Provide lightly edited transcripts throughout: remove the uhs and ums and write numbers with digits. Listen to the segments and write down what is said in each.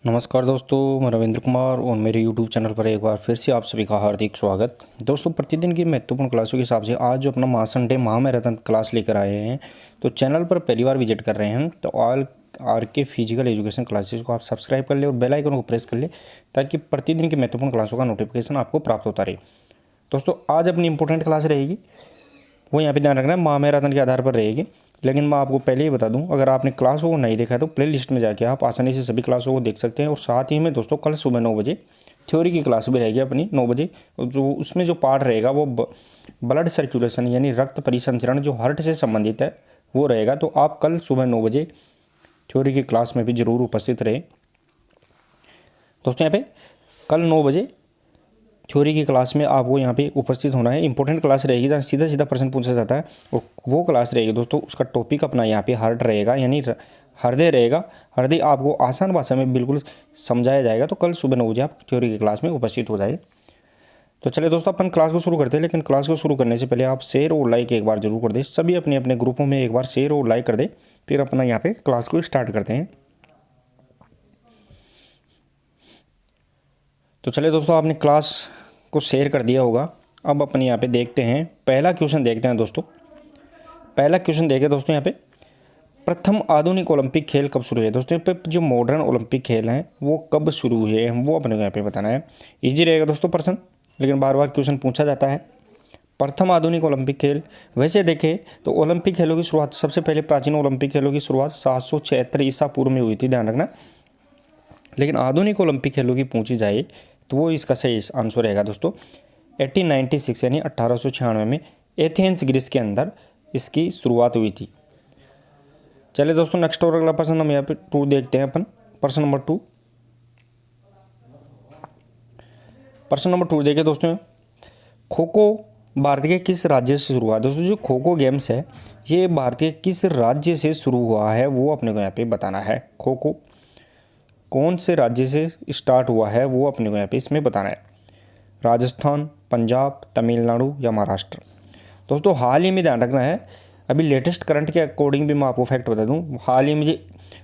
नमस्कार दोस्तों, मैं रविंद्र कुमार और मेरे YouTube चैनल पर एक बार फिर से आप सभी का हार्दिक स्वागत। दोस्तों, प्रतिदिन की महत्वपूर्ण क्लासों के हिसाब से आज जो अपना महासंडे महामैराथन क्लास लेकर आए हैं, तो चैनल पर पहली बार विजिट कर रहे हैं तो ऑल आर के फिजिकल एजुकेशन क्लासेस को आप सब्सक्राइब कर ले और बेल आइकन को प्रेस कर ले ताकि प्रतिदिन की महत्वपूर्ण क्लासों का नोटिफिकेशन आपको प्राप्त होता रहे। दोस्तों, आज अपनी इंपॉर्टेंट क्लास रहेगी, वो यहाँ पे ध्यान रखना है, महामैराथन के आधार पर रहेगी। लेकिन मैं आपको पहले ही बता दूं, अगर आपने क्लासों को नहीं देखा है तो प्ले लिस्ट में जाके आप आसानी से सभी क्लासों को देख सकते हैं। और साथ ही में दोस्तों, कल सुबह 9 बजे थ्योरी की क्लास भी रहेगी अपनी 9 बजे। जो उसमें जो पार्ट रहेगा वो ब्लड सर्कुलेशन यानी रक्त परिसंचरण जो हार्ट से संबंधित है वो रहेगा। तो आप कल सुबह 9 बजे थ्योरी की क्लास में भी ज़रूर उपस्थित रहे। दोस्तों, यहाँ पे कल 9 बजे थ्योरी की क्लास में आपको यहाँ पे उपस्थित होना है। इंपॉर्टेंट क्लास रहेगी जहाँ सीधा सीधा प्रश्न पूछा जाता है, और वो क्लास रहेगी दोस्तों, उसका टॉपिक अपना यहाँ पे हार्ट रहेगा यानी हृदय रहेगा। हृदय आपको आसान भाषा में बिल्कुल समझाया जाएगा। तो कल सुबह 9 बजे आप थ्योरी की क्लास में उपस्थित हो जाए। तो चलिए दोस्तों, अपन क्लास को शुरू करते हैं। लेकिन क्लास को शुरू करने से पहले आप शेयर और लाइक एक बार जरूर कर दें। सभी अपने अपने ग्रुपों में एक बार शेयर और लाइक कर दें, फिर अपना यहाँ पे क्लास को स्टार्ट करते हैं। तो चलिए दोस्तों, आपने क्लास को शेयर कर दिया होगा। अब अपन यहाँ पे देखते हैं, पहला क्वेश्चन देखते हैं दोस्तों। पहला क्वेश्चन देखें दोस्तों, यहाँ पे प्रथम आधुनिक ओलंपिक खेल कब शुरू हुए। दोस्तों, यहाँ पे जो मॉडर्न ओलंपिक खेल हैं वो कब शुरू हुए हैं वो अपने को यहाँ पे बताना है। इजी रहेगा दोस्तों प्रश्न, लेकिन बार बार क्वेश्चन पूछा जाता है। प्रथम आधुनिक ओलंपिक खेल, वैसे देखें तो ओलंपिक खेलों की शुरुआत सबसे पहले प्राचीन ओलंपिक खेलों की शुरुआत 776 ईसा पूर्व में हुई थी, ध्यान रखना। लेकिन आधुनिक ओलंपिक खेलों की पूछी जाए तो वो इसका सही आंसर रहेगा दोस्तों 1896 यानी 1896 में एथेंस ग्रीस के अंदर इसकी शुरुआत हुई थी। चलिए दोस्तों, नेक्स्ट और अगला प्रश्न हम यहाँ पे 2 देखते हैं अपन। प्रश्न नंबर 2, प्रश्न नंबर 2 देखिए दोस्तों, खो खो भारत के किस राज्य से शुरू हुआ। दोस्तों, जो खो खो गेम्स है ये भारत के किस राज्य से शुरू हुआ है वो अपने को यहाँ पे बताना है। खो खो कौन से राज्य से स्टार्ट हुआ है वो अपने को यहाँ पे इसमें बताना है। राजस्थान, पंजाब, तमिलनाडु या महाराष्ट्र। दोस्तों, हाल ही में ध्यान रखना है, अभी लेटेस्ट करंट के अकॉर्डिंग भी मैं आपको फैक्ट बता दूं, हाल ही में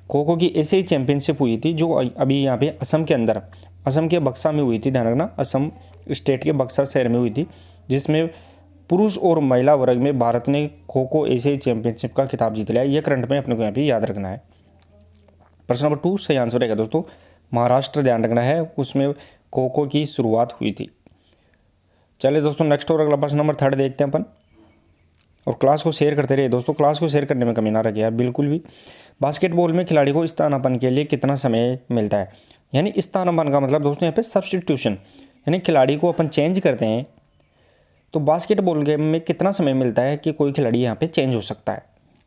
खो खो की एशियाई चैंपियनशिप हुई थी जो अभी यहाँ पे असम के अंदर, असम के बक्सा में हुई थी। ध्यान रखना, असम स्टेट के बक्सा शहर में हुई थी, जिसमें पुरुष और महिला वर्ग में भारत ने खो खो एशियाई चैंपियनशिप का खिताब जीत लिया। यह करंट में अपने को यहाँ पे याद रखना है। प्रश्न नंबर 2 सही आंसर रहेगा दोस्तों महाराष्ट्र, ध्यान रखना है, उसमें खो खो की शुरुआत हुई थी। चलिए दोस्तों, नेक्स्ट और अगला प्रश्न नंबर 3 देखते हैं अपन। और क्लास को शेयर करते रहिए दोस्तों, क्लास को शेयर करने में कमी ना रखिए यार बिल्कुल भी। बास्केटबॉल में खिलाड़ी को स्थानापन्न के लिए कितना समय मिलता है। यानी स्थानापन्न का मतलब दोस्तों यहाँ पे सब्सटीट्यूशन, यानी खिलाड़ी को अपन चेंज करते हैं तो बास्केटबॉल गेम में कितना समय मिलता है कि कोई खिलाड़ी यहाँ पे चेंज हो सकता है।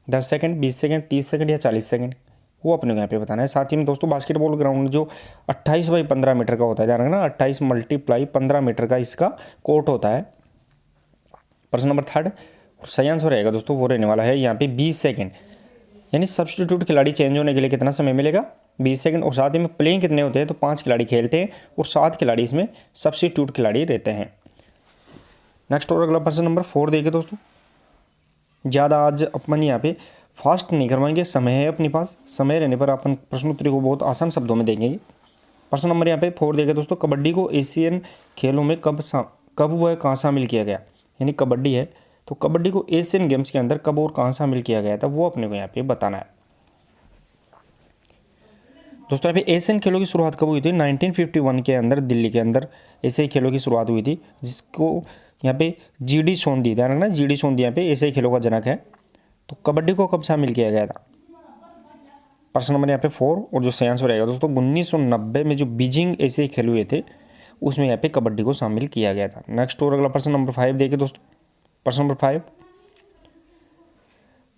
10 सेकंड, 20 सेकंड, 30 सेकंड या 40 सेकंड, वो अपने को यहाँ पे बताना है। साथ ही में दोस्तों, बास्केटबॉल ग्राउंड जो 28 बाई 15 मीटर का होता है, ध्यान रखना, 28 × 15 मीटर का इसका कोर्ट होता है। प्रश्न नंबर 3 सही आंसर रहेगा दोस्तों, वो रहने वाला है यहाँ पे 20 सेकंड। यानी सब्सटीट्यूट खिलाड़ी चेंज होने के लिए कितना समय मिलेगा, 20 सेकंड। और साथ ही में प्लेइंग कितने होते हैं, तो 5 खिलाड़ी खेलते हैं और 7 खिलाड़ी इसमें सब्सटीट्यूट खिलाड़ी रहते हैं। नेक्स्ट और अगला प्रश्न नंबर 4 देखिए दोस्तों। ज़्यादा आज अपन यहाँ पे फास्ट नहीं करवाएंगे, समय है अपने पास, समय रहने पर अपन प्रश्नोत्तरी को बहुत आसान शब्दों में देंगे। प्रश्न नंबर यहाँ पे 4 देखिए दोस्तों, कबड्डी को एशियन खेलों में कब वह कहाँ शामिल किया गया। यानी कबड्डी है तो कबड्डी को एशियन गेम्स के अंदर कब और कहाँ शामिल किया गया था वो अपने को यहाँ पे बताना है। दोस्तों, यहाँ पे एशियन खेलों की शुरुआत कब हुई थी, 1951 के अंदर दिल्ली के अंदर एशियाई खेलों की शुरुआत हुई थी, जिसको यहाँ पे जीडी सोंधी, ध्यान रखना, जीडी सोंधी यहाँ पे एशियाई खेलों का जनक है। तो कबड्डी को कब शामिल किया गया था। प्रश्न नंबर यहाँ पे 4 और जो सही आंसर रहेगा दोस्तों 1990 में जो बीजिंग एशियाई खेल हुए थे उसमें यहाँ पे कबड्डी को शामिल किया गया था। नेक्स्ट और अगला प्रश्न नंबर 5 देखिए दोस्तों। प्रश्न नंबर 5,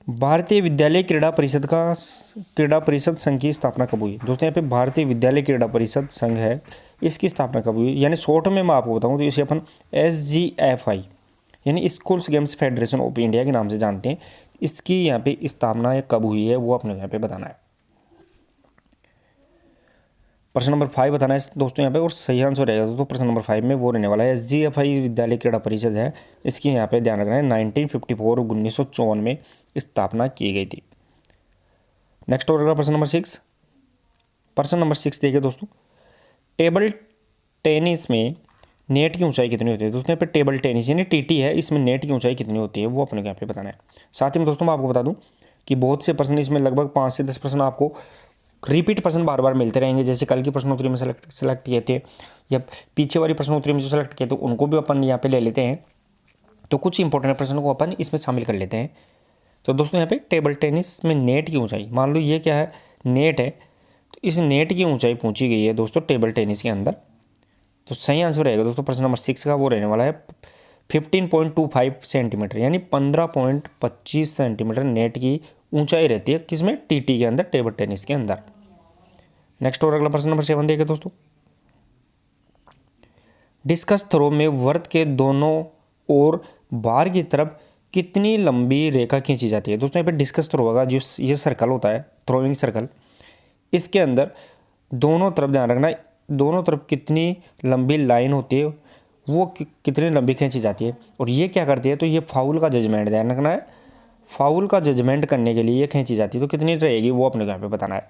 भारतीय विद्यालय क्रीड़ा परिषद संघ की स्थापना कब हुई। दोस्तों, यहाँ पे भारतीय विद्यालय क्रीड़ा परिषद संघ है, इसकी स्थापना कब हुई। यानी शॉर्ट में मैं आपको बताऊं तो इसे अपन SGFI यानी schools games federation of India के नाम से जानते हैं। इसकी यहाँ पे स्थापना कब हुई है वो अपने यहाँ पे बताना है। प्रश्न नंबर 5 बताना है दोस्तों यहाँ पे, और सही आंसर रहेगा दोस्तों प्रश्न नंबर 5 में वो रहने वाला है SGFI विद्यालय क्रीड़ा परिषद है, इसकी यहाँ पे ध्यान रखना है 1954 और 1954 में स्थापना की गई थी। नेक्स्ट और अगला प्रश्न नंबर 6, प्रश्न नंबर 6 देखिए दोस्तों, टेबल टेनिस में नेट की ऊंचाई कितनी होती है। दोस्तों यहाँ पे टेबल टेनिस यानी टीटी है, इसमें नेट की ऊंचाई कितनी होती है वो अपने को यहाँ पे बताना है। साथ ही में दोस्तों मैं आपको बता दूं कि बहुत से प्रश्न इसमें लगभग 5 से 10 प्रश्न आपको रिपीट प्रश्न बार बार मिलते रहेंगे। जैसे कल की प्रश्नोत्तरी में सेलेक्ट किए थे या पीछे वाली प्रश्नोत्तरी में जो सेलेक्ट किए थे उनको भी अपन यहाँ पे ले लेते हैं। तो कुछ इंपॉर्टेंट प्रश्नों को अपन इसमें शामिल कर लेते हैं। तो दोस्तों यहाँ पे टेबल टेनिस में नेट की ऊंचाई, मान लो ये क्या है, नेट है, तो इस नेट की ऊंचाई पूछी गई है दोस्तों टेबल टेनिस के अंदर। तो सही आंसर रहेगा दोस्तों प्रश्न नंबर 6 का, वो रहने वाला है 15.25 सेंटीमीटर, यानी 15.25 सेंटीमीटर नेट की ऊंचाई रहती है किसमें, टीटी के अंदर, टेबल टेनिस के अंदर। नेक्स्ट और अगला प्रश्न नंबर 7 देखिए दोस्तों, डिस्कस थ्रो में वर्त के दोनों ओर बाहर की तरफ कितनी लंबी रेखा खींची जाती है। दोस्तों यहाँ पे डिस्कस थ्रो का जो ये सर्कल होता है, थ्रोइंग सर्कल, इसके अंदर दोनों तरफ ध्यान रखना, दोनों तरफ कितनी लंबी लाइन होती है, वो कितनी लंबी खींची जाती है। और ये क्या करती है, तो ये फाउल का जजमेंट ध्यान रखना है, फाउल का जजमेंट करने के लिए ये खींची जाती है। तो कितनी रहेगी वो अपने को यहाँ पे बताना है।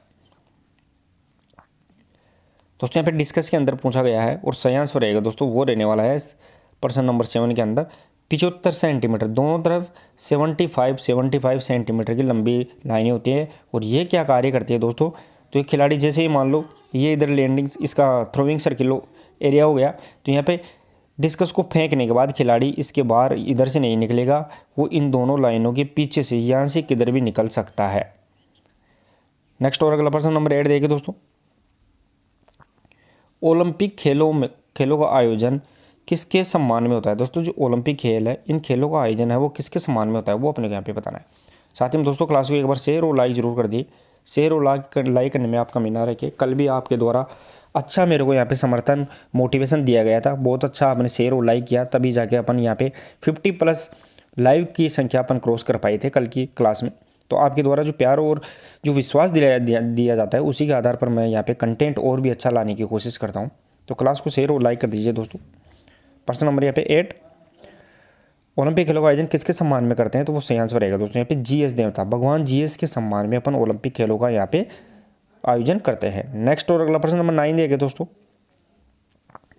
दोस्तों यहाँ पे डिस्कस के अंदर पूछा गया है और सही आंसर रहेगा दोस्तों वो रहने वाला है प्रश्न नंबर 7 के अंदर 75 सेंटीमीटर, दोनों तरफ 75 सेंटीमीटर की लंबी लाइनें होती है। और ये क्या कार्य करती है दोस्तों, तो एक खिलाड़ी जैसे ही मान लो ये इधर लैंडिंग, इसका थ्रोइंग सर्किल एरिया हो गया, तो यहाँ पे डिस्कस को फेंकने के बाद खिलाड़ी इसके बाहर इधर से नहीं निकलेगा, वो इन दोनों लाइनों के पीछे से यहाँ से किधर भी निकल सकता है। नेक्स्ट और अगला प्रश्न नंबर 8 देखिए दोस्तों, ओलंपिक खेलों का आयोजन किसके सम्मान में होता है। दोस्तों जो ओलंपिक खेल है, इन खेलों का आयोजन है वो किसके सम्मान में होता है वो अपने को यहाँ पे बताना है। साथ ही में दोस्तों क्लास को एक बार शेयर और लाइक जरूर कर दिए, शेयर और लाइक करने में आप कमी ना रखिए। कल भी आपके द्वारा अच्छा मेरे को यहाँ पे समर्थन मोटिवेशन दिया गया था, बहुत अच्छा आपने शेयर और लाइक किया, तभी जाके अपन यहाँ पे 50+ लाइव की संख्या अपन क्रॉस कर पाए थे कल की क्लास में। तो आपके द्वारा जो प्यार और जो विश्वास दिया जाता है उसी के आधार पर मैं यहाँ पे कंटेंट और भी अच्छा लाने की कोशिश करता हूँ। तो क्लास को शेयर और लाइक कर दीजिए दोस्तों। प्रश्न नंबर यहाँ पे 8, ओलंपिक खेलों का आयोजन किसके सम्मान में करते हैं, तो वो सही आंसर रहेगा दोस्तों यहाँ पे जीएस देवता, भगवान जीएस के सम्मान में अपन ओलंपिक खेलों का यहाँ पे आयोजन करते हैं। नेक्स्ट और अगला प्रश्न नंबर 9 देखिए दोस्तों,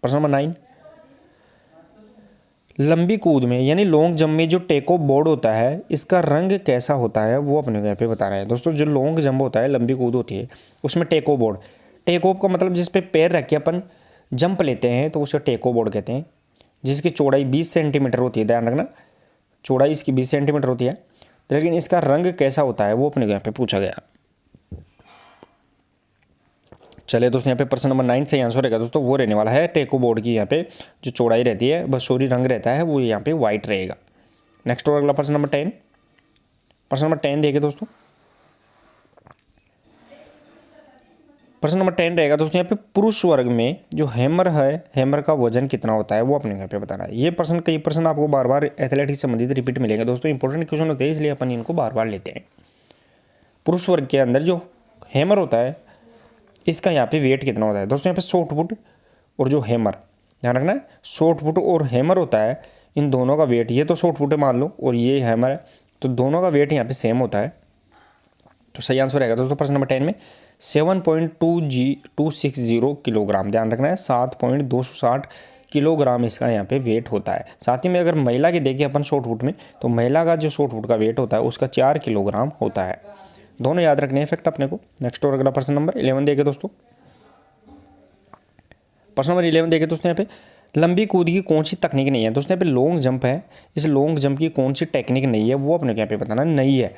प्रश्न नंबर 9, लंबी कूद में यानी लॉन्ग जंप में जो टेक ऑफ बोर्ड होता है इसका रंग कैसा होता है वो अपने को यहाँ पे बता रहा है। दोस्तों जो लॉन्ग जंप होता है, लंबी कूद होती है, उसमें take off board, take off का मतलब जिस पे पैर रख के अपन जंप लेते हैं तो उसे टेक ऑफ बोर्ड कहते हैं, जिसकी चौड़ाई 20 सेंटीमीटर होती है, ध्यान रखना चौड़ाई इसकी 20 सेंटीमीटर होती है। लेकिन इसका रंग कैसा होता है वो अपने को यहाँ पे पूछा गया। चलिए दोस्तों यहाँ पे प्रश्न नंबर 9 सही आंसर रहेगा दोस्तों वो रहने वाला है टेको बोर्ड की यहाँ पे जो चौड़ाई रहती है, बस सोरी रंग रहता है वो यहाँ पे वाइट रहेगा। नेक्स्ट और अगला प्रश्न नंबर 10, प्रश्न नंबर 10 देखिए दोस्तों, प्रश्न नंबर 10 रहेगा दोस्तों यहाँ पे पुरुष वर्ग में जो हैमर है, हैमर का वजन कितना होता है वो अपने यहाँ पे बताना है। ये प्रश्न कई प्रश्न आपको बार बार एथलेटिक्स से संबंधित रिपीट मिलेंगे दोस्तों, इंपॉर्टेंट क्वेश्चन होते हैं इसलिए अपन इनको बार बार लेते हैं। पुरुष वर्ग के अंदर जो हैमर होता है इसका यहाँ पे वेट कितना होता है। दोस्तों यहाँ पे शॉर्ट पुट और जो हैमर, ध्यान रखना है शॉर्ट पुट और हैमर होता है, इन दोनों का वेट, ये तो शॉर्ट पुट है मान लो और ये हैमर है, तो दोनों का वेट यहाँ पे सेम होता है। तो सही आंसर रहेगा दोस्तों प्रश्न नंबर 10 में 7.260 किलोग्राम, ध्यान रखना है 7.260 किलोग्राम इसका यहाँ पे वेट होता है। साथ ही में अगर महिला के देखें अपन शॉर्ट पुट में, तो महिला का जो शॉर्ट पुट का वेट होता है उसका 4 किलोग्राम होता है। दोनों याद रखने हैं फैक्ट अपने को। नेक्स्ट और अगला प्रश्न नंबर 11 देखे दोस्तों, प्रश्न नंबर 11 देखे दोस्तों, यहाँ पे लंबी कूद की कौन सी तकनीक नहीं है। दोस्तों यहाँ पे लॉन्ग जंप है, इस लॉन्ग जंप की कौन सी टेक्निक नहीं है वो अपने को यहाँ पे बताना नहीं है।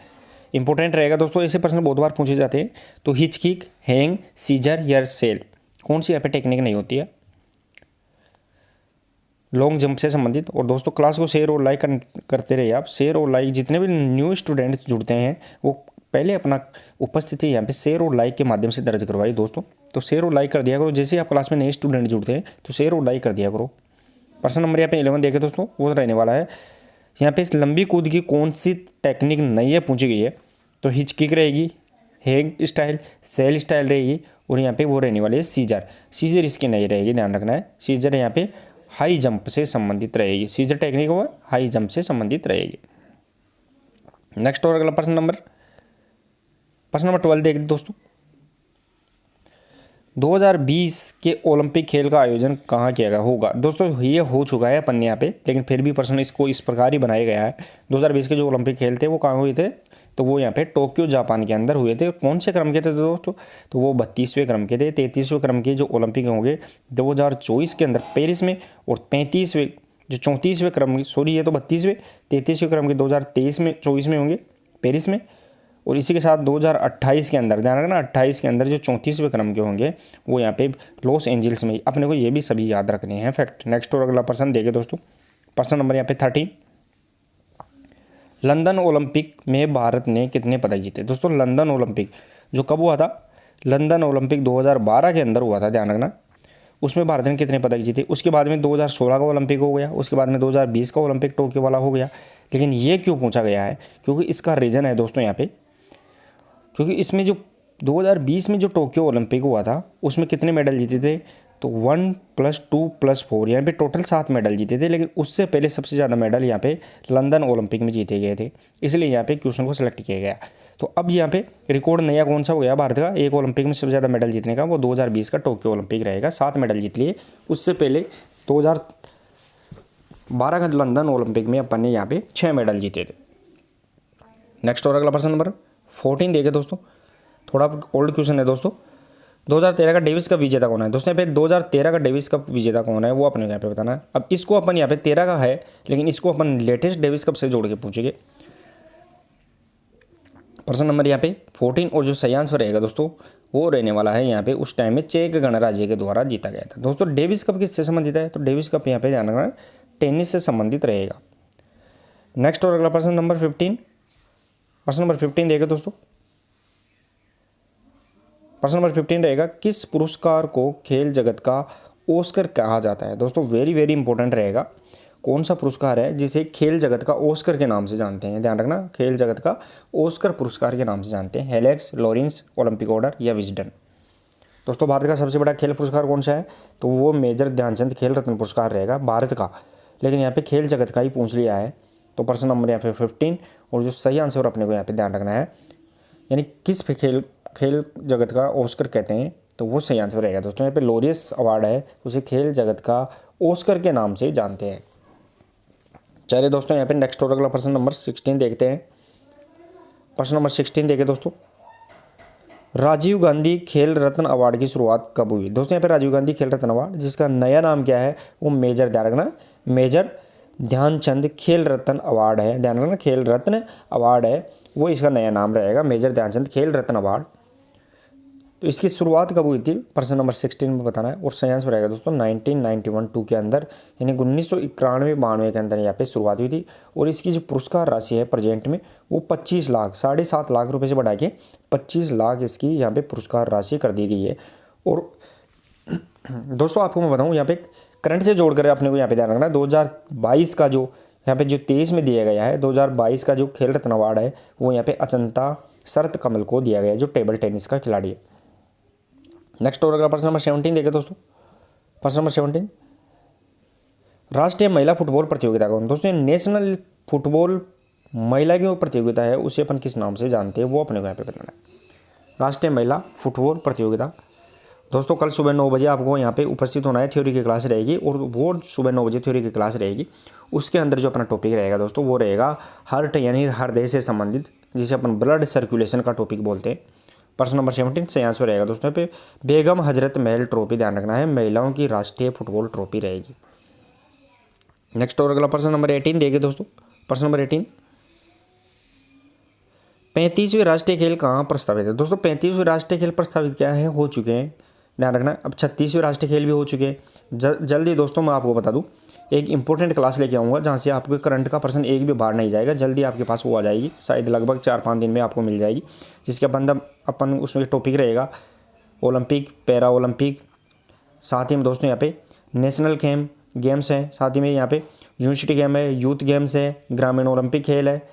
इंपॉर्टेंट रहेगा दोस्तों, ऐसे प्रश्न बहुत बार पूछे जाते हैं। तो हिच किक, हैंग, सीजर या सेल, कौन सी यहाँ पे टेक्निक नहीं होती है लॉन्ग जंप से संबंधित। और दोस्तों क्लास को शेयर और लाइक करते रहिए आप, शेयर और लाइक, जितने भी न्यू स्टूडेंट्स जुड़ते हैं वो पहले अपना उपस्थिति यहाँ पे शेयर और लाइक के माध्यम से दर्ज करवाइए दोस्तों। तो शेयर और लाइक कर दिया करो, जैसे आप क्लास में नए स्टूडेंट जुड़ते हैं तो शेयर और लाइक कर दिया करो। प्रश्न नंबर यहाँ पे 11 देखे दोस्तों, वो रहने वाला है यहाँ पे लंबी कूद की कौन सी टेक्निक नहीं है पूछी गई है। तो हिच किक रहेगी, हैंग स्टाइल, सेल स्टाइल रहेगी और यहाँ पे वो रहने वाली है सीजर, सीजर इसकी नहीं रहेगी, ध्यान रखना है। सीजर यहाँ पे हाई जंप से संबंधित रहेगी, सीजर टेक्निक वो हाई जंप से संबंधित रहेगी। नेक्स्ट और अगला प्रश्न नंबर 12 देख दोस्तों, 2020 के ओलंपिक खेल का आयोजन कहाँ किया गया होगा। दोस्तों ये हो चुका है अपन यहाँ पे, लेकिन फिर भी प्रश्न इसको इस प्रकार ही बनाया गया है। 2020 के जो ओलंपिक खेल थे वो कहाँ हुए थे, तो वो यहाँ पे टोक्यो जापान के अंदर हुए थे। कौन से क्रम के थे दोस्तों, तो वो 32वें क्रम के थे। 33वें क्रम के जो ओलंपिक होंगे 2024 के अंदर पेरिस में, और 35वें जो 34वें क्रम, सॉरी ये तो 32वें, 33वें क्रम के 2023 में 24 में होंगे पेरिस में। और इसी के साथ 2028 के अंदर, ध्यान रखना 28 के अंदर जो 34वें क्रम के होंगे वो यहाँ पे लॉस एंजल्स में। अपने को ये भी सभी याद रखने हैं फैक्ट। नेक्स्ट और अगला प्रश्न देखे दोस्तों, प्रश्न नंबर यहाँ पे 13, लंदन ओलंपिक में भारत ने कितने पदक जीते। दोस्तों लंदन ओलंपिक जो कब हुआ था, लंदन ओलंपिक 2012 के अंदर हुआ था, ध्यान रखना। उसमें भारत ने कितने पदक जीते। उसके बाद में 2016 का ओलंपिक हो गया, उसके बाद में 2020 का ओलंपिक टोक्यो वाला हो गया। लेकिन ये क्यों पूछा गया है, क्योंकि इसका रीज़न है दोस्तों यहाँ पे, क्योंकि इसमें जो 2020 में जो टोक्यो ओलंपिक हुआ था उसमें कितने मेडल जीते थे, तो 1 + 2 + 4 यहाँ पे टोटल 7 मेडल जीते थे। लेकिन उससे पहले सबसे ज़्यादा मेडल यहाँ पे लंदन ओलंपिक में जीते गए थे, इसलिए यहाँ पे क्वेश्चन को सिलेक्ट किया गया। तो अब यहाँ पे रिकॉर्ड नया कौन सा हो गया भारत का, एक ओलंपिक में सबसे ज़्यादा मेडल जीतने का, वो 2020 का टोक्यो ओलंपिक रहेगा, 7 मेडल जीत लिए। उससे पहले 2012 का लंदन ओलंपिक में अपन ने यहाँ पे 6 मेडल जीते थे। नेक्स्ट और अगला प्रश्न नंबर 14 देखे दोस्तों, थोड़ा ओल्ड क्वेश्चन है दोस्तों। 2013 का डेविस कप विजेता कौन है। दोस्तों यहाँ पे 2013 का डेविस कप विजेता कौन है वो अपने यहाँ पे बताना है। अब इसको अपन यहाँ पे 13 का है, लेकिन इसको अपन लेटेस्ट डेविस कप से जोड़ के पूछेंगे। प्रश्न नंबर यहाँ पे 14 और जो सही आंसर रहेगा दोस्तों वो रहने वाला है यहाँ पे उस टाइम में चेक गणराज्य के द्वारा जीता गया था। दोस्तों डेविस कप किससे संबंधित है, तो डेविस कप यहाँ पे ध्यान रखना टेनिस से संबंधित रहेगा। नेक्स्ट और अगला प्रश्न नंबर 15, प्रश्न नंबर 15 देखें दोस्तों। प्रश्न नंबर 15 रहेगा, किस पुरस्कार को खेल जगत का ऑस्कर कहा जाता है। दोस्तों वेरी वेरी इंपॉर्टेंट रहेगा, कौन सा पुरस्कार है जिसे खेल जगत का ऑस्कर के नाम से जानते हैं। ध्यान रखना खेल जगत का ऑस्कर पुरस्कार के नाम से जानते हैं, हेलेक्स, लॉरेंस, ओलंपिक ऑर्डर या विजडन। दोस्तों भारत का सबसे बड़ा खेल पुरस्कार कौन सा है, तो वो मेजर ध्यानचंद खेल रत्न पुरस्कार रहेगा भारत का, लेकिन यहाँ पे खेल जगत का ही पूछ लिया है। तो प्रश्न नंबर यहाँ पे 15 और जो सही आंसर अपने को यहाँ पे ध्यान रखना है, यानी किस पे खेल जगत का ऑस्कर कहते हैं, तो वो सही आंसर रहेगा दोस्तों। यहाँ पे लॉरियस अवार्ड है, उसे खेल जगत का ऑस्कर के नाम से जानते हैं। चलिए दोस्तों यहाँ पे नेक्स्ट और अगला प्रश्न नंबर 16 देखते हैं। प्रश्न नंबर 16 देखें दोस्तों, राजीव गांधी खेल रत्न अवार्ड की शुरुआत कब हुई। दोस्तों यहाँ पे राजीव गांधी खेल रत्न अवार्ड, जिसका नया नाम क्या है, वो मेजर, ध्यान रखना मेजर ध्यानचंद खेल रत्न अवार्ड है। ध्यान रखना खेल रत्न अवार्ड है, वो इसका नया नाम रहेगा, मेजर ध्यानचंद खेल रत्न अवार्ड। तो इसकी शुरुआत कब हुई थी, प्रश्न नंबर 16 में बताना है। और सही आंसर रहेगा दोस्तों 1991 के अंदर, यानी 1991-92 के अंदर यहाँ पे शुरुआत हुई थी। और इसकी जो पुरस्कार राशि है प्रेजेंट में वो 25 लाख, 7.5 लाख रुपए से बढ़ा के 25 लाख इसकी यहाँ पे पुरस्कार राशि कर दी गई है। और दोस्तों आपको मैं बताऊँ यहाँ पे करंट से जोड़कर अपने को यहाँ पे ध्यान रखना है, 2022 का जो यहाँ पे जो 23 में दिया गया है, 2022 का जो खेल रत्न अवार्ड है वो यहाँ पे अचंता शरत कमल को दिया गया है, जो टेबल टेनिस का खिलाड़ी है। नेक्स्ट और अगला प्रश्न नंबर 17 देखें दोस्तों। प्रश्न नंबर 17, राष्ट्रीय महिला फुटबॉल प्रतियोगिता कौन। दोस्तों नेशनल फुटबॉल महिला की प्रतियोगिता है, उसे अपन किस नाम से जानते हैं वो अपने को यहाँ पे बताना है। राष्ट्रीय महिला फुटबॉल प्रतियोगिता दोस्तों कल सुबह 9 बजे आपको यहाँ पे उपस्थित होना है, थ्योरी की क्लास रहेगी, और वो सुबह 9 बजे थ्योरी की क्लास रहेगी। उसके अंदर जो अपना टॉपिक रहेगा दोस्तों वो रहेगा हार्ट, यानी हृदय से संबंधित, जिसे अपन ब्लड सर्कुलेशन का टॉपिक बोलते हैं। प्रश्न नंबर 17 सही आंसर रहेगा दोस्तों पे बेगम हजरत महल ट्रॉफी, ध्यान रखना है महिलाओं की राष्ट्रीय फुटबॉल ट्रॉफी रहेगी। नेक्स्ट और अगला प्रश्न नंबर 18 देखिए दोस्तों। प्रश्न नंबर 18, 35वें राष्ट्रीय खेल कहाँ प्रस्तावित है। दोस्तों 35वें राष्ट्रीय खेल प्रस्तावित क्या है, हो चुके हैं, ध्यान रखना। अब 36वें राष्ट्रीय खेल भी हो चुके हैं। जल्दी दोस्तों मैं आपको बता दूं, एक इंपॉर्टेंट क्लास लेके आऊँगा जहाँ से आपके करंट का प्रश्न एक भी बाहर नहीं जाएगा, जल्दी आपके पास वो आ जाएगी, शायद लगभग 4-5 दिन में आपको मिल जाएगी, जिसके अपन उसमें टॉपिक रहेगा ओलंपिक, पैरा ओलंपिक, साथ ही में दोस्तों यहाँ पे नेशनल गेम्स हैं, साथ ही में यहाँ पे यूनिवर्सिटी गेम है, यूथ गेम्स है, ग्रामीण ओलंपिक खेल है,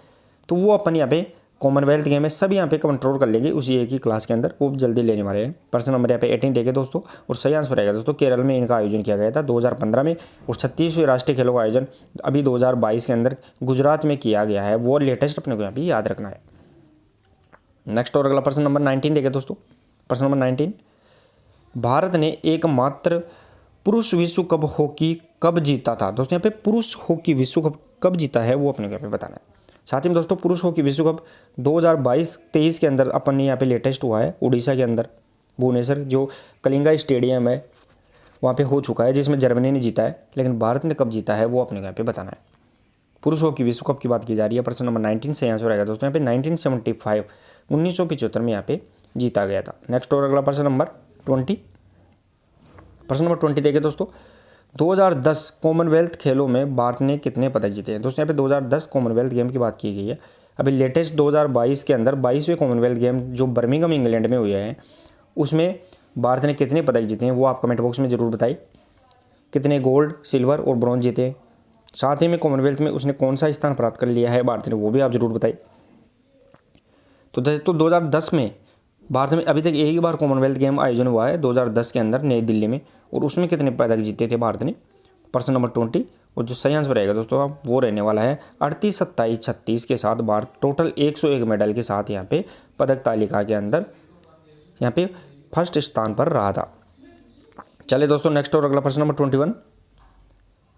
तो वो अपन यहाँ पे कॉमनवेल्थ गेम है, सब यहाँ पे कंट्रोल कर लेंगे उसी एक ही क्लास के अंदर, वो जल्दी लेने वाले हैं। प्रश्न नंबर यहाँ पे 18 देखे दोस्तों, और सही आंसर रहेगा दोस्तों केरल में इनका आयोजन किया गया था 2015 में, और 36वें राष्ट्रीय खेलों का आयोजन अभी 2022 के अंदर गुजरात में किया गया है, वो लेटेस्ट अपने को यहाँ पे याद रखना है। नेक्स्ट और अगला प्रश्न नंबर 19 देखे दोस्तों। प्रश्न नंबर 19, भारत ने एकमात्र पुरुष विश्व कप हॉकी कब जीता था? दोस्तों यहाँ पे पुरुष हॉकी विश्व कप कब जीता है वो अपने को यहाँ पे बताना है। साथ ही में दोस्तों पुरुष हॉकी विश्व कप 2022-23 के अंदर अपन ने यहाँ पे लेटेस्ट हुआ है उड़ीसा के अंदर, भुवनेश्वर जो कलिंगा स्टेडियम है वहाँ पे हो चुका है, जिसमें जर्मनी ने जीता है। लेकिन भारत ने कब जीता है वो अपने को यहाँ पे बताना है। पुरुष हॉकी विश्व कप की बात की जा रही है। प्रश्न नंबर 19 से आंसर रहेगा दोस्तों यहाँ पे 1975 1975 में यहाँ पे जीता गया था। नेक्स्ट और अगला प्रश्न नंबर 20। प्रश्न नंबर 20 देखिए दोस्तों, 2010 कॉमनवेल्थ खेलों में भारत ने कितने पदक जीते हैं? दोस्तों यहाँ पे 2010 कॉमनवेल्थ गेम की बात की गई है। अभी लेटेस्ट 2022 के अंदर 22वें कॉमनवेल्थ गेम जो बर्मिंघम इंग्लैंड में हुए हैं उसमें भारत ने कितने पदक जीते हैं वो आप कमेंट बॉक्स में ज़रूर बताइए। कितने गोल्ड, सिल्वर और ब्रॉन्ज जीते हैं। साथ ही में कॉमनवेल्थ में उसने कौन सा स्थान प्राप्त कर लिया है भारत ने, वो भी आप जरूर बताइए। तो 2010 में भारत में अभी तक एक ही बार कॉमनवेल्थ गेम आयोजन हुआ है 2010 के अंदर नई दिल्ली में, और उसमें कितने पदक जीते थे भारत ने? प्रश्न नंबर 20 और जो सही आंसर रहेगा दोस्तों आप वो रहने वाला है 38, 27, 36 के साथ भारत टोटल 101 मेडल के साथ यहाँ पे पदक तालिका के अंदर यहाँ पे फर्स्ट स्थान पर रहा था। चलिए दोस्तों नेक्स्ट और अगला प्रश्न नंबर 21।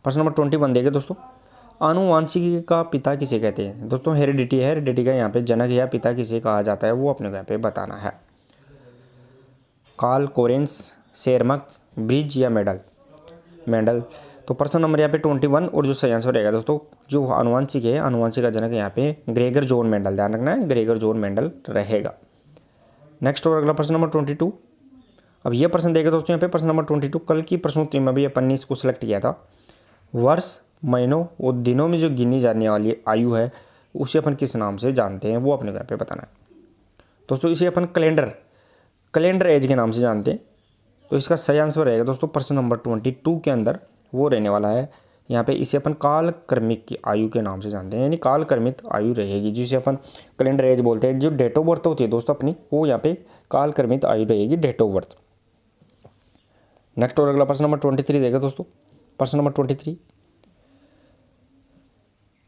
प्रश्न नंबर 21 देखिए दोस्तों, आनुवांशिकी का पिता किसे कहते हैं? दोस्तों हेरिडिटी है, हेरिडिटी का यहाँ पे जनक या पिता किसे कहा जाता है वो अपने को यहाँ पे बताना है। कार्ल कोरेंस, शेरमक, ब्रिज या मेंडल। तो प्रश्न नंबर यहाँ पे 21 और जो सही आंसर रहेगा दोस्तों जो आनुवांशिक है, आनुवांशिक का जनक यहाँ पे ग्रेगर जॉन मेंडल, ध्यान रखना है ग्रेगर जॉन मेंडल रहेगा। नेक्स्ट और अगला प्रश्न नंबर 22। अब ये प्रश्न देखें दोस्तों यहाँ पे प्रश्न नंबर 22, कल की प्रश्नोत्तरी में भी अपन ने इसको सिलेक्ट किया था। वर्ष, महीनों और दिनों में जो गिनी जाने वाली आयु है उसे अपन किस नाम से जानते हैं वो अपने को यहाँ पे बताना है। दोस्तों इसे अपन कैलेंडर एज के नाम से जानते हैं। तो इसका सही आंसर रहेगा दोस्तों प्रश्न नंबर 22 के अंदर वो रहने वाला है। यहाँ पे इसे अपन काल क्रमिक की आयु के नाम से जानते हैं, यानी काल क्रमित आयु रहेगी जिसे अपन कैलेंडर एज बोलते हैं। जो डेट ऑफ बर्थ होती है दोस्तों अपनी वो यहाँ पे काल क्रमित आयु रहेगी, डेट ऑफ बर्थ। नेक्स्ट और अगला प्रश्न नंबर 23 देगा दोस्तों। प्रश्न नंबर 23,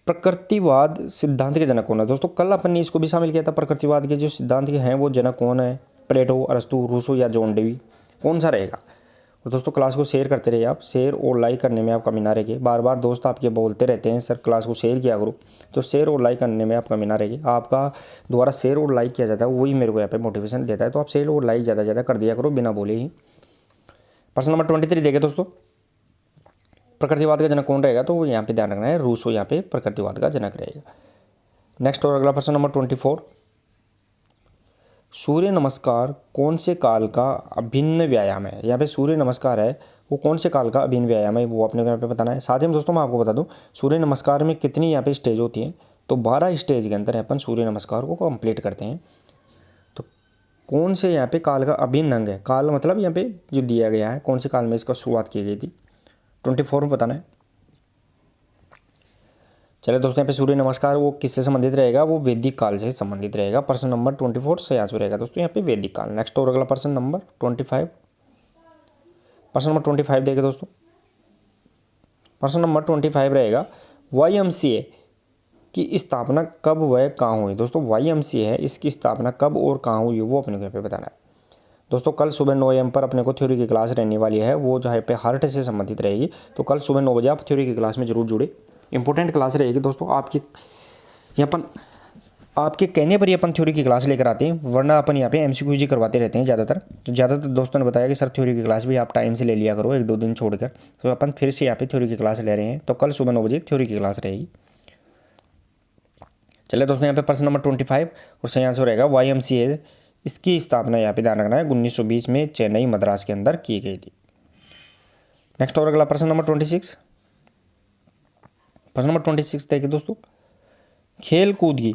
प्रकृतिवाद सिद्धांत के जनक कौन है? दोस्तों कल अपन ने इसको भी शामिल किया था। प्रकृतिवाद के जो सिद्धांत के हैं वो जनक कौन है? प्लेटो, अरस्तु, रूसो या जॉन डेवी, कौन सा रहेगा? और दोस्तों क्लास को शेयर करते रहिए आप, शेयर और लाइक करने में आप कमी ना रहिए। बार बार दोस्त आपके बोलते रहते हैं सर क्लास को शेयर किया करो, तो शेयर और लाइक करने में आप कमी ना रहिए। आपका द्वारा शेयर और लाइक किया जाता है वही मेरे को यहाँ पे मोटिवेशन देता है, तो आप शेयर और लाइक ज़्यादा ज़्यादा कर दिया करो बिना बोले ही। प्रश्न नंबर 23 देखें दोस्तों, प्रकृतिवाद का जनक कौन रहेगा? तो वो यहाँ पे ध्यान रखना है रूसो यहाँ पे प्रकृतिवाद का जनक रहेगा। नेक्स्ट और अगला प्रश्न नंबर 24, सूर्य नमस्कार कौन से काल का अभिन्न व्यायाम है? यहाँ पे सूर्य नमस्कार है वो कौन से काल का अभिन्न व्यायाम है वो अपने को यहाँ पे बताना है। साथ ही में दोस्तों मैं आपको बता दूँ सूर्य नमस्कार में कितनी यहाँ पे स्टेज होती हैं, तो 12 स्टेज के अंदर अपन सूर्य नमस्कार को कंप्लीट करते हैं। तो कौन से यहाँ पे काल का अभिन्न अंग है? काल मतलब यहाँ पे जो दिया गया है कौन से काल में इसका शुरुआत की गई थी, 24 में बताना है। चलिए दोस्तों यहाँ पे सूर्य नमस्कार वो किससे संबंधित रहेगा? वो वैदिक काल से संबंधित रहेगा। प्रश्न नंबर 24 से आंसर रहेगा दोस्तों यहाँ पे वैदिक काल। नेक्स्ट और अगला प्रश्न नंबर 25। प्रश्न नंबर 25 देखें दोस्तों। प्रश्न नंबर 25 रहेगा YMCA की स्थापना कब व कहाँ हुई? दोस्तों YMCA है इसकी स्थापना कब और कहाँ हुई वो अपने को यहाँ पे बताना है। दोस्तों कल सुबह 9 AM पर अपने को थ्योरी की क्लास रहने वाली है, वो जहाँ पे हार्ट से संबंधित रहेगी। तो कल सुबह 9 बजे आप थ्योरी की क्लास में जरूर जुड़े, इंपॉर्टेंट क्लास रहेगी दोस्तों। आपके कहने पर ही अपन थ्योरी की क्लास लेकर आते हैं, वरना अपन यहाँ पे MCQ करवाते रहते हैं ज़्यादातर। तो ज़्यादातर दोस्तों ने बताया कि सर थ्योरी की क्लास भी आप टाइम से ले लिया करो 1-2 दिन छोड़कर, तो अपन फिर से यहाँ पे थ्योरी की क्लास ले रहे हैं। तो कल सुबह 9 बजे थ्योरी की क्लास रहेगी। चलिए दोस्तों यहाँ पे प्रश्न नंबर 25 और सही आंसर रहेगा YMCA। इसकी स्थापना यहाँ पे ध्यान रखना है 1920 में चेन्नई मद्रास के अंदर की गई थी। नेक्स्ट और अगला प्रश्न नंबर 26। प्रश्न नंबर 26 देखिए दोस्तों, खेल कूद की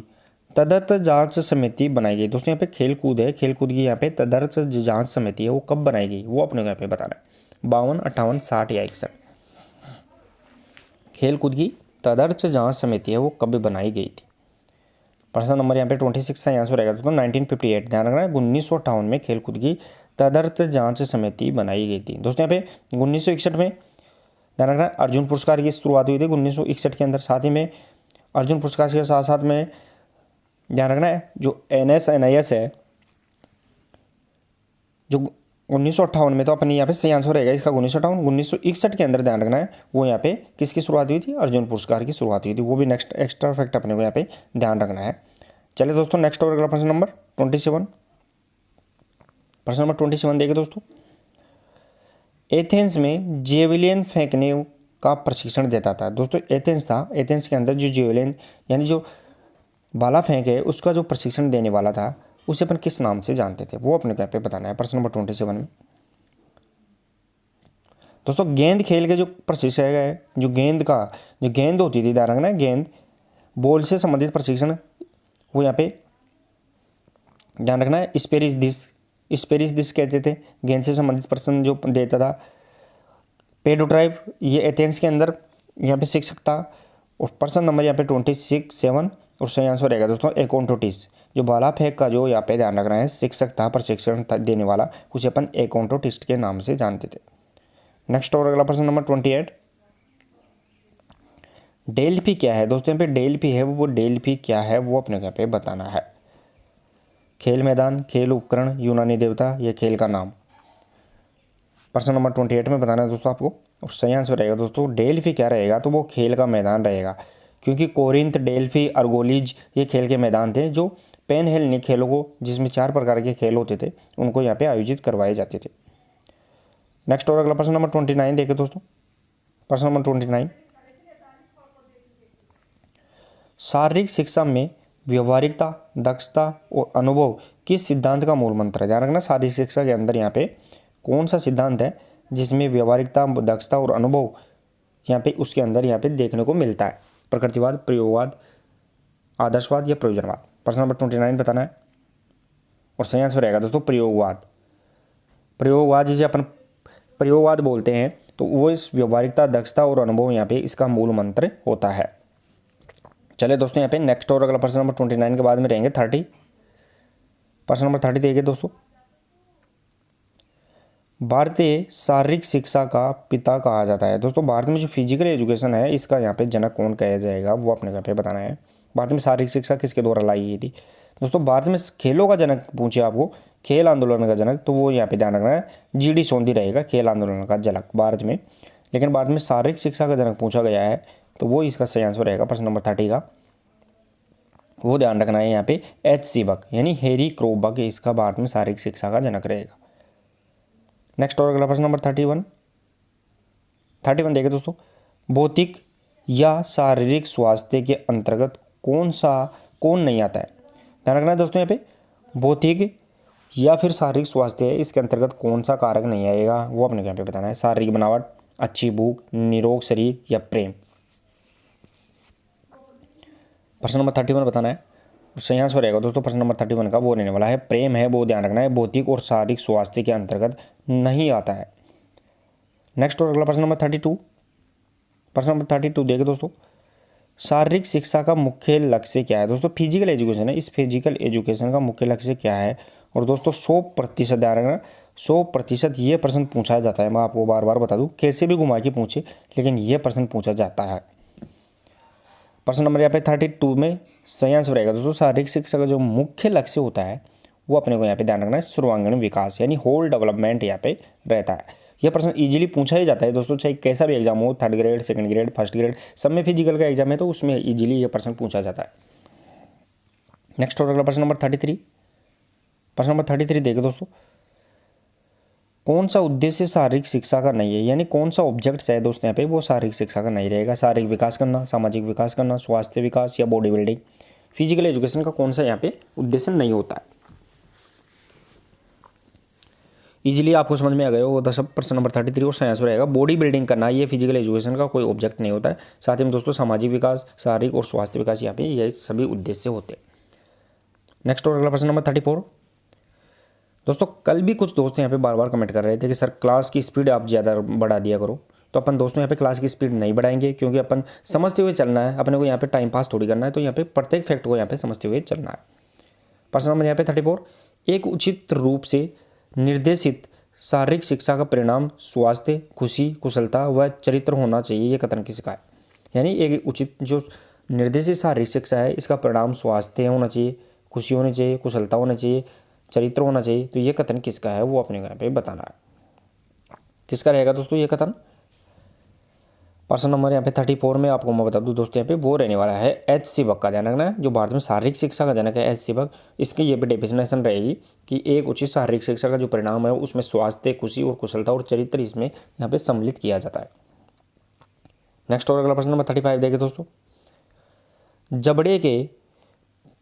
तदर्थ जांच समिति बनाई गई। दोस्तों यहाँ पे खेल कूद है, खेल कूद की यहाँ पे तदर्थ जांच समिति है वो कब बनाई गई वो अपने को यहाँ पे बताना है। 52, 58, 60 या 61। खेल कूद की तदर्थ जांच समिति है वो कब बनाई गई थी? प्रश्न नंबर यहाँ पे 26 का आंसर रहेगा दोस्तों 1958। ध्यान रखना है 1958 में खेल कूद की तदर्थ जांच समिति बनाई गई थी। दोस्तों यहाँ पे 1961 में ध्यान रखना है अर्जुन पुरस्कार की शुरुआत हुई थी 1961 के अंदर। साथ ही में अर्जुन पुरस्कार के साथ साथ में ध्यान रखना है जो NSNIS है जो 1958 में, तो अपनी यहाँ पे सही आंसर रहेगा इसका 1958। 1961 के अंदर ध्यान रखना है, वो यहाँ पे किसकी शुरुआत हुई थी, अर्जुन पुरस्कार की शुरुआत हुई थी। वो भी नेक्स्ट एक्स्ट्रा फैक्ट अपने को यहाँ पे ध्यान रखना है। चलिए दोस्तों नेक्स्ट और अगला प्रश्न नंबर 27। प्रश्न नंबर 27 देखिए दोस्तों, एथेंस में जेवलिन फेंकने का प्रशिक्षण देता था। दोस्तों एथेंस था, एथेंस के अंदर जो जेवलिन यानी जो भाला फेंक है उसका जो प्रशिक्षण देने वाला था उसे अपन किस नाम से जानते थे, वो अपने को यहाँ पे बताना है प्रश्न नंबर 27 में। दोस्तों गेंद खेल के जो प्रशिक्षक है, जो गेंद होती थी, ध्यान रखना, गेंद बॉल से संबंधित प्रशिक्षण, वो यहाँ पे ध्यान रखना है, स्पेरिस दिस कहते थे, गेंद से संबंधित प्रश्न जो देता था। पेडोट्राइब ये एथेंस के अंदर यहाँ पे सीख सकता। और प्रश्न नंबर यहाँ पे 27 और सही आंसर रहेगा दोस्तों एकोनटोटिस। जो भाला फेंक का जो यहाँ पे ध्यान रखना है सीख सकता प्रशिक्षण देने वाला, उसे अपन एकोनटोटिस्ट के नाम से जानते थे। नेक्स्ट और अगला प्रश्न नंबर 28, डेल्फी क्या है। दोस्तों यहाँ पे डेल्फी है, वो डेल्फी क्या है वो अपने यहाँ पे बताना है। खेल मैदान, खेल उपकरण, यूनानी देवता, या खेल का नाम। प्रश्न नंबर 28 में बताना है दोस्तों आपको। और सही आंसर रहेगा दोस्तों डेल्फी क्या रहेगा, तो वो खेल का मैदान रहेगा। क्योंकि कोरिंथ, डेल्फी, अर्गोलीज ये खेल के मैदान थे जो पेनहेलेनिक खेलों को, जिसमें 4 प्रकार के खेल होते थे, उनको यहाँ पे आयोजित करवाए जाते थे। नेक्स्ट और अगला प्रश्न नंबर 29 देखें दोस्तों। प्रश्न नंबर 29, शारीरिक शिक्षा में व्यवहारिकता, दक्षता और अनुभव किस सिद्धांत का मूल मंत्र है। ध्यान रखना, शारीरिक शिक्षा के अंदर यहाँ पे कौन सा सिद्धांत है जिसमें व्यवहारिकता, दक्षता और अनुभव यहाँ पे उसके अंदर यहाँ पे देखने को मिलता है। प्रकृतिवाद, प्रयोगवाद, आदर्शवाद या प्रयोजनवाद। प्रश्न नंबर 29 बताना है और सही आंसर रहेगा दोस्तों प्रयोगवाद। प्रयोगवाद जिसे अपन प्रयोगवाद बोलते हैं, तो वो इस व्यवहारिकता, दक्षता और अनुभव यहाँ पे इसका मूल मंत्र होता है। चले दोस्तों यहाँ पे नेक्स्ट और अगला प्रश्न नंबर 29 के बाद में रहेंगे 30। प्रश्न नंबर 30 देखिए दोस्तों, भारतीय शारीरिक शिक्षा का पिता कहा जाता है। दोस्तों भारत में जो फिजिकल एजुकेशन है इसका यहाँ पे जनक कौन कहा जाएगा, वो अपने यहाँ पे बताना है। भारत में शारीरिक शिक्षा किसके द्वारा लाई गई थी। दोस्तों भारत में खेलों का जनक पूछे आपको, खेल आंदोलन का जनक, तो वो यहाँ पे ध्यान रखना है GD सोंधी रहेगा, खेल आंदोलन का जनक भारत में। लेकिन भारत में शारीरिक शिक्षा का जनक पूछा गया है, तो वो इसका सही आंसर रहेगा प्रश्न नंबर 30 का। वो ध्यान रखना है यहाँ पे HC बक यानी हैरी क्रो बक इसका भारत में शारीरिक शिक्षा का जनक रहेगा। नेक्स्ट और अगला प्रश्न नंबर 31 देखें दोस्तों, भौतिक या शारीरिक स्वास्थ्य के अंतर्गत कौन नहीं आता है। ध्यान रखना है दोस्तों यहाँ पे भौतिक या फिर शारीरिक स्वास्थ्य है, इसके अंतर्गत कौन सा कारक नहीं आएगा, वो अपने यहाँ पे बताना है। शारीरिक बनावट, अच्छी भूख, निरोग शरीर या प्रेम। प्रश्न नंबर 31 बताना है और सही आंसर रहेगा दोस्तों प्रश्न नंबर 31 का वो रहने वाला है प्रेम है, वो ध्यान रखना है भौतिक और शारीरिक स्वास्थ्य के अंतर्गत नहीं आता है। नेक्स्ट और अगला प्रश्न नंबर 32। प्रश्न नंबर 32 देखिए दोस्तों, शारीरिक शिक्षा का मुख्य लक्ष्य क्या है। दोस्तों फिजिकल एजुकेशन है, इस फिजिकल एजुकेशन का मुख्य लक्ष्य क्या है। और दोस्तों 100% ध्यान रखना, 100% ये प्रश्न पूछा जाता है। मैं आपको बार बार बता दूं, कैसे भी घुमा के पूछे लेकिन ये प्रश्न पूछा जाता है। प्रश्न नंबर यहाँ पे 32 में सही आंसर रहेगा दोस्तों शारीरिक शिक्षा का जो मुख्य लक्ष्य होता है वो अपने को यहाँ पे ध्यान रखना है सर्वांगीण विकास यानी होल डेवलपमेंट यहाँ पे रहता है। यह प्रश्न इजीली पूछा ही जाता है दोस्तों, चाहे कैसा भी एग्जाम हो, 3rd grade, 2nd grade, 1st grade, सब में फिजिकल का एग्जाम है तो उसमें इजीली ये प्रश्न पूछा जाता है। नेक्स्ट और अगला प्रश्न नंबर 33। प्रश्न नंबर 33 देखिए दोस्तों, कौन सा उद्देश्य शारीरिक शिक्षा का नहीं है, यानी कौन सा ऑब्जेक्ट है दोस्तों यहाँ पे वो शारीरिक शिक्षा का नहीं रहेगा। शारीरिक विकास करना, सामाजिक विकास करना, स्वास्थ्य विकास या बॉडी बिल्डिंग। फिजिकल एजुकेशन का कौन सा यहाँ पे उद्देश्य नहीं होता है। इजीली आपको समझ में आ गया होगा सब। प्रश्न नंबर 33 और सही आंसर रहेगा बॉडी बिल्डिंग करना, ये फिजिकल एजुकेशन का कोई ऑब्जेक्ट नहीं होता है। साथ ही में दोस्तों सामाजिक विकास, शारीरिक और स्वास्थ्य विकास यहाँ पे ये सभी उद्देश्य होते हैं। नेक्स्ट और अगला प्रश्न नंबर 34। दोस्तों कल भी कुछ दोस्त यहाँ पे बार बार कमेंट कर रहे थे कि सर क्लास की स्पीड आप ज़्यादा बढ़ा दिया करो, तो अपन दोस्तों यहाँ पे क्लास की स्पीड नहीं बढ़ाएंगे क्योंकि अपन समझते हुए चलना है, अपने को यहाँ पे टाइम पास थोड़ी करना है, तो यहाँ पे प्रत्येक फैक्ट को यहाँ पे समझते हुए चलना है। प्रश्न नंबर यहाँ पे 34, एक उचित रूप से निर्देशित शारीरिक शिक्षा का परिणाम स्वास्थ्य, खुशी, कुशलता व चरित्र होना चाहिए, ये कथन किसका है। यानी एक उचित जो निर्देशित शारीरिक शिक्षा है इसका परिणाम स्वास्थ्य होना चाहिए, खुशी होनी चाहिए, कुशलता होना चाहिए, चरित्र होना चाहिए। तो ये कथन किसका है वो अपने को यहाँ पे बताना है। किसका रहेगा दोस्तों ये कथन? प्रश्न नंबर यहाँ पे 34 में आपको मैं बता दूं दोस्तों, यहाँ पे वो रहने वाला है एच सी बक का। ध्यान रखना है, जो भारत में शारीरिक शिक्षा का जनक है एच सी बक, इसकी ये भी डेफिनेशन रहेगी कि एक उचित शारीरिक शिक्षा का जो परिणाम है उसमें स्वास्थ्य, खुशी और कुशलता और चरित्र इसमें यहाँ पे सम्मिलित किया जाता है। नेक्स्ट और अगला प्रश्न नंबर 35 देखिए दोस्तों, जबड़े के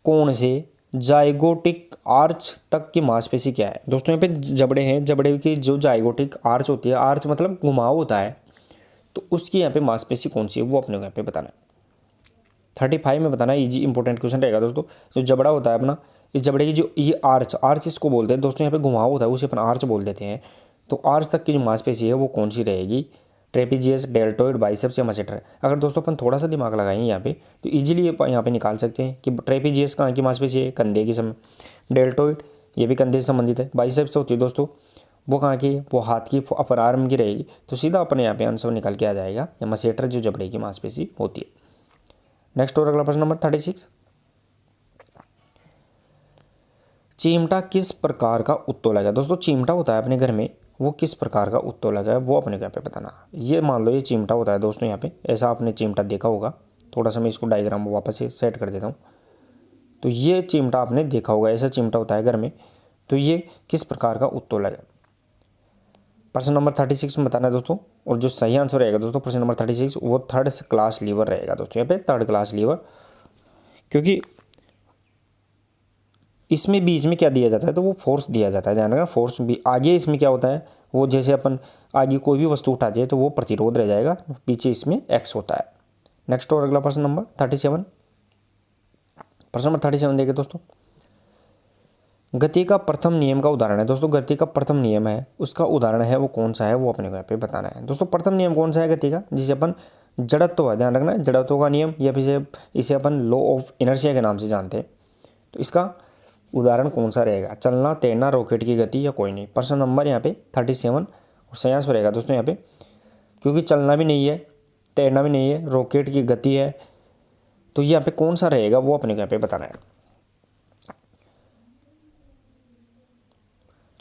कोण से जाइगोटिक आर्च तक की मांसपेशी क्या है? दोस्तों यहाँ पे जबड़े हैं, जबड़े की जो जाइगोटिक आर्च होती है, आर्च मतलब घुमाव होता है, तो उसकी यहाँ पे मांसपेशी कौन सी है वो अपने को यहाँ पे बताना है। 35 में बताना है, इजी इंपॉर्टेंट क्वेश्चन रहेगा दोस्तों। जो जबड़ा होता है अपना, इस जबड़े की जो ये आर्च, आर्च इसको बोलते हैं दोस्तों, यहाँ पे घुमाव होता है उसे अपन आर्च बोल देते हैं। तो आर्च तक की जो मांसपेशी है वो कौन सी रहेगी? ट्रेपीजियस, डेल्टोइड, बाइसेप्स या मसेटर? अगर दोस्तों अपन थोड़ा सा दिमाग लगाएंगे यहाँ पे तो इजीली यहाँ पे निकाल सकते हैं कि ट्रेपीजियस कहाँ की मांसपेशी है? कंधे की समय। डेल्टोइड ये भी कंधे से संबंधित है। बाइसेप्स होती है दोस्तों, वो कहाँ की? वो हाथ की, अपर आर्म की रहेगी। तो सीधा अपने यहाँ पे आंसर निकल के आ जाएगा, या मसेटर जो जबड़े की मांसपेशी होती है। नेक्स्ट और अगला प्रश्न नंबर 36, चिमटा किस प्रकार का उत्तोलक है? दोस्तों चिमटा होता है अपने घर में, वो किस प्रकार का उत्तोलक है वो अपने को यहाँ पे बताना। ये मान लो ये चिमटा होता है दोस्तों, यहाँ पे ऐसा आपने चिमटा देखा होगा। थोड़ा सा मैं इसको डायग्राम वापस से सेट कर देता हूँ। तो ये चिमटा आपने देखा होगा, ऐसा चिमटा होता है घर में। तो ये किस प्रकार का उत्तोलक है? प्रश्न नंबर 36 में बताना है दोस्तों, और जो सही आंसर रहेगा दोस्तों प्रश्न नंबर 36 वो थर्ड क्लास लीवर रहेगा दोस्तों, यहाँ पे थर्ड क्लास लीवर। क्योंकि इसमें बीच में क्या दिया जाता है? तो वो फोर्स दिया जाता है। ध्यान रखना, फोर्स भी आगे इसमें क्या होता है, वो जैसे अपन आगे कोई भी वस्तु उठाते हैं तो वो प्रतिरोध रह जाएगा, पीछे इसमें एक्स होता है। नेक्स्ट और अगला प्रश्न नंबर 37, प्रश्न नंबर 37 देखिए दोस्तों, गति का प्रथम नियम का उदाहरण है। दोस्तों गति का प्रथम नियम है, उसका उदाहरण है वो कौन सा है वो अपने को यहाँ पे बताना है। दोस्तों प्रथम नियम कौन सा है गति का? जिसे अपन जड़त्व है, ध्यान रखना है, जड़त्व का नियम, या फिर इसे अपन लॉ ऑफ इनर्शिया के नाम से जानते हैं। तो इसका उदाहरण कौन सा रहेगा? चलना, तैरना, रॉकेट की गति या कोई नहीं? प्रश्न नंबर यहाँ पे 37 और सही आंसर रहेगा दोस्तों यहाँ पे, क्योंकि चलना भी नहीं है, तैरना भी नहीं है, रॉकेट की गति है, तो यहाँ पे कौन सा रहेगा वो अपने को यहाँ पे बताना है।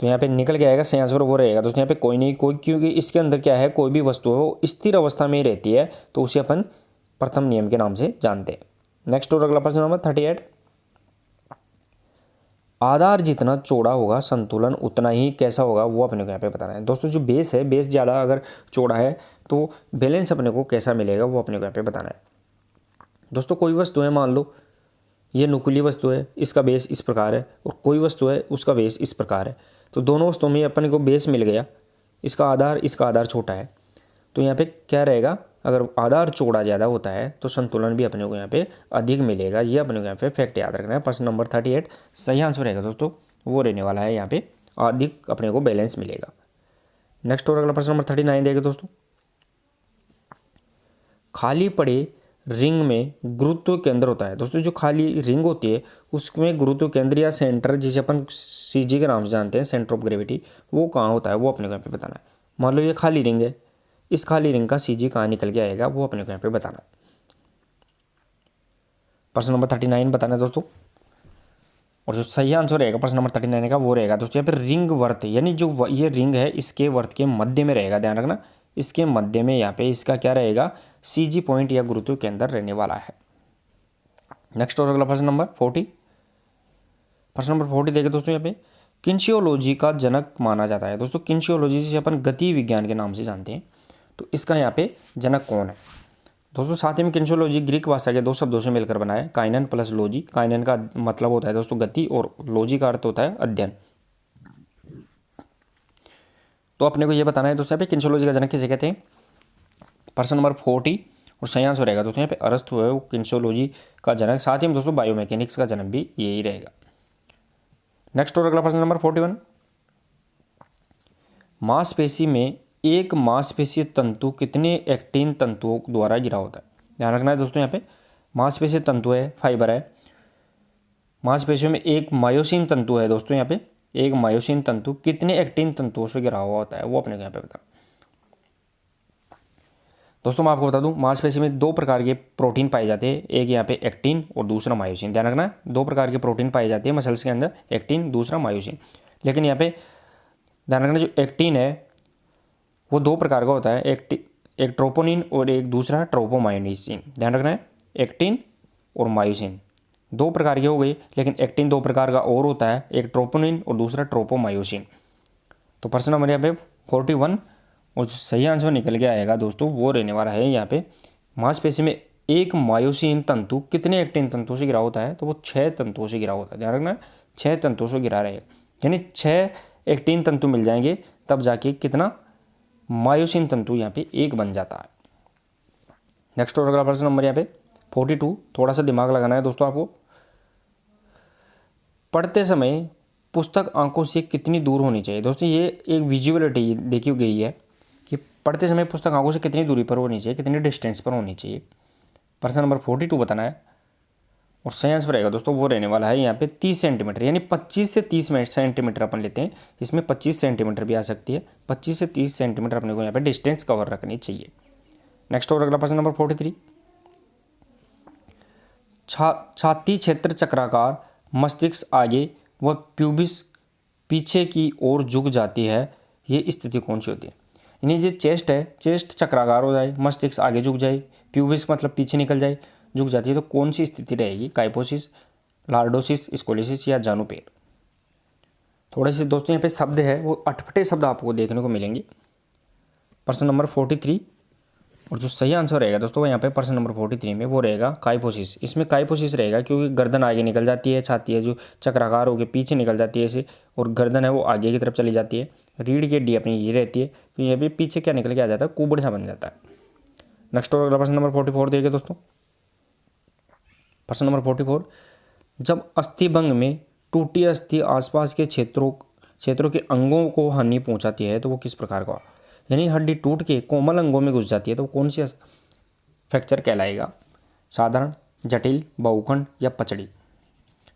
तो यहाँ पे निकल के आएगा सही आंसर वो रहेगा दोस्तों यहाँ पे कोई नहीं कोई, क्योंकि इसके अंदर क्या है, कोई भी वस्तु है वो स्थिर अवस्था में ही रहती है, तो उसे अपन प्रथम नियम के नाम से जानते हैं। नेक्स्ट और अगला प्रश्न नंबर 38, आधार जितना चौड़ा होगा संतुलन उतना ही कैसा होगा वो अपने को यहाँ पे बताना है। दोस्तों जो बेस है, बेस ज़्यादा अगर चौड़ा है तो बैलेंस अपने को कैसा मिलेगा वो अपने को यहाँ पे बताना है। दोस्तों कोई वस्तु है, मान लो ये नुकीली वस्तु है, इसका बेस इस प्रकार है, और कोई वस्तु है उसका बेस इस प्रकार है। तो दोनों वस्तुओं में अपने को बेस मिल गया, इसका आधार छोटा है। तो यहाँ पे क्या रहेगा, अगर आधार चौड़ा ज़्यादा होता है तो संतुलन भी अपने को यहाँ पे अधिक मिलेगा। ये अपने को यहाँ पे फैक्ट याद रखना है। प्रश्न नंबर 38 सही आंसर रहेगा दोस्तों, वो रहने वाला है यहाँ पे अधिक अपने को बैलेंस मिलेगा। नेक्स्ट और अगला प्रश्न नंबर 39 देखें दोस्तों, खाली पड़े रिंग में गुरुत्व केंद्र होता है। दोस्तों जो खाली रिंग होती है उसमें गुरुत्व केंद्र या सेंटर, जिसे अपन सीजी के नाम से जानते हैं, सेंटर ऑफ ग्रेविटी, वो कहाँ होता है वो अपने को यहाँ पे बताना है। मान लो ये खाली रिंग है, इस खाली रिंग का सीजी कहाँ निकल के आएगा वो अपने को यहाँ पे बताना है। प्रश्न नंबर 39 बताना है दोस्तों, और जो सही आंसर रहेगा प्रश्न नंबर 39 का वो रहेगा दोस्तों यहाँ पे रिंग वर्त, यानी जो ये रिंग है इसके वर्त के मध्य में रहेगा। ध्यान रखना, इसके मध्य में यहाँ पे इसका क्या रहेगा, सीजी पॉइंट या गुरुत्व केंद्र रहने वाला है। नेक्स्ट और अगला प्रश्न नंबर 40, प्रश्न नंबर 40 देखें दोस्तों, यहाँ पे किन्शियोलॉजी का जनक माना जाता है। दोस्तों किन्शियोलॉजी जिसे अपन गति विज्ञान के नाम से जानते हैं, तो इसका यहाँ पे जनक कौन है? दोस्तों साथ ही में किन्शियोलॉजी ग्रीक भाषा के दो शब्दों से मिलकर बना है, काइनन प्लस लॉजी। काइनन का मतलब होता है दोस्तों गति, और लॉजी का अर्थ होता है अध्ययन। तो अपने को ये बताना है दोस्तों यहाँ पे किन्शियोलॉजी का जनक किसे कहते हैं। प्रश्न नंबर 40 और सही आंसर रहेगा दोस्तों यहाँ पे अरस्तु है वो किन्शियोलॉजी का जनक। साथ ही में दोस्तों बायोमैकेनिक्स का जनक भी यही रहेगा। नेक्स्ट और अगला प्रश्न नंबर 41, मांसपेशी में एक मांसपेशीय तंतु कितने एक्टिन तंतुओं द्वारा घिरा होता है? ध्यान रखना है दोस्तों यहाँ पे मांसपेशीय तंतु है, फाइबर है। मांसपेशियों में एक मायोसिन तंतु है दोस्तों, यहाँ पे एक मायोसिन तंतु कितने एक्टिन तंतुओं से घिरा हुआ होता है वो अपने को यहाँ पे बता। दोस्तों मैं आपको बता दूं, मांसपेशी में दो प्रकार के प्रोटीन पाए जाते हैं, एक यहाँ पे एक्टिन और दूसरा मायोसिन। ध्यान रखना, दो प्रकार के प्रोटीन पाए जाते हैं मसल्स के अंदर, एक्टिन दूसरा मायोसिन। लेकिन यहाँ पे ध्यान रखना, जो एक्टिन है वो दो प्रकार का होता है, एक ट्रोपोनिन और एक दूसरा ट्रोपोमायोसिन। ध्यान रखना है, एक्टिन और मायोसिन दो प्रकार के हो गए, लेकिन एक्टिन दो प्रकार का और होता है, एक ट्रोपोनिन और दूसरा ट्रोपोमायोसिन। तो प्रश्न नंबर यहाँ पे 41 और जो सही आंसर निकल के आएगा दोस्तों वो रहने वाला है यहाँ पे, मांसपेशी में एक मायोसिन तंतु कितने एक्टिन तंतुओं से घिरा होता है, तो वो 6 तंतुओं से घिरा होता है। ध्यान रखना, 6 तंतुओं से घिरा रहेगा, यानी 6 एक्टिन तंतु मिल जाएंगे तब जाके कितना मायोसिन तंतु यहाँ पे एक बन जाता है। नेक्स्ट और अगला प्रश्न नंबर यहाँ पे 42, थोड़ा सा दिमाग लगाना है दोस्तों आपको। पढ़ते समय पुस्तक आंखों से कितनी दूर होनी चाहिए। दोस्तों ये एक विजुअलिटी देखी गई है कि पढ़ते समय पुस्तक आंखों से कितनी दूरी पर होनी चाहिए, कितनी डिस्टेंस पर होनी चाहिए। प्रश्न नंबर 42 बताना है और सही आंसर रहेगा दोस्तों वो रहने वाला है यहाँ पे 30 सेंटीमीटर, यानी 25 से 30 सेंटीमीटर अपन लेते हैं, इसमें 25 सेंटीमीटर भी आ सकती है। 25 से 30 सेंटीमीटर अपने को यहाँ पे डिस्टेंस कवर रखनी चाहिए। नेक्स्ट और अगला प्रश्न नंबर 43, छाती क्षेत्र चक्राकार, मस्तिष्क आगे व प्यूबिस पीछे की ओर झुक जाती है, ये स्थिति कौन सी होती है। यानी जो चेस्ट है, चेस्ट चक्राकार हो जाए, मस्तिष्क आगे झुक जाए, प्यूबिस मतलब पीछे निकल जाए, झुक जाती है, तो कौन सी स्थिति रहेगी, काइपोसिस, लॉर्डोसिस, स्कोलिसिस या जानूपेर। थोड़े से दोस्तों यहाँ पे शब्द है वो अटपटे शब्द आपको देखने को मिलेंगे। प्रश्न नंबर 43 और जो सही आंसर रहेगा दोस्तों यहाँ पे प्रश्न नंबर 43 में वो रहेगा काइपोसिस। इसमें काइपोसिस रहेगा क्योंकि गर्दन आगे निकल जाती है, छाती है जो चक्राकार होकर पीछे निकल जाती है इसे, और गर्दन है वो आगे की तरफ चली जाती है, रीढ़ की हड्डी अपनी ये रहती है, तो ये भी पीछे क्या निकल के आ जाता है, कुबड़ सा बन जाता है। नेक्स्ट और अगला प्रश्न नंबर 44 देखिए दोस्तों। प्रश्न नंबर 44, जब अस्थिभंग में टूटी अस्थि आसपास के क्षेत्रों के अंगों को हानि पहुंचाती है तो वो किस प्रकार का, यानी हड्डी टूट के कोमल अंगों में घुस जाती है तो कौन सी फ्रैक्चर कहलाएगा, साधारण, जटिल, बहुखंड या पचड़ी।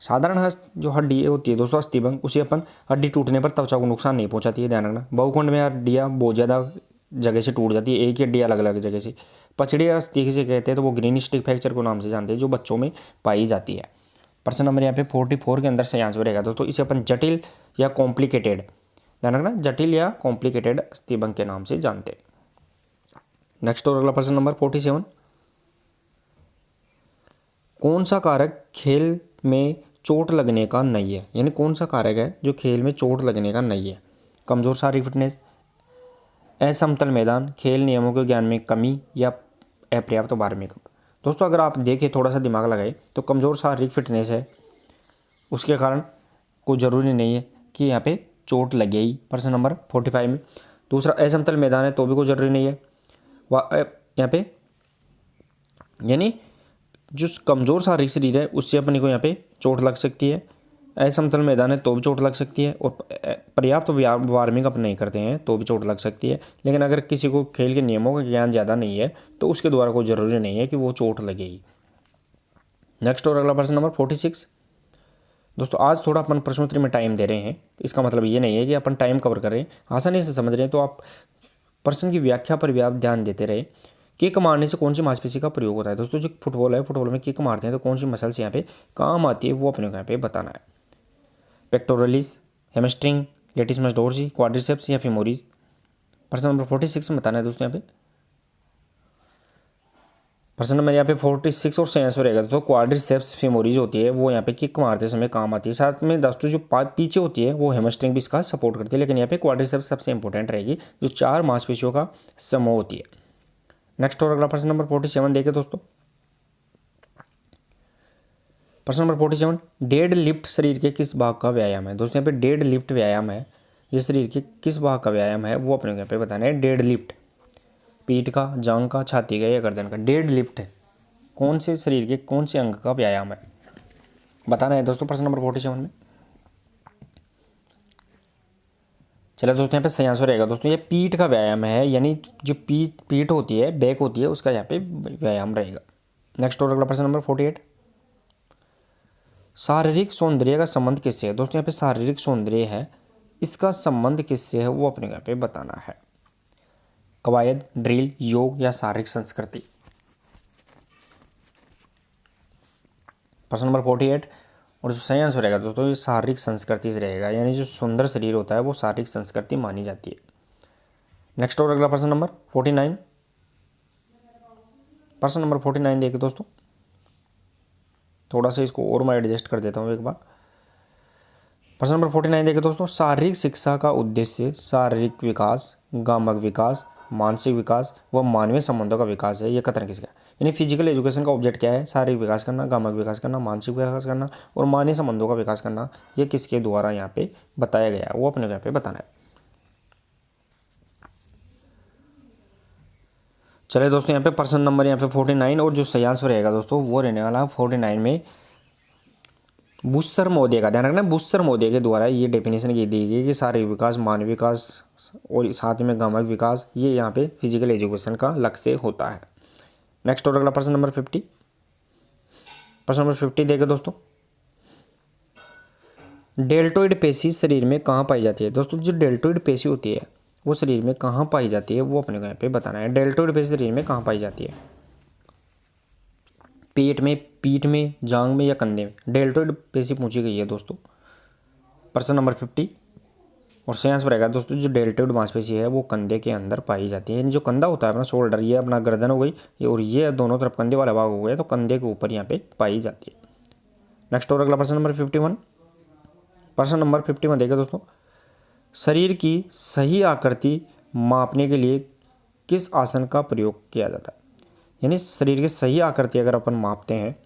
साधारण जो हड्डी होती है दोस्तों अस्थिभंग, उसे अपन हड्डी टूटने पर त्वचा को नुकसान नहीं पहुंचाती है। ध्यान रखना, बहुखंड में हड्डियाँ बहुत ज़्यादा जगह से टूट जाती है, एक ही हड्डी अलग अलग जगह से। पचड़ी अस्थि से कहते हैं तो वो ग्रीन स्टिक फ्रैक्चर को नाम से जानते हैं, जो बच्चों में पाई जाती है। प्रश्न नंबर यहाँ पे 44 के अंदर सही आंसर रहेगा दोस्तों, इसे अपन जटिल या कॉम्प्लिकेटेड, ध्यान रखना, जटिल या कॉम्प्लिकेटेड अस्थिभंग के नाम से जानते हैं। नेक्स्ट और अगला प्रश्न नंबर 47, कौन सा कारक खेल में चोट लगने का नहीं है, यानी कौन सा कारक है जो खेल में चोट लगने का नहीं है, कमजोर शारीरिक फिटनेस, असमतल मैदान, खेल नियमों के ज्ञान में कमी या अपर्याप्त बार मेकअप। दोस्तों अगर आप देखें थोड़ा सा दिमाग लगाए तो कमज़ोर शारीरिक फिटनेस है, उसके कारण कोई ज़रूरी नहीं है कि यहाँ पे चोट लगे ही। प्रश्न नंबर 45 में दूसरा असमतल मैदान है तो भी कोई ज़रूरी नहीं है यहाँ पे, यानी जो कमज़ोर शारीरिक शरीर है उससे अपने को यहाँ पे चोट लग सकती है, असमतल मैदान है तो भी चोट लग सकती है, और पर्याप्त वार्मिंग अप नहीं करते हैं तो भी चोट लग सकती है। लेकिन अगर किसी को खेल के नियमों का ज्ञान ज़्यादा नहीं है तो उसके द्वारा कोई ज़रूरी नहीं है कि वो चोट लगेगी। नेक्स्ट और अगला प्रश्न नंबर 46, दोस्तों आज थोड़ा अपन प्रश्नोत्तरी में टाइम दे रहे हैं, इसका मतलब ये नहीं है कि अपन टाइम कवर कर रहे हैं, आसानी से समझ रहे हैं, तो आप प्रश्न की व्याख्या पर भी आप ध्यान देते रहे। किक मारने से कौन सी मांसपेशी का प्रयोग होता है। दोस्तों जो फुटबॉल है, फुटबॉल में किक मारते हैं तो कौन सी मसल्स यहाँ पे काम आती है वो अपने को यहाँ पे बताना है, पेक्टोरलिस, हैमस्ट्रिंग, लेटिसिमस डोर्सी, क्वाड्रिसेप्स या फेमोरिस। प्रश्न नंबर 46 में बताना है दोस्तों यहाँ पे, प्रश्न नंबर यहाँ पे 46 और सही आंसर रहेगा। तो क्वाड्रिसेप्स फेमोरिस होती है वो यहाँ पे किक मारते समय काम आती है। साथ में दोस्तों जो पीछे होती है वो हैमस्ट्रिंग भी इसका सपोर्ट करती है, लेकिन यहाँ पे क्वाड्रिसेप्स सबसे इंपॉर्टेंट रहेगी, जो 4 मांसपेशियों का समूह होती है। नेक्स्ट और अगला प्रश्न नंबर 47 देखें दोस्तों। प्रश्न नंबर 47, डेड लिफ्ट शरीर के किस भाग का व्यायाम है। दोस्तों यहाँ पे डेड लिफ्ट व्यायाम है, ये शरीर के किस भाग का व्यायाम है वो अपने यहाँ पे बताना है। डेड लिफ्ट पीठ का, जांघ का, छाती का या गर्दन का। डेड लिफ्ट कौन से शरीर के कौन से अंग का व्यायाम है बताना है दोस्तों प्रश्न नंबर 47 में। चलो दोस्तों यहाँ पे सही आंसर रहेगा दोस्तों, ये पीठ का व्यायाम है, यानी जो पीठ होती है, बैक होती है, उसका यहाँ पे व्यायाम रहेगा। नेक्स्ट और अगला प्रश्न नंबर 48, शारीरिक सौंदर्य का संबंध किससे है। दोस्तों यहाँ पे शारीरिक सौंदर्य है, इसका संबंध किससे है वो अपने यहाँ पे बताना है। कवायद, ड्रिल, योग या शारीरिक संस्कृति। प्रश्न नंबर 48 और जो सही आंसर रहेगा दोस्तों ये शारीरिक संस्कृति से रहेगा, यानी जो सुंदर शरीर होता है वो शारीरिक संस्कृति मानी जाती है। नेक्स्ट और अगला प्रश्न नंबर 49। प्रश्न नंबर 49 देखिए दोस्तों, थोड़ा सा इसको और मैं एडजस्ट कर देता हूँ एक बार। प्रश्न नंबर 49 देखिए दोस्तों, शारीरिक शिक्षा का उद्देश्य शारीरिक विकास, गामक विकास, मानसिक विकास व मानवीय संबंधों का विकास है। ये कथन किसका है? यानी फिजिकल एजुकेशन का ऑब्जेक्ट क्या है? शारीरिक विकास करना, गामक विकास करना, मानसिक विकास करना और मानवीय संबंधों का विकास करना। ये किसके द्वारा यहाँ पे बताया गया है वो अपने यहाँ पे बताना है। चलिए दोस्तों यहाँ पे प्रश्न नंबर यहाँ पे 49 और जो सही आंसर रहेगा दोस्तों वो रहने वाला 49 में बुस्टर मोदिया का। ध्यान रखना, बुस्टर मोदिया के द्वारा ये डेफिनेशन की दी गई कि शारीरिक विकास, मानवीय विकास और साथ में गामक विकास ये यहाँ पे फिजिकल एजुकेशन का लक्ष्य होता है। नेक्स्ट और अगला प्रश्न नंबर 50। प्रश्न नंबर 50 देखें दोस्तों, डेल्टोइड पेशी शरीर में कहाँ पाई जाती है? दोस्तों जो डेल्टोइड पेशी होती है वो शरीर में कहाँ पाई जाती है वो अपने को यहाँ पे बताना है। डेल्टोइड पेशी शरीर में कहाँ पाई जाती है? पेट में, पीठ में, जांघ में या कंधे में? डेल्टोइड पेशी पूछी गई है दोस्तों। प्रश्न नंबर 50 और सही आंसर रहेगा दोस्तों जो डेल्टोइड मांसपेशी है वो कंधे के अंदर पाई जाती है। यानी जो कंधा होता है अपना शोल्डर, ये अपना गर्दन हो गई और ये दोनों तरफ कंधे वाला भाग हो गया, तो कंधे के ऊपर यहाँ पे पाई जाती है। नेक्स्ट और अगला प्रश्न नंबर 51। प्रश्न नंबर 51 देखिए दोस्तों, शरीर की सही आकृति मापने के लिए किस आसन का प्रयोग किया जाता है? यानी शरीर की सही आकृति अगर अपन मापते हैं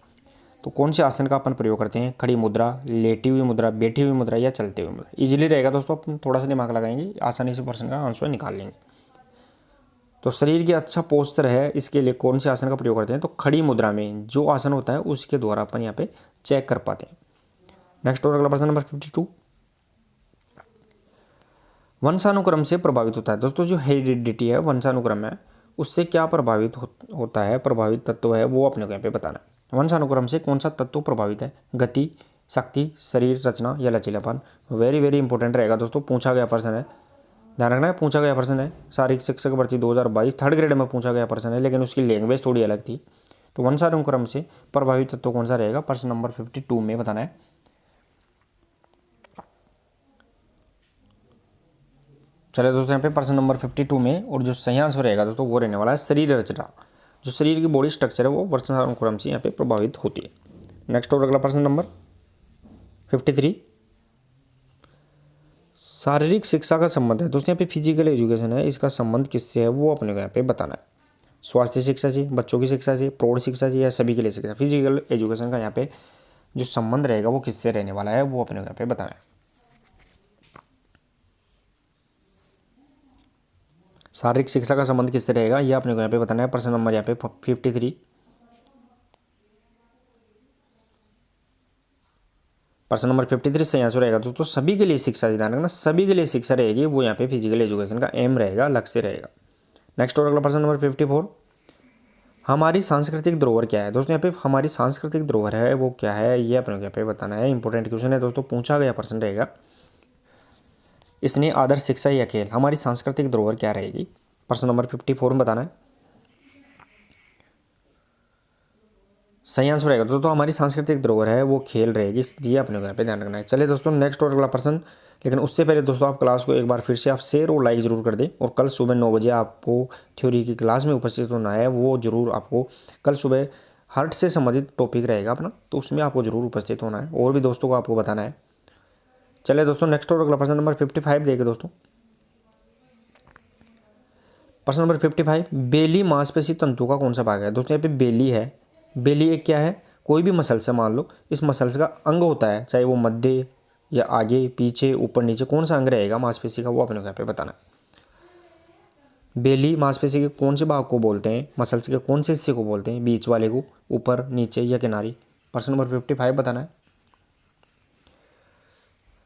तो कौन से आसन का अपन प्रयोग करते हैं? खड़ी मुद्रा, लेटी हुई मुद्रा, बैठी हुई मुद्रा या चलते हुए मुद्रा? इजीली रहेगा दोस्तों, अपन थोड़ा सा दिमाग लगाएंगे आसानी से प्रश्न का आंसर निकाल लेंगे। तो शरीर की अच्छा पोस्टर है इसके लिए कौन से आसन का प्रयोग करते हैं? तो खड़ी मुद्रा में जो आसन होता है उसके द्वारा अपन यहाँ पे चेक कर पाते हैं। नेक्स्ट और अगला प्रश्न नंबर 52, वंशानुक्रम से प्रभावित होता है। दोस्तों जो हेरिडिटी है, वंशानुक्रम है, उससे क्या प्रभावित होता है, प्रभावित तत्व है वो अपने को यहाँ पे बताना है। वंशानुक्रम से कौन सा तत्व प्रभावित है? गति, शक्ति, शरीर रचना या लचीलापन? वेरी वेरी इंपॉर्टेंट रहेगा दोस्तों, पूछा गया प्रश्न है, ध्यान रखना है, पूछा गया प्रश्न है। शारीरिक शिक्षक भर्ती 2022 थर्ड ग्रेड में पूछा गया प्रश्न है, लेकिन उसकी लैंग्वेज थोड़ी अलग थी। तो वंशानुक्रम से प्रभावित तत्व कौन सा रहेगा? प्रश्न नंबर 52 में बताना है। चलिए दोस्तों यहाँ पे प्रश्न नंबर 52 में और जो सही आंसर रहेगा दोस्तों वो रहने वाला है शरीर रचना। जो शरीर की बॉडी स्ट्रक्चर है वो वंशानुक्रम से यहाँ पे प्रभावित होती है। नेक्स्ट और अगला प्रश्न नंबर 53, शारीरिक शिक्षा का संबंध है। दोस्तों यहाँ पे फिजिकल एजुकेशन है, इसका संबंध किससे है वो अपने को यहाँ पे बताना है। स्वास्थ्य शिक्षा से, बच्चों की शिक्षा से, प्रौढ़ शिक्षा से या सभी के लिए शिक्षा? फिजिकल एजुकेशन का यहाँ पे जो संबंध रहेगा वो किससे रहने वाला है वो अपने को यहाँ पे बताना है। शारीरिक शिक्षा का संबंध किससे रहेगा ये अपने को यहाँ पे बताना है। प्रश्न नंबर यहाँ पे 53। प्रश्न नंबर 53 सही आंसर रहेगा दोस्तों सभी के लिए शिक्षा, ध्यान रखना सभी के लिए शिक्षा रहेगी, वो यहाँ पे फिजिकल एजुकेशन का एम रहेगा, लक्ष्य रहेगा। नेक्स्ट और अगला प्रश्न नंबर 54, हमारी सांस्कृतिक धरोहर क्या है? दोस्तों यहाँ पे हमारी सांस्कृतिक धरोहर है वो क्या है ये अपने को यहाँ पे बताना है। इंपॉर्टेंट क्वेश्चन है दोस्तों, पूछा गया प्रश्न रहेगा। इसने आदर्श शिक्षा या खेल, हमारी सांस्कृतिक धरोहर क्या रहेगी? प्रश्न नंबर 54 में बताना है। सही आंसर रहेगा दोस्तों हमारी सांस्कृतिक धरोहर है वो खेल रहेगी, ये अपने को यहाँ पे ध्यान रखना है। चलिए दोस्तों नेक्स्ट और अगला प्रश्न, लेकिन उससे पहले दोस्तों आप क्लास को एक बार फिर से आप शेयर और लाइक जरूर कर दें, और कल सुबह 9 बजे आपको थ्योरी की क्लास में उपस्थित होना है, वो जरूर आपको कल सुबह हार्ट से संबंधित टॉपिक रहेगा अपना, तो उसमें आपको जरूर उपस्थित होना है और भी दोस्तों को आपको बताना है। चलिए दोस्तों नेक्स्ट और अगला प्रश्न नंबर 55 देखिए दोस्तों। प्रश्न नंबर 55, बेली मांसपेशी तंतु का कौन सा भाग है? दोस्तों यहाँ पे बेली है, बेली एक क्या है? कोई भी मसल्स से मान लो, इस मसल्स का अंग होता है, चाहे वो मध्य या आगे पीछे ऊपर नीचे, कौन सा अंग रहेगा मांसपेशी का वो अपने को यहाँ पे बताना है। बेली मांसपेशी के कौन से भाग को बोलते हैं? मसल्स के कौन से हिस्से को बोलते हैं? बीच वाले को, ऊपर, नीचे या किनारी? प्रश्न नंबर 55 बताना है।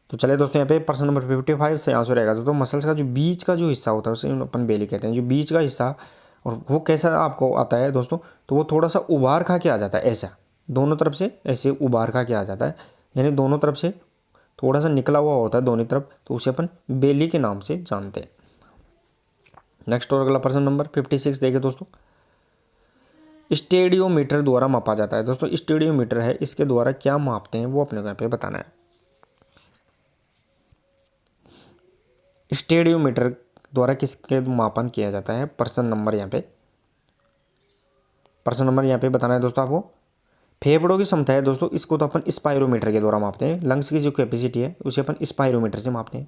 तो चलिए दोस्तों यहाँ पे प्रश्न नंबर 55 से आंसर रहेगा तो मसल्स का जो बीच का जो हिस्सा होता है उसे अपन बेली कहते हैं। जो बीच का हिस्सा, और वो कैसा आपको आता है दोस्तों, तो वो थोड़ा सा उबार खा के आ जाता है, ऐसा दोनों तरफ से ऐसे उबार खा के आ जाता है, यानी दोनों तरफ से थोड़ा सा निकला हुआ होता है दोनों तरफ, तो उसे अपन बेली के नाम से जानते हैं। नेक्स्ट और अगला प्रश्न नंबर 56 देखिए दोस्तों, स्टेडियोमीटर द्वारा मापा जाता है। दोस्तों स्टेडियोमीटर है, इसके द्वारा क्या मापते हैं वो अपने को यहाँ पे बताना है। स्टेडियोमीटर द्वारा किसके मापन किया जाता है, प्रश्न नंबर यहाँ पे बताना है दोस्तों आपको। फेफड़ों की क्षमता है दोस्तों, इसको तो अपन स्पायरोमीटर के द्वारा मापते हैं। लंग्स की जो कैपेसिटी है उसे अपन स्पायरोमीटर से मापते हैं।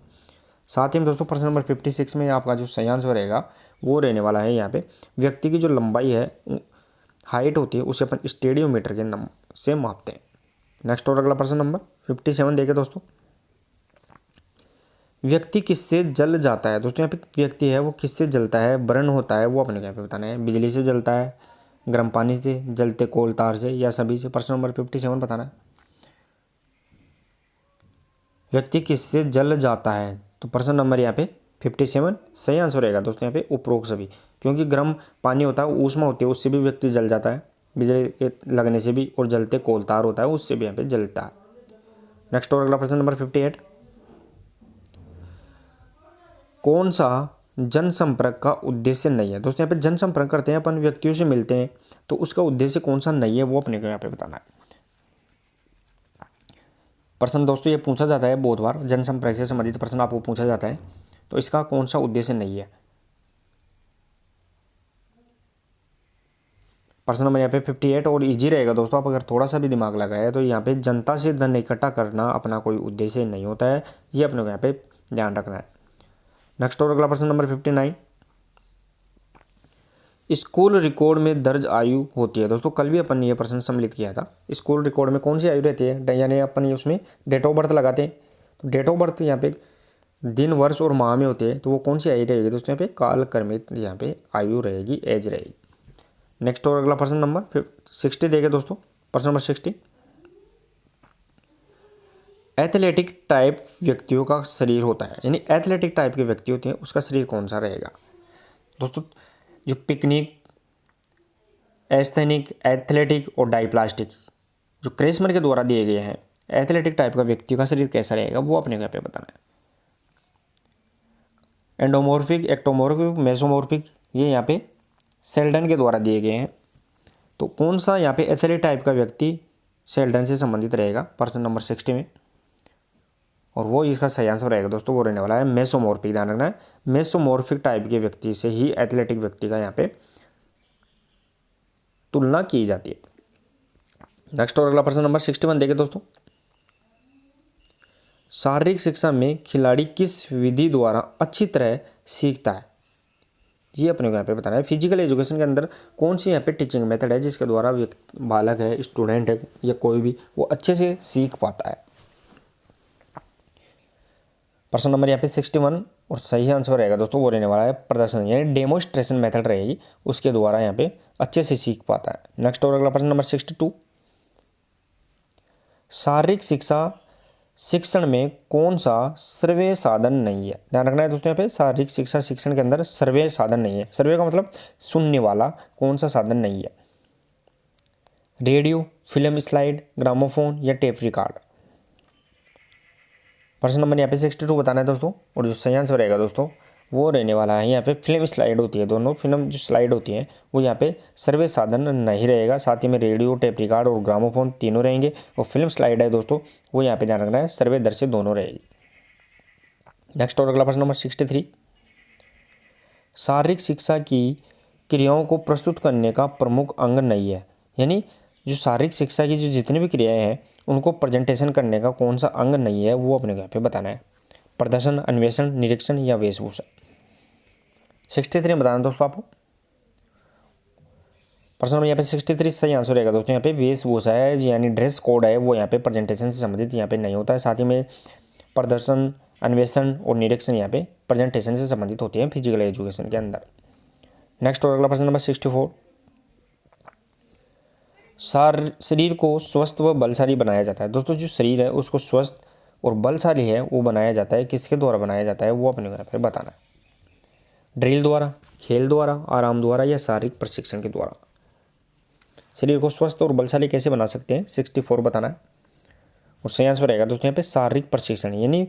साथ ही में दोस्तों प्रश्न नंबर 56 में आपका जो सही आंसर रहेगा वो रहने वाला है यहाँ पे, व्यक्ति की जो लंबाई है, हाइट होती है, उसे अपन स्टेडियोमीटर के से मापते हैं। नेक्स्ट और अगला प्रश्न नंबर 57 देखें दोस्तों, व्यक्ति किससे जल जाता है। दोस्तों यहाँ पे व्यक्ति है वो किससे जलता है, बर्न होता है, वो अपने यहाँ पे बताना है। बिजली से जलता है, गर्म पानी से, जलते कोल तार से, या सभी से। प्रश्न नंबर 57 बताना है, व्यक्ति किससे जल जाता है। तो प्रश्न नंबर यहाँ पे 57 सही आंसर रहेगा दोस्तों यहाँ पे उपरोक्त सभी, क्योंकि गर्म पानी होता है, ऊष्मा होती है, उससे भी व्यक्ति जल जाता है, बिजली के लगने से भी, और जलते कोल तार होता है उससे भी यहाँ पे जलता है। नेक्स्ट और अगला प्रश्न नंबर 58, कौन सा जनसंपर्क का उद्देश्य नहीं है। दोस्तों यहाँ पे जनसंपर्क करते हैं अपन, व्यक्तियों से मिलते हैं, तो उसका उद्देश्य कौन सा नहीं है वो अपने को यहाँ पे बताना है। प्रश्न दोस्तों ये पूछा जाता है बहुत बार, जनसंपर्क से संबंधित प्रश्न आपको पूछा जाता है, तो इसका कौन सा उद्देश्य नहीं है। प्रश्न नंबर यहाँ पे 58 और इजी रहेगा दोस्तों, आप अगर थोड़ा सा भी दिमाग लगाए तो यहाँ पे जनता से धन इकट्ठा करना अपना कोई उद्देश्य नहीं होता है, ये अपने को यहाँ पे ध्यान रखना है। नेक्स्ट और अगला प्रश्न नंबर 59, स्कूल रिकॉर्ड में दर्ज आयु होती है। दोस्तों कल भी अपन ने ये प्रश्न सम्मिलित किया था, स्कूल रिकॉर्ड में कौन सी आयु रहती है, यानी अपन ये उसमें डेट ऑफ बर्थ लगाते हैं, तो डेट ऑफ बर्थ यहाँ पे दिन वर्ष और माह में होते हैं, तो वो कौन सी आयु रहेगी दोस्तों, यहाँ पे कालक्रमित यहाँ पे आयु रहेगी, एज रहेगी। नेक्स्ट और अगला प्रश्न नंबर 60 देखें दोस्तों, प्रश्न नंबर 60, एथलेटिक टाइप व्यक्तियों का शरीर होता है, यानी एथलेटिक टाइप के व्यक्ति होते हैं उसका शरीर कौन सा रहेगा। दोस्तों जो पिकनिक, एस्थेनिक, एथलेटिक और डाइप्लास्टिक जो क्रेसमर के द्वारा दिए गए हैं, एथलेटिक टाइप का व्यक्ति का शरीर कैसा रहेगा वो अपने यहाँ पे बताना है। एंडोमॉर्फिक, एक्टोमॉर्फिक, मेसोमॉर्फिक, ये यहाँ पे सेल्डन के द्वारा दिए गए हैं, तो कौन सा यहाँ पे एथलेटिक टाइप का व्यक्ति सेल्डन से संबंधित रहेगा प्रश्न नंबर 60 में, और वो इसका सही आंसर रहेगा दोस्तों, वो रहने वाला है मेसोमॉर्फिक। ध्यान रखना है, मेसोमॉर्फिक टाइप के व्यक्ति से ही एथलेटिक व्यक्ति का यहाँ पे तुलना की जाती है। नेक्स्ट और अगला प्रश्न नंबर 61 देखिए दोस्तों, शारीरिक शिक्षा में खिलाड़ी किस विधि द्वारा अच्छी तरह सीखता है, ये अपने को यहाँ पे बताना है। फिजिकल एजुकेशन के अंदर कौन सी यहाँ पे टीचिंग मेथड है जिसके द्वारा बालक है, स्टूडेंट है या कोई भी, वो अच्छे से सीख पाता है। प्रश्न नंबर यहाँ पे 61 और सही आंसर रहेगा दोस्तों, वो रहने वाला है प्रदर्शन, यानी डेमोस्ट्रेशन मेथड रहेगी, उसके द्वारा यहाँ पे अच्छे से सीख पाता है। नेक्स्ट और अगला प्रश्न नंबर 62, शारीरिक शिक्षण में कौन सा सर्वे साधन नहीं है। ध्यान रखना है दोस्तों, यहाँ पे शारीरिक शिक्षा शिक्षण के अंदर सर्वे साधन नहीं है। सर्वे का मतलब सुनने वाला, कौन सा साधन नहीं है, रेडियो, फिल्म स्लाइड, ग्रामोफोन या टेप रिकॉर्ड। प्रश्न नंबर यहाँ पे 62 बताना है दोस्तों, और जो सही आंसर रहेगा दोस्तों वो रहने वाला है यहाँ पे फिल्म स्लाइड होती है, दोनों फिल्म जो स्लाइड होती है वो यहाँ पे सर्वे साधन नहीं रहेगा। साथ ही में रेडियो, टेप रिकॉर्ड और ग्रामोफोन तीनों रहेंगे, और फिल्म स्लाइड है दोस्तों वो यहाँ पे ध्यान रखना है सर्वे दर से दोनों रहेगी। नेक्स्ट और अगला प्रश्न नंबर 63, शारीरिक शिक्षा की क्रियाओं को प्रस्तुत करने का प्रमुख अंग नहीं है, यानी जो शारीरिक शिक्षा की जो जितनी भी क्रियाएं हैं उनको प्रेजेंटेशन करने का कौन सा अंग नहीं है वो अपने यहाँ पे बताना है। प्रदर्शन, अन्वेषण, निरीक्षण या वेशभूषा। 63 बताना दोस्तों आपको। प्रश्न नंबर यहाँ पे 63 सही आंसर रहेगा दोस्तों, यहाँ पे वेशभूषा है, यानी ड्रेस कोड है, वो यहाँ पे प्रेजेंटेशन से संबंधित यहाँ पे नहीं होता है। साथ ही में प्रदर्शन, अन्वेषण और निरीक्षण यहाँ पे प्रेजेंटेशन से संबंधित होते हैं फिजिकल एजुकेशन के अंदर। नेक्स्ट और अगला प्रश्न नंबर 64, शरीर को स्वस्थ व बलशाली बनाया जाता है। दोस्तों जो शरीर है उसको स्वस्थ और बलशाली है वो बनाया जाता है, किसके द्वारा बनाया जाता है वो अपने को यहाँ पे बताना है। ड्रिल द्वारा, खेल द्वारा, आराम द्वारा या शारीरिक प्रशिक्षण के द्वारा। शरीर को स्वस्थ और बलशाली कैसे बना सकते हैं 64 बताना है, और सही आंसर रहेगा दोस्तों यहाँ पे शारीरिक प्रशिक्षण, यानी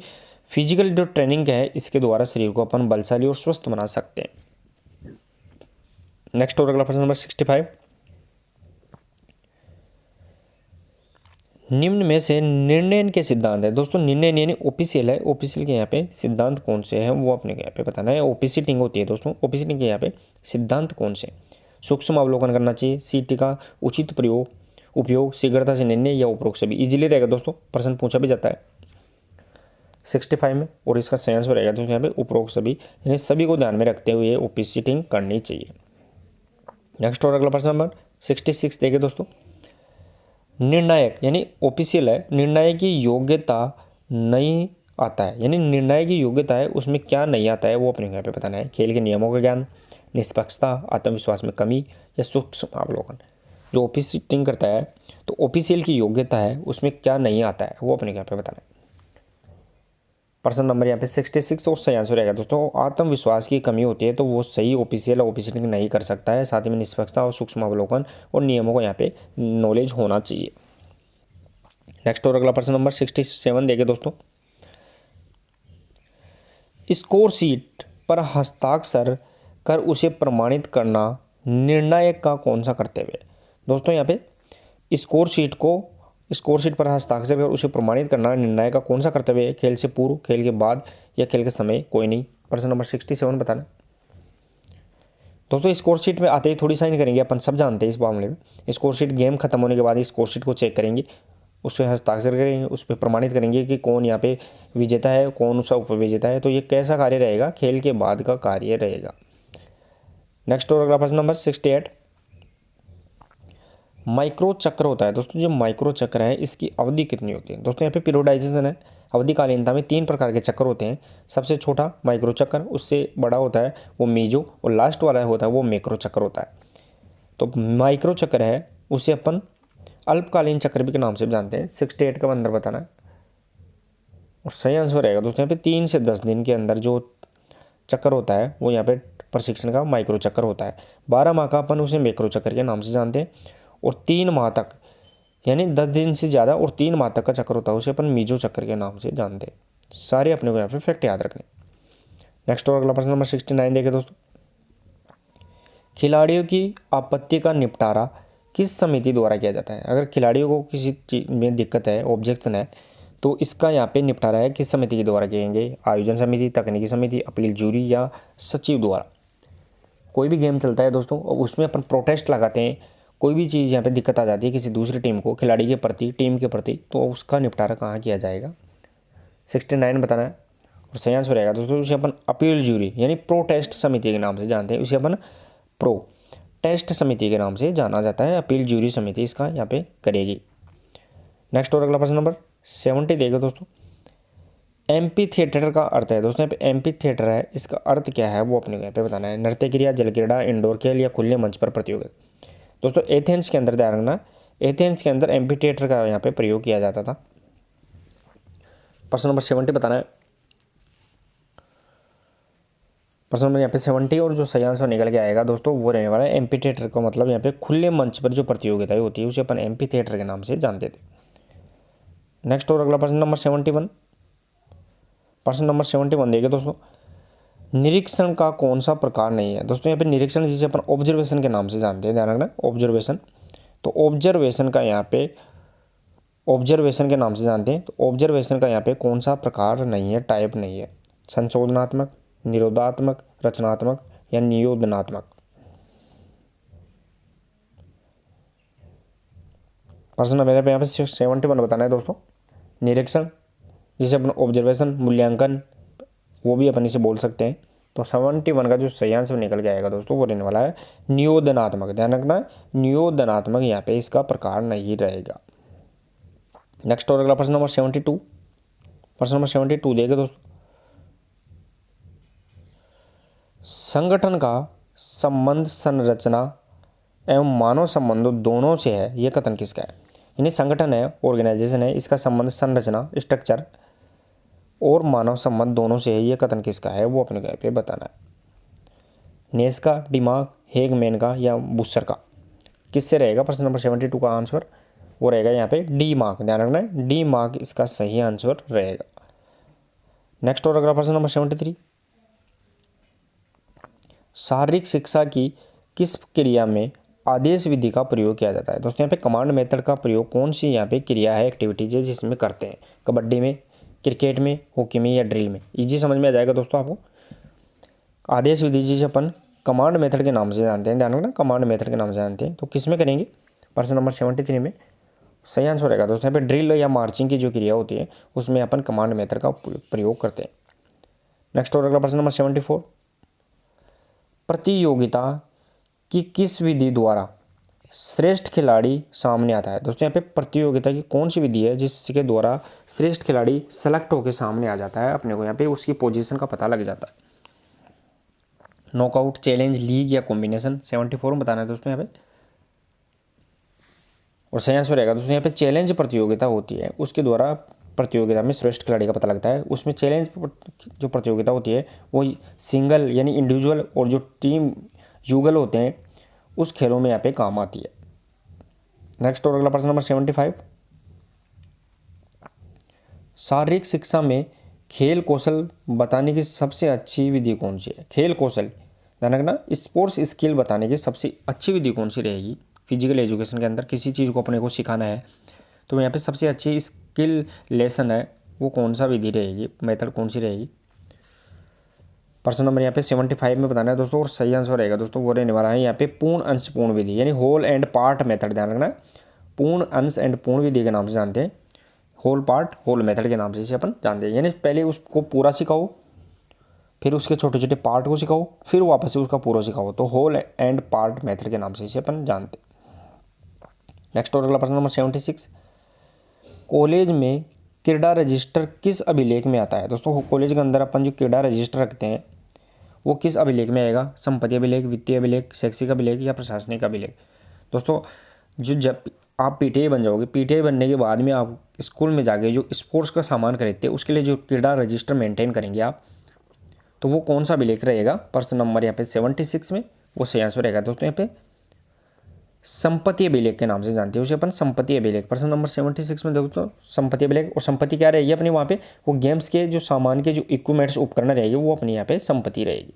फिजिकल जो ट्रेनिंग है इसके द्वारा शरीर को अपन बलशाली और स्वस्थ बना सकते हैं। नेक्स्ट और अगला प्रश्न नंबर 65, निम्न में से निर्णय के सिद्धांत है। दोस्तों निर्णय यानी ओपीसीएल है, ओपीसीएल के यहाँ पे सिद्धांत कौन से हैं वो अपने को यहाँ पे बताना है। ओपीसीटिंग होती है दोस्तों, ओपीसीटिंग के यहाँ पे सिद्धांत कौन से? सूक्ष्म अवलोकन करना चाहिए, सीटी का उचित उपयोग, शीघ्रता से निर्णय या उपरोक्त सभी। इजीली रहेगा दोस्तों, प्रश्न पूछा भी जाता है 65 में, और इसका सही आंसर रहेगा दोस्तों यहाँ पे उपरोक्त सभी, यानी सभी को ध्यान में रखते हुए ओपीसीटिंग करनी चाहिए। नेक्स्ट और अगला प्रश्न नंबर 66 देखिए दोस्तों, निर्णायक यानी ओपीसीएल है, निर्णय की योग्यता नहीं आता है, यानी निर्णय की योग्यता है उसमें क्या नहीं आता है वो अपने यहाँ पे बताना है। खेल के नियमों का ज्ञान, निष्पक्षता, आत्मविश्वास में कमी या सूक्ष्म अवलोकन। जो ओपीसीटिंग करता है तो ओपीसीएल की योग्यता है उसमें क्या नहीं आता है वो अपने यहाँ पे बताना है। प्रश्न नंबर यहाँ पे 66 और सही आंसर रहेगा दोस्तों, आत्मविश्वास की कमी होती है तो वो सही ओपीसीएल और ओपीसीटिंग नहीं कर सकता है। साथ ही में निष्पक्षता और सूक्ष्म अवलोकन और नियमों को यहाँ पे नॉलेज होना चाहिए। नेक्स्ट और अगला प्रश्न नंबर 67 देखिए दोस्तों, स्कोर शीट पर हस्ताक्षर कर उसे प्रमाणित करना निर्णायक का कौन सा कर्तव्य है? दोस्तों यहाँ पे स्कोर शीट पर हस्ताक्षर कर उसे प्रमाणित करना निर्णायक का कौन सा कर्तव्य है? खेल से पूर्व, खेल के बाद या खेल के समय? कोई नहीं। प्रश्न नंबर 67 बताना दोस्तों। स्कोर शीट में आते ही थोड़ी साइन करेंगे, अपन सब जानते हैं इस मामले में। स्कोर शीट गेम खत्म होने के बाद स्कोर शीट को चेक करेंगे, उस पर हस्ताक्षर करेंगे, उस पर प्रमाणित करेंगे कि कौन यहाँ पे विजेता है, कौन उसका उपविजेता है। तो ये कैसा कार्य रहेगा? खेल के बाद का कार्य रहेगा। नेक्स्ट और अगला प्रश्न नंबर 68, माइक्रो चक्र होता है दोस्तों, जो माइक्रो चक्र है इसकी अवधि कितनी होती है? दोस्तों यहाँ पे पीरियोडाइजेशन है, अवधि कालीनता में 3 प्रकार के चक्र होते हैं। सबसे छोटा माइक्रो चक्र, उससे बड़ा होता है वो मीजो, और लास्ट वाला होता है वो मैक्रो चक्र होता है। तो माइक्रो चक्र है उसे अपन अल्पकालीन चक्र भी के नाम से जानते हैं। 68 का अंदर बताना है, और सही आंसर रहेगा दोस्तों यहाँ पे 3 से 10 दिन के अंदर जो चक्कर होता है वो यहाँ पे प्रशिक्षण का माइक्रो चक्कर होता है। 12 माह का अपन उसे मैक्रो चक्कर के नाम से जानते हैं, और 3 माह तक यानी 10 दिन से ज़्यादा और 3 माह तक का चक्कर होता है उसे अपन मीजो चक्कर के नाम से जानते हैं। सारे अपने को यहाँ पे फैक्ट याद रखने। नेक्स्ट और अगला प्रश्न नंबर 69 देखें दोस्तों, खिलाड़ियों की आपत्ति का निपटारा किस समिति द्वारा किया जाता है? अगर खिलाड़ियों को किसी चीज़ में दिक्कत है, ऑब्जेक्शन है, तो इसका यहाँ पे निपटारा है किस समिति के द्वारा किएंगे? आयोजन समिति, तकनीकी समिति, अपील जूरी या सचिव द्वारा। कोई भी गेम चलता है दोस्तों और उसमें अपन प्रोटेस्ट लगाते हैं, कोई भी चीज़ यहाँ पे दिक्कत आ जाती है किसी दूसरी टीम को, खिलाड़ी के प्रति, टीम के प्रति, तो उसका निपटारा कहाँ किया जाएगा? 69 बताना है, और सही आंसर रहेगा दोस्तों उसे अपन अपील जूरी यानी प्रोटेस्ट समिति के नाम से जानते हैं। उसे अपन प्रोटेस्ट समिति के नाम से जाना जाता है। अपील जूरी समिति इसका यहाँ पे करेगी। नेक्स्ट और अगला प्रश्न नंबर 70 देगा दोस्तों, एम्पी थिएटर का अर्थ है दोस्तों, यहाँ पे एम्पी थिएटर है, इसका अर्थ क्या है वो अपने को यहाँ पे बताना है। नृत्य क्रिया, जल क्रीड़ा, इंडोर खेल या खुले मंच पर प्रतियोगिता। दोस्तों एथेंस के अंदर ध्यान रखना, एथेंस के अंदर एम्पी थिएटर का यहाँ पे प्रयोग किया जाता था। प्रश्न नंबर 70 बताना है। प्रश्न नंबर यहाँ पे 70 और जो सही आंसर निकल के आएगा दोस्तों वो रहने वाला है एम्पी थिएटर का मतलब यहाँ पे खुले मंच पर जो प्रतियोगिताएं होती है उसे अपन एम्पी थिएटर के नाम से जानते थे। नेक्स्ट और अगला प्रश्न नंबर 71, प्रश्न नंबर 71 देखिए दोस्तों, निरीक्षण का कौन सा प्रकार नहीं है? दोस्तों यहाँ पे निरीक्षण जिसे अपन ऑब्जर्वेशन के नाम से जानते हैं, ध्यान रखना ऑब्जर्वेशन। तो ऑब्जर्वेशन का यहाँ पे ऑब्जर्वेशन के नाम से जानते हैं, तो ऑब्जर्वेशन का यहाँ पे कौन सा प्रकार नहीं है, टाइप नहीं है? संशोधनात्मक, निरोधात्मक, रचनात्मक या नियोजनात्मक। प्रश्न मेरे पे यहाँ पे 71 बताना है दोस्तों। निरीक्षण जिसे अपन ऑब्जर्वेशन, मूल्यांकन वो भी अपन इसे बोल सकते हैं। तो 71 का जो सही आंसर निकल के आएगा दोस्तों वो रहने वाला है नियोजनात्मक। ध्यान रखना नियोजनात्मक यहाँ पे इसका प्रकार नहीं रहेगा। नेक्स्ट और अगला प्रश्न नंबर 72, प्रश्न नंबर 72 देखिए दोस्तों, संगठन का संबंध संरचना एवं मानव संबंधों दोनों से है, यह कथन किसका है? यानी संगठन है, ऑर्गेनाइजेशन है, इसका संबंध संरचना, स्ट्रक्चर और मानव संबंध दोनों से है, यह कथन किसका है वो अपने यहाँ पे बताना है। नेस का, डिमाग, हेगमैन का या बुस्सर का? किससे रहेगा? प्रश्न नंबर 72 का आंसर वो रहेगा यहाँ पे डी मार्क। ध्यान रखना है डी मार्क इसका सही आंसर रहेगा। नेक्स्ट और अगला प्रश्न नंबर 73, शारीरिक शिक्षा की किस क्रिया में आदेश विधि का प्रयोग किया जाता है? दोस्तों यहाँ पे कमांड मेथड का प्रयोग कौन सी यहाँ पे क्रिया है, एक्टिविटीज है जिसमें करते हैं? कबड्डी में, क्रिकेट में, हॉकी में या ड्रिल में? इजी समझ में आ जाएगा दोस्तों आपको। आदेश विधि जिसे अपन कमांड मेथड के नाम से जानते हैं, ध्यान रखना, कमांड मेथड के नाम से जानते हैं। तो किस में करेंगे? प्रश्न नंबर 73 में सही आंसर रहेगा दोस्तों यहाँ पे ड्रिल या मार्चिंग की जो क्रिया होती है उसमें अपन कमांड मेथड का प्रयोग करते हैं। नेक्स्ट और अगला प्रश्न नंबर 74, प्रतियोगिता की किस विधि द्वारा श्रेष्ठ खिलाड़ी सामने आता है? दोस्तों यहाँ पे प्रतियोगिता की कौन सी विधि है जिसके द्वारा श्रेष्ठ खिलाड़ी सेलेक्ट होकर सामने आ जाता है, अपने को यहाँ पे उसकी पोजीशन का पता लग जाता है? नॉकआउट, चैलेंज, लीग या कॉम्बिनेशन? 74 में बताना है दोस्तों यहाँ पे। और सही आंसर रहेगा दोस्तों यहाँ पे चैलेंज प्रतियोगिता होती है, उसके द्वारा प्रतियोगिता में श्रेष्ठ खिलाड़ी का पता लगता है। उसमें चैलेंज जो प्रतियोगिता होती है वो सिंगल यानी इंडिविजुअल और जो टीम युगल होते हैं उस खेलों में यहाँ पे काम आती है। नेक्स्ट और अगला प्रश्न नंबर 75, शारीरिक शिक्षा में खेल कौशल बताने की सबसे अच्छी विधि कौन सी है? खेल कौशल, ध्यान रखना, स्पोर्ट्स स्किल बताने की सबसे अच्छी विधि कौन सी रहेगी? फिजिकल एजुकेशन के अंदर किसी चीज़ को अपने को सिखाना है तो यहाँ पे सबसे अच्छी स्किल लेसन है वो कौन सा विधि रहेगी, मेथड कौन सी रहेगी? प्रश्न नंबर यहाँ पे 75 में बताना है दोस्तों। और सही आंसर रहेगा दोस्तों वो रहने वाला है यहाँ पे पूर्ण अंश पूर्ण विधि, यानी होल एंड पार्ट मेथड। ध्यान रखना, पूर्ण अंश एंड पूर्ण विधि के नाम से जानते हैं, होल पार्ट होल मेथड के नाम से इसे अपन जानते हैं। यानी पहले उसको पूरा सिखाओ, फिर उसके छोटे छोटे पार्ट को सिखाओ, फिर वापस से उसका पूरा सिखाओ, तो होल एंड पार्ट मेथड के नाम से इसे अपन जानते हैं। नेक्स्ट और अगला प्रश्न नंबर 76, कॉलेज में क्रीड़ा रजिस्टर किस अभिलेख में आता है? दोस्तों कॉलेज के अंदर अपन जो क्रीड़ा रजिस्टर रखते हैं वो किस अभिलेख में आएगा? संपत्ति अभिलेख, वित्तीय अभिलेख, शैक्षिक अभिलेख या प्रशासनिक अभिलेख? दोस्तों जब आप पीटीआई बन जाओगे, पीटीआई बनने के बाद में आप स्कूल में जाके जो स्पोर्ट्स का सामान खरीदते हैं उसके लिए जो क्रीड़ा रजिस्टर मेंटेन करेंगे आप, तो वो कौन सा अभिलेख रहेगा? प्रश्न नंबर यहाँ पे 76 में वो सही आंसर रहेगा दोस्तों यहाँ पे संपत्ति अभिलेख के नाम से जानते हैं उसे अपन, संपत्ति अभिलेख। प्रश्न नंबर 76 में दोस्तों संपत्ति अभिलेख, और संपत्ति क्या रहेगी अपनी वहाँ पे? वो गेम्स के जो सामान के जो इक्विपमेंट्स उपकरण रहेगी वो अपनी यहाँ पे संपत्ति रहेगी।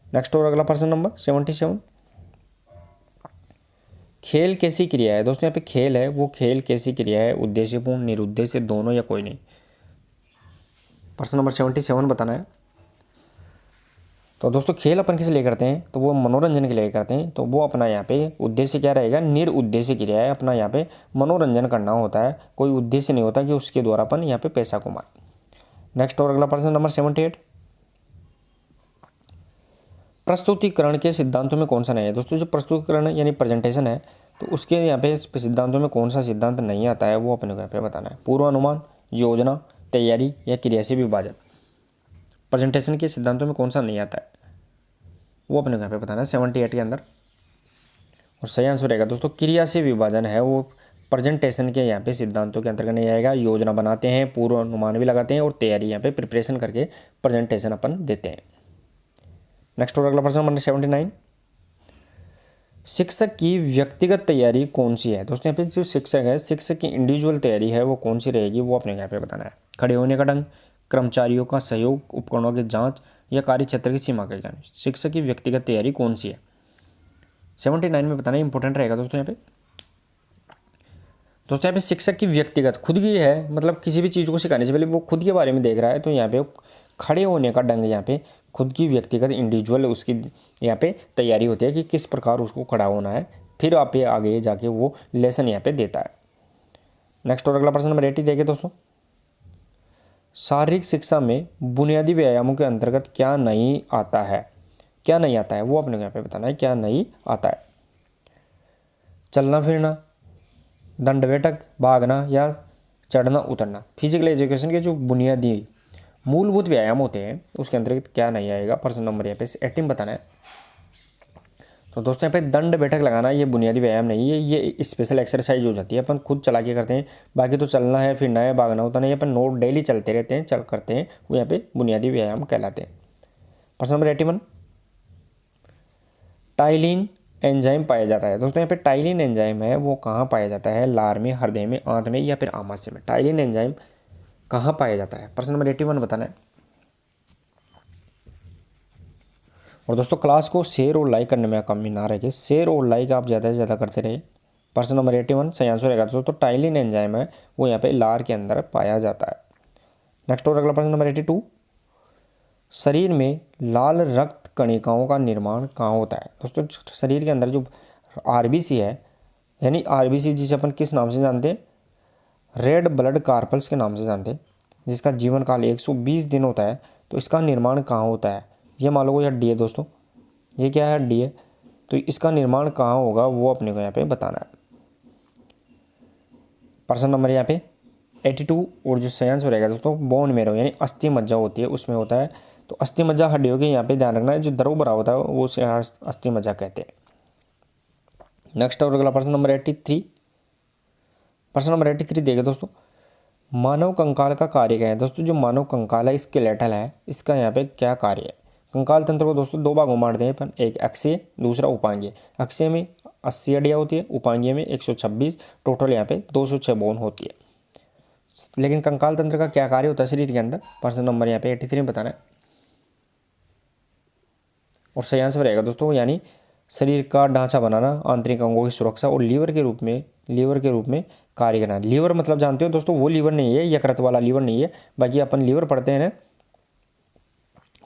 नेक्स्ट और अगला प्रश्न नंबर 77, खेल कैसी क्रिया है? दोस्तों यहाँ पे खेल है वो खेल कैसी क्रिया है? उद्देश्यपूर्ण, निरुद्देश्य, दोनों या कोई नहीं? प्रश्न नंबर 77 बताना है। तो दोस्तों खेल अपन किस लिए करते हैं? तो वो मनोरंजन के लिए करते हैं, तो वो अपना यहाँ पे उद्देश्य क्या रहेगा? निरुद्देश्य क्रिया है, अपना यहाँ पे मनोरंजन करना होता है, कोई उद्देश्य नहीं होता कि उसके द्वारा अपन यहाँ पे पैसा कमाए। नेक्स्ट और अगला प्रश्न नंबर 78, प्रस्तुतिकरण के सिद्धांतों में कौन सा नहीं है? दोस्तों जो प्रस्तुतिकरण यानी प्रेजेंटेशन है तो उसके यहाँ पे सिद्धांतों में कौन सा सिद्धांत नहीं आता है वो अपने को यहाँ पे बताना है। पूर्वानुमान, योजना, तैयारी या क्रिया से विभाजन? प्रेजेंटेशन के सिद्धांतों में कौन सा नहीं आता है वो अपने को यहाँ पे बताना है 78 के अंदर। और सही आंसर रहेगा दोस्तों क्रिया से विभाजन है वो प्रेजेंटेशन के यहाँ पे सिद्धांतों के अंतर्गत नहीं आएगा। योजना बनाते हैं, पूर्वानुमान भी लगाते हैं और तैयारी यहाँ पे प्रिपरेशन करके प्रेजेंटेशन अपन देते हैं। नेक्स्ट और अगला प्रश्न नंबर 79, शिक्षक की व्यक्तिगत तैयारी कौन सी है? दोस्तों यहाँ पे जो शिक्षक है, शिक्षक की इंडिविजुअल तैयारी है वो कौन सी रहेगी वो अपने यहाँ पे बताना है। खड़े होने का ढंग, कर्मचारियों का सहयोग, उपकरणों की जांच या कार्य क्षेत्र की सीमा का ज्ञान? शिक्षक की व्यक्तिगत तैयारी कौन सी है? 79 में बताना इंपॉर्टेंट रहेगा दोस्तों यहाँ पे। दोस्तों यहाँ पे शिक्षक की व्यक्तिगत खुद की है, मतलब किसी भी चीज़ को सिखाने से पहले वो खुद के बारे में देख रहा है, तो यहाँ पे खड़े होने का ढंग यहाँ पे खुद की व्यक्तिगत इंडिविजुअल उसकी यहाँ पे तैयारी होती है कि किस प्रकार उसको खड़ा होना है, फिर आप आगे जाके वो लेसन यहाँ पे देता है। नेक्स्ट और अगला प्रश्न नंबर 80 देखिए दोस्तों, शारीरिक शिक्षा में बुनियादी व्यायामों के अंतर्गत क्या नहीं आता है? क्या नहीं आता है वो अपने यहाँ पे बताना है, क्या नहीं आता है? चलना फिरना, दंड बैठक, भागना या चढ़ना उतरना? फिजिकल एजुकेशन के जो बुनियादी मूलभूत व्यायाम होते हैं उसके अंतर्गत क्या नहीं आएगा? प्रश्न नंबर यहाँ पे 18 बताना है। तो दोस्तों यहाँ पे दंड बैठक लगाना ये बुनियादी व्यायाम नहीं है, ये स्पेशल एक्सरसाइज हो जाती है, अपन खुद चला के करते हैं। बाकी तो चलना है, फिरना है, भागना होता नहीं, अपन नोट डेली चलते रहते हैं, चल करते हैं, वो यहाँ पे बुनियादी व्यायाम कहलाते हैं। प्रश्न नंबर 81, टाइलिन एंजाइम पाया जाता है? दोस्तों यहाँ पे टाइलिन एंजाइम है वो कहाँ पाया जाता है? लार में, हृदय में, आंत में या फिर आमाशय में? टाइलिन एंजाइम कहाँ पाया जाता है? प्रश्न नंबर 81 बताना है। और दोस्तों क्लास को शेयर और लाइक करने में कमी ना रखे, शेयर और लाइक आप ज़्यादा से ज़्यादा करते रहे। प्रश्न नंबर 81 सही आंसर रहेगा दोस्तों टाइलिन एंजाइम है वो यहाँ पे लार के अंदर पाया जाता है। नेक्स्ट और अगला प्रश्न नंबर 82 शरीर में लाल रक्त कणिकाओं का निर्माण कहाँ होता है। दोस्तों शरीर के अंदर जो आरबीसी है, यानी आरबीसी जिसे अपन किस नाम से जानते हैं, रेड ब्लड कार्पल्स के नाम से जानते हैं, जिसका जीवन काल 120 दिन होता है, तो इसका निर्माण कहाँ होता है। ये मान लो कोई हड्डी है दोस्तों, ये क्या है, हड्डी है, तो इसका निर्माण कहाँ होगा वो अपने को यहाँ पे बताना है। प्रश्न नंबर यहाँ पे 82 और जो सही आंसर रहेगा दोस्तों बोन मेरो यानी अस्थि मज्जा होती है उसमें होता है। तो अस्थि मज्जा हड्डियों के यहाँ पे ध्यान रखना है, जो दरो भरा होता है वो उसे अस्थि मज्जा कहते हैं। नेक्स्ट और अगला प्रश्न नंबर 83। प्रश्न नंबर 83 देखिए दोस्तों मानव कंकाल का कार्य क्या है। दोस्तों जो मानव कंकाल है स्केलेटल है, इसका यहाँ पे क्या कार्य है। कंकाल तंत्र को दोस्तों दो भागों में बांटते हैं अपन, एक अक्षीय दूसरा उपांगीय। अक्षीय में 80 हड्डियाँ होती है, उपांगीय में 126, टोटल यहाँ पे 206 बोन होती है। लेकिन कंकाल तंत्र का क्या कार्य होता है शरीर के अंदर, प्रश्न नंबर यहाँ पे 83 में बताना है। और सही आंसर रहेगा दोस्तों यानी शरीर का ढांचा बनाना, आंतरिक अंगों की सुरक्षा और लीवर के रूप में कार्य करना। लीवर मतलब जानते हो दोस्तों वो लीवर नहीं है, यकृत वाला लीवर नहीं है, बाकी अपन लीवर पढ़ते हैं ना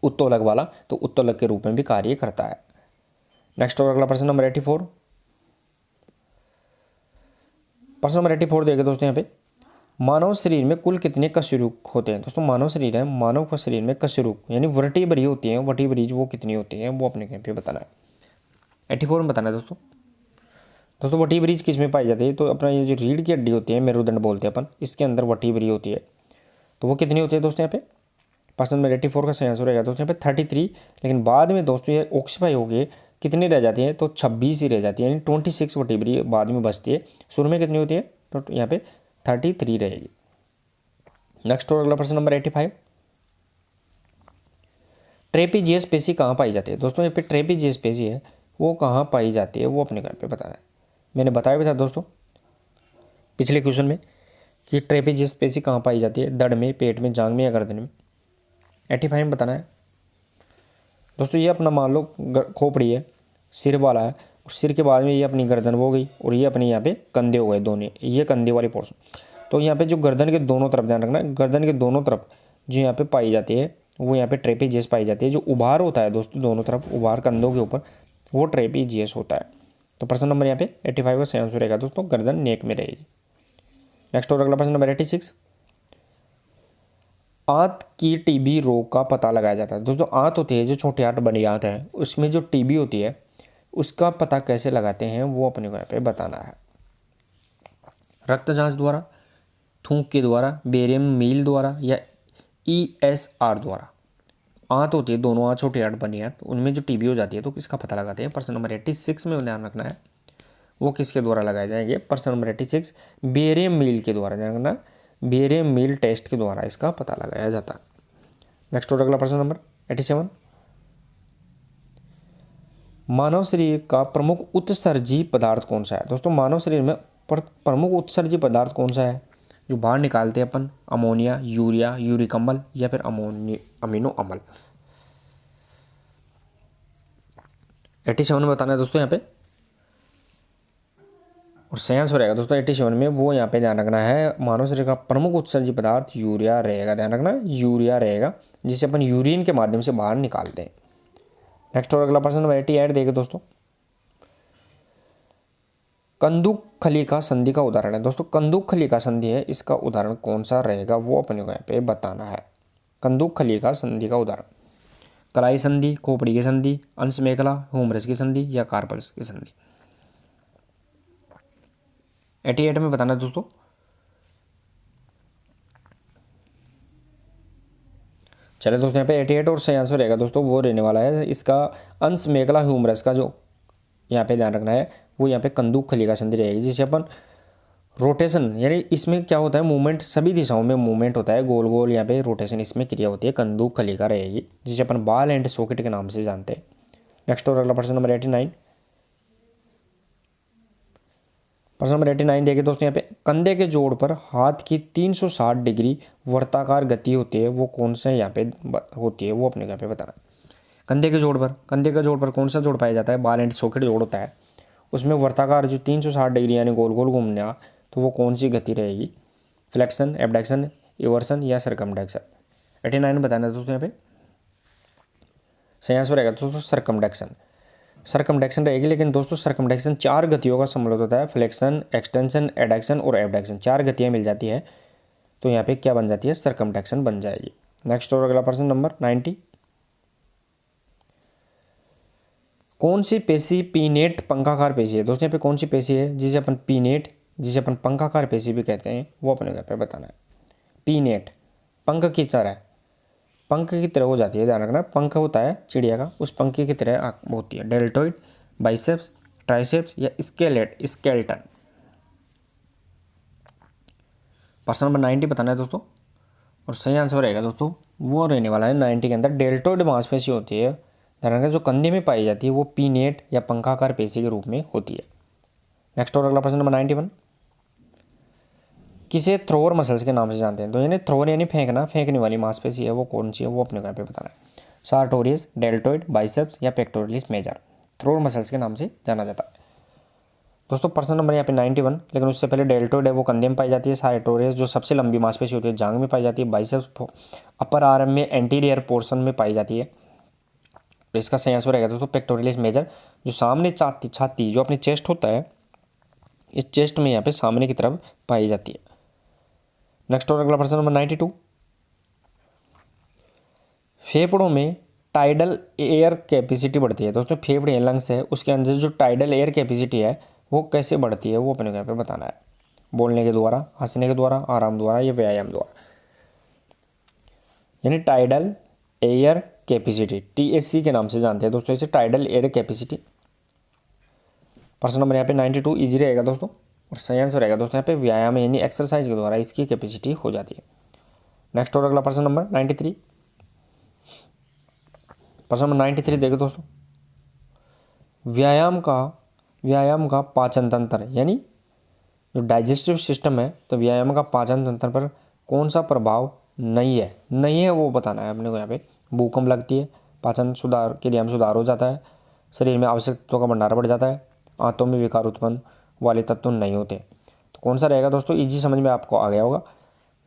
उत्तोलक वाला, तो उत्तोलक के रूप में भी कार्य करता है। नेक्स्ट और अगला प्रश्न नंबर 84। प्रश्न नंबर 84 देखिए दोस्तों यहाँ पे मानव शरीर में कुल कितने कशेरुक होते हैं। दोस्तों मानव शरीर है, मानव का शरीर में कशेरुक यानी वर्टिब्री होती है, वर्टिब्रीज वो कितनी होती है वो अपने यहाँ पे बताना है। 84 में बताना है दोस्तों। दोस्तों वर्टिब्रीज किस में पाई जाती है, तो अपना ये जो रीढ़ की हड्डी होती है मेरुदंड बोलते हैं अपन, इसके अंदर वर्टिब्री होती है, तो वो कितनी होती है दोस्तों यहाँ पे। प्रश्न नंबर 84 का सही आंसर रहेगा दोस्तों यहाँ पे 33। लेकिन बाद में दोस्तों ये ऑक्सीफाई हो गए, कितनी रह जाती है, तो 26 ही रह जाती है, यानी 26 वर्टिब्री बाद में बचती है। शुरू में कितनी होती है, तो यहाँ पे 33 रहेगी। नेक्स्ट और अगला प्रश्न नंबर 85। ट्रेपीजियस पेशी कहाँ पाई जाती है। दोस्तों यहाँ पे ट्रेपीजियस पेशी है वो कहाँ पाई जाती है वो अपने यहाँ पे बताना है। मैंने बताया भी था दोस्तों पिछले क्वेश्चन में कि ट्रेपीजियस पेशी कहाँ पाई जाती है, दड़ में, पेट में, जांघ में या गर्दन में। 85 में बताना है दोस्तों। ये अपना मान लो खोपड़ी है, सिर वाला है, और सिर के बाद में ये अपनी गर्दन हो गई और ये अपने यहाँ पे कंधे हो गए दोनों, ये कंधे वाली पोर्शन। तो यहाँ पे जो गर्दन के दोनों तरफ ध्यान रखना है, गर्दन के दोनों तरफ जो यहाँ पे पाई जाती है वो यहाँ पे ट्रेपीजियस पाई जाती है। जो उभार होता है दोस्तों दोनों तरफ उभार कंधों के ऊपर, वो ट्रेपीजियस होता है। तो प्रश्न नंबर यहाँ पे 85 का सही आंसर रहेगा दोस्तों गर्दन नेक में रहेगी। नेक्स्ट और अगला प्रश्न नंबर 86। आंत की टीबी रोग का पता लगाया जाता है। दोस्तों आंत होती है जो छोटी आंत बड़ी आंत है, उसमें जो टीबी होती है उसका पता कैसे लगाते हैं वो अपने को यहाँ पे बताना है। रक्त जांच द्वारा, थूक के द्वारा, बेरियम मील द्वारा या ESR द्वारा। आंत होती है दोनों आंत छोटी आंत बनी आंत, उनमें जो टीबी हो जाती है तो किसका पता लगाते हैं। प्रश्न नंबर 86 में ध्यान रखना है वो किसके द्वारा लगाए जाएंगे। प्रश्न नंबर 86 बेरियम मील के द्वारा, ध्यान रखना बेरियम मील टेस्ट के द्वारा इसका पता लगाया जाता है। नेक्स्ट और अगला प्रश्न नंबर 87। मानव शरीर का प्रमुख उत्सर्जी पदार्थ कौन सा है। दोस्तों मानव शरीर में प्रमुख उत्सर्जी पदार्थ कौन सा है जो बाहर निकालते हैं अपन, अमोनिया, यूरिया, यूरिक अम्ल या फिर अमीनो अम्ल। 87 में बताना है दोस्तों यहाँ पे। और सही आंसर रहेगा दोस्तों 87 में वो यहाँ पे ध्यान रखना है मानव शरीर का प्रमुख उत्सर्जी पदार्थ यूरिया रहेगा। ध्यान रखना यूरिया रहेगा जिसे अपन यूरिन के माध्यम से बाहर निकालते हैं। नेक्स्ट और अगला प्रश्न नंबर 88 देखें दोस्तों। कंदुक खलिका संधि का उदाहरण है। दोस्तों कंदुक खलिका संधि है, इसका उदाहरण कौन सा रहेगा वो अपने को यहाँ पे बताना है। कंदुक खलिका संधि का उदाहरण कलाई संधि, खोपड़ी की संधि, अंश मेखला, ह्यूमरस की संधि या कार्पल्स की संधि। 88 में बताना है दोस्तों। चलिए दोस्तों यहाँ पे 88 और सही आंसर रहेगा दोस्तों वो रहने वाला है इसका अंश मेखला ह्यूमरस का जो यहाँ पे ध्यान रखना है वो यहाँ पे कंदुक खलिका संधि रहेगी, जिसे अपन रोटेशन यानी इसमें क्या होता है मूवमेंट, सभी दिशाओं में मूवमेंट होता है, गोल गोल यहाँ पे रोटेशन इसमें क्रिया होती है, कंदुक खलिका रहेगी जिसे अपन बॉल एंड सॉकेट के नाम से जानते हैं। नेक्स्ट और अगला प्रश्न नंबर 89। प्रश्न नंबर 89 देखिए दोस्तों यहाँ पे कंधे के जोड़ पर हाथ की 360 डिग्री वर्ताकार गति होती है वो कौन सा यहाँ पे होती है वो अपने यहाँ पे बताना। कंधे के जोड़ पर कौन सा जोड़ पाया जाता है? बॉल एंड सॉकेट जोड़ होता है। उसमें वर्ताकार जो 360 डिग्री यानी गोल गोल घूमना, तो वो कौन सी गति रहेगी? फ्लेक्शन, एबडक्शन, इवर्सन या सरकमडक्शन? 89 बताना दोस्तों यहाँ पे। सही आंसर रहेगा दोस्तों सरकमडक्शन। सरकमडक्शन रहेगी, लेकिन दोस्तों सरकमडक्शन 4 गतियों का सम्मिलित होता है। फ्लेक्शन, एक्सटेंशन, एडक्शन और एबडक्शन, 4 गतियाँ मिल जाती है, तो यहाँ पे क्या बन जाती है? सरकमडक्शन बन जाएगी। नेक्स्ट और अगला प्रश्न नंबर 90। कौन सी पेशी पीनेट पंखाकार पेशी है? दोस्तों यहाँ पे कौन सी पेशी है जिसे अपन पीनेट, जिसे अपन पंखाकार पेशी भी कहते हैं, वो अपने यहाँ पे बताना है। पीनेट पंख की तरह, पंख की तरह हो जाती है, ध्यान रखना। पंख होता है चिड़िया का, उस पंख की तरह आँख होती है। डेल्टोइड, बाइसेप्स, ट्राइसेप्स या स्केलेटन? प्रश्न नंबर 90 बताना है दोस्तों, और सही आंसर रहेगा दोस्तों वो रहने वाला है 90 के अंदर डेल्टोइड मांसपेशी होती है, ध्यान रखना। जो कंधे में पाई जाती है वो पीनेट या पंखाकार पेशी के रूप में होती है। नेक्स्ट और अगला प्रश्न नंबर 91। किसे थ्रोअर मसल्स के नाम से जानते हैं? तो यानी थ्रोअर यानी फेंकना, फेंकने वाली मांसपेशी है, वो कौन सी है, वो अपने को यहाँ पे बताना है। सार्टोरियस, डेल्टोइड, बाइसेप्स या पेक्टोरियस मेजर? थ्रोअर मसल्स के नाम से जाना जाता है दोस्तों। प्रश्न नंबर यहाँ पे 91, लेकिन उससे पहले डेल्टोइड है वो कंधे में पाई जाती है। सार्टोरियस जो सबसे लंबी मांसपेशी होती है जांघ में पाई जाती है। बाइसेप्स अपर आर्म में एंटीरियर पोर्शन में पाई जाती है। तो इसका सही आंसर रहेगा दोस्तों पेक्टोरियस मेजर, जो सामने छाती जो अपनी चेस्ट होता है, इस चेस्ट में यहाँ पे सामने की तरफ पाई जाती है। नेक्स्ट और अगला प्रश्न नंबर 92। फेफड़ों में टाइडल एयर कैपेसिटी बढ़ती है दोस्तों। फेफड़े लंग्स है, उसके अंदर जो टाइडल एयर कैपेसिटी है वो कैसे बढ़ती है, वो अपने को यहाँ पे बताना है। बोलने के द्वारा, हंसने के द्वारा, आराम द्वारा या व्यायाम द्वारा? यानी टाइडल एयर कैपेसिटी, TSC के नाम से जानते हैं दोस्तों इसे, टाइडल एयर कैपेसिटी। प्रश्न नंबर यहाँ पे 92 इजी रहेगा दोस्तों, और सही आंसर रहेगा दोस्तों यहाँ पे व्यायाम यानी एक्सरसाइज के द्वारा इसकी कैपेसिटी हो जाती है। नेक्स्ट और अगला प्रश्न नंबर 93। प्रश्न नंबर 93 देखो दोस्तों, व्यायाम का पाचन तंत्र यानी जो डाइजेस्टिव सिस्टम है, तो व्यायाम का पाचन तंत्र पर कौन सा प्रभाव नहीं है वो बताना है अपने को यहाँ पे। भूख लगती है, पाचन सुधार के लिए हम सुधार हो जाता है, शरीर में आवश्यक तत्वों का भंडार बढ़ जाता है, आंतों में विकार उत्पन्न वाले तत्व नहीं होते। तो कौन सा रहेगा दोस्तों? इजी समझ में आपको आ गया होगा।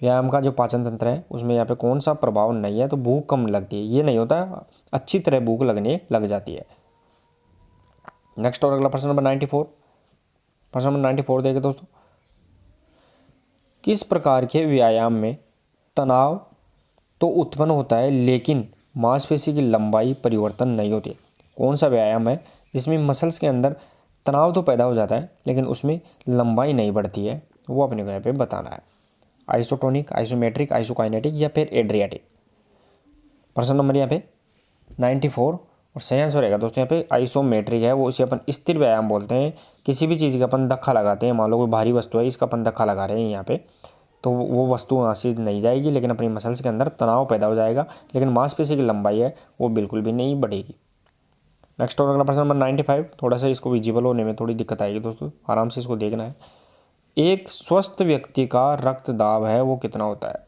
व्यायाम का जो पाचन तंत्र है उसमें यहाँ पे कौन सा प्रभाव नहीं है, तो भूख कम लगती है, ये नहीं होता है, अच्छी तरह भूख लगने लग जाती है। नेक्स्ट और अगला प्रश्न नंबर 94। प्रश्न नंबर 94 देखिए दोस्तों, किस प्रकार के व्यायाम में तनाव तो उत्पन्न होता है लेकिन मांसपेशी की लंबाई परिवर्तन नहीं होती? कौन सा व्यायाम है जिसमें मसल्स के अंदर तनाव तो पैदा हो जाता है लेकिन उसमें लंबाई नहीं बढ़ती है, वो अपने को यहाँ पे बताना है। आइसोटोनिक, आइसोमेट्रिक, आइसोकाइनेटिक या फिर एड्रियाटिक? प्रश्न नंबर यहाँ पे 94, और सही आंसर रहेगा दोस्तों यहाँ पे आइसोमेट्रिक है, वो इसे अपन स्थिर व्यायाम बोलते हैं। किसी भी चीज़ का अपन धक्का लगाते हैं, मान लो कोई भारी वस्तु है, इसका अपन धक्का लगा रहे हैं यहाँ पे, तो वो वस्तु वहाँ से नहीं जाएगी, लेकिन अपनी मसल्स के अंदर तनाव पैदा हो जाएगा, लेकिन मांसपेशी की लंबाई है वो बिल्कुल भी नहीं बढ़ेगी। नेक्स्ट और अगला प्रश्न नंबर 95, थोड़ा सा इसको विजिबल होने में थोड़ी दिक्कत आएगी दोस्तों, आराम से इसको देखना है। एक स्वस्थ व्यक्ति का रक्तदाब है वो कितना होता है?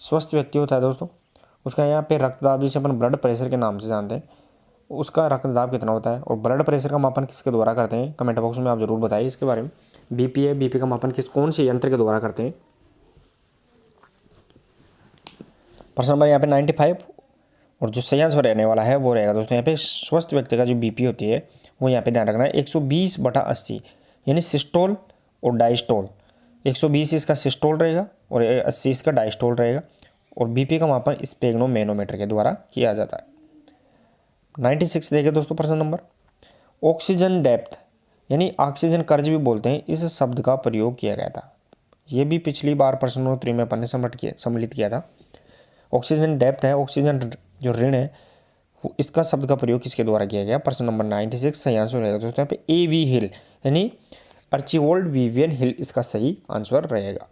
स्वस्थ व्यक्ति होता है दोस्तों, उसका यहाँ पे रक्तदाब जिसे अपन ब्लड प्रेशर के नाम से जानते हैं, उसका रक्तदाब कितना होता है? और ब्लड प्रेशर का मापन किसके द्वारा करते हैं? कमेंट बॉक्स में आप जरूर बताइए इसके बारे में। BP है, BP का मापन कौन से यंत्र के द्वारा करते हैं? प्रश्न नंबर यहाँ पे 95, और जो सही आंसर रहने वाला है वो रहेगा दोस्तों यहाँ पे स्वस्थ व्यक्ति का जो BP होती है वो यहाँ पे ध्यान रखना है 120/80, यानी सिस्टोल और डायस्टोल। 120 इसका सिस्टोल रहेगा और 80 इसका डायस्टोल रहेगा, और BP का मापन स्पेग्नोमेनोमीटर के द्वारा किया जाता है। 96 देखिए दोस्तों प्रश्न नंबर, ऑक्सीजन डेप्थ यानी ऑक्सीजन कर्ज भी बोलते हैं, इस शब्द का प्रयोग किया गया था। ये भी पिछली बार प्रश्नोत्तरी में अपन ने सम्मिलित किया था। ऑक्सीजन डेप्थ है, ऑक्सीजन जो ऋण है, इसका शब्द का प्रयोग किसके द्वारा किया गया? प्रश्न नंबर 96 सही आंसर रहेगा दोस्तों यहाँ पे AV हिल यानी अर्चिवोल्ड विवियन हिल इसका सही आंसर रहेगा।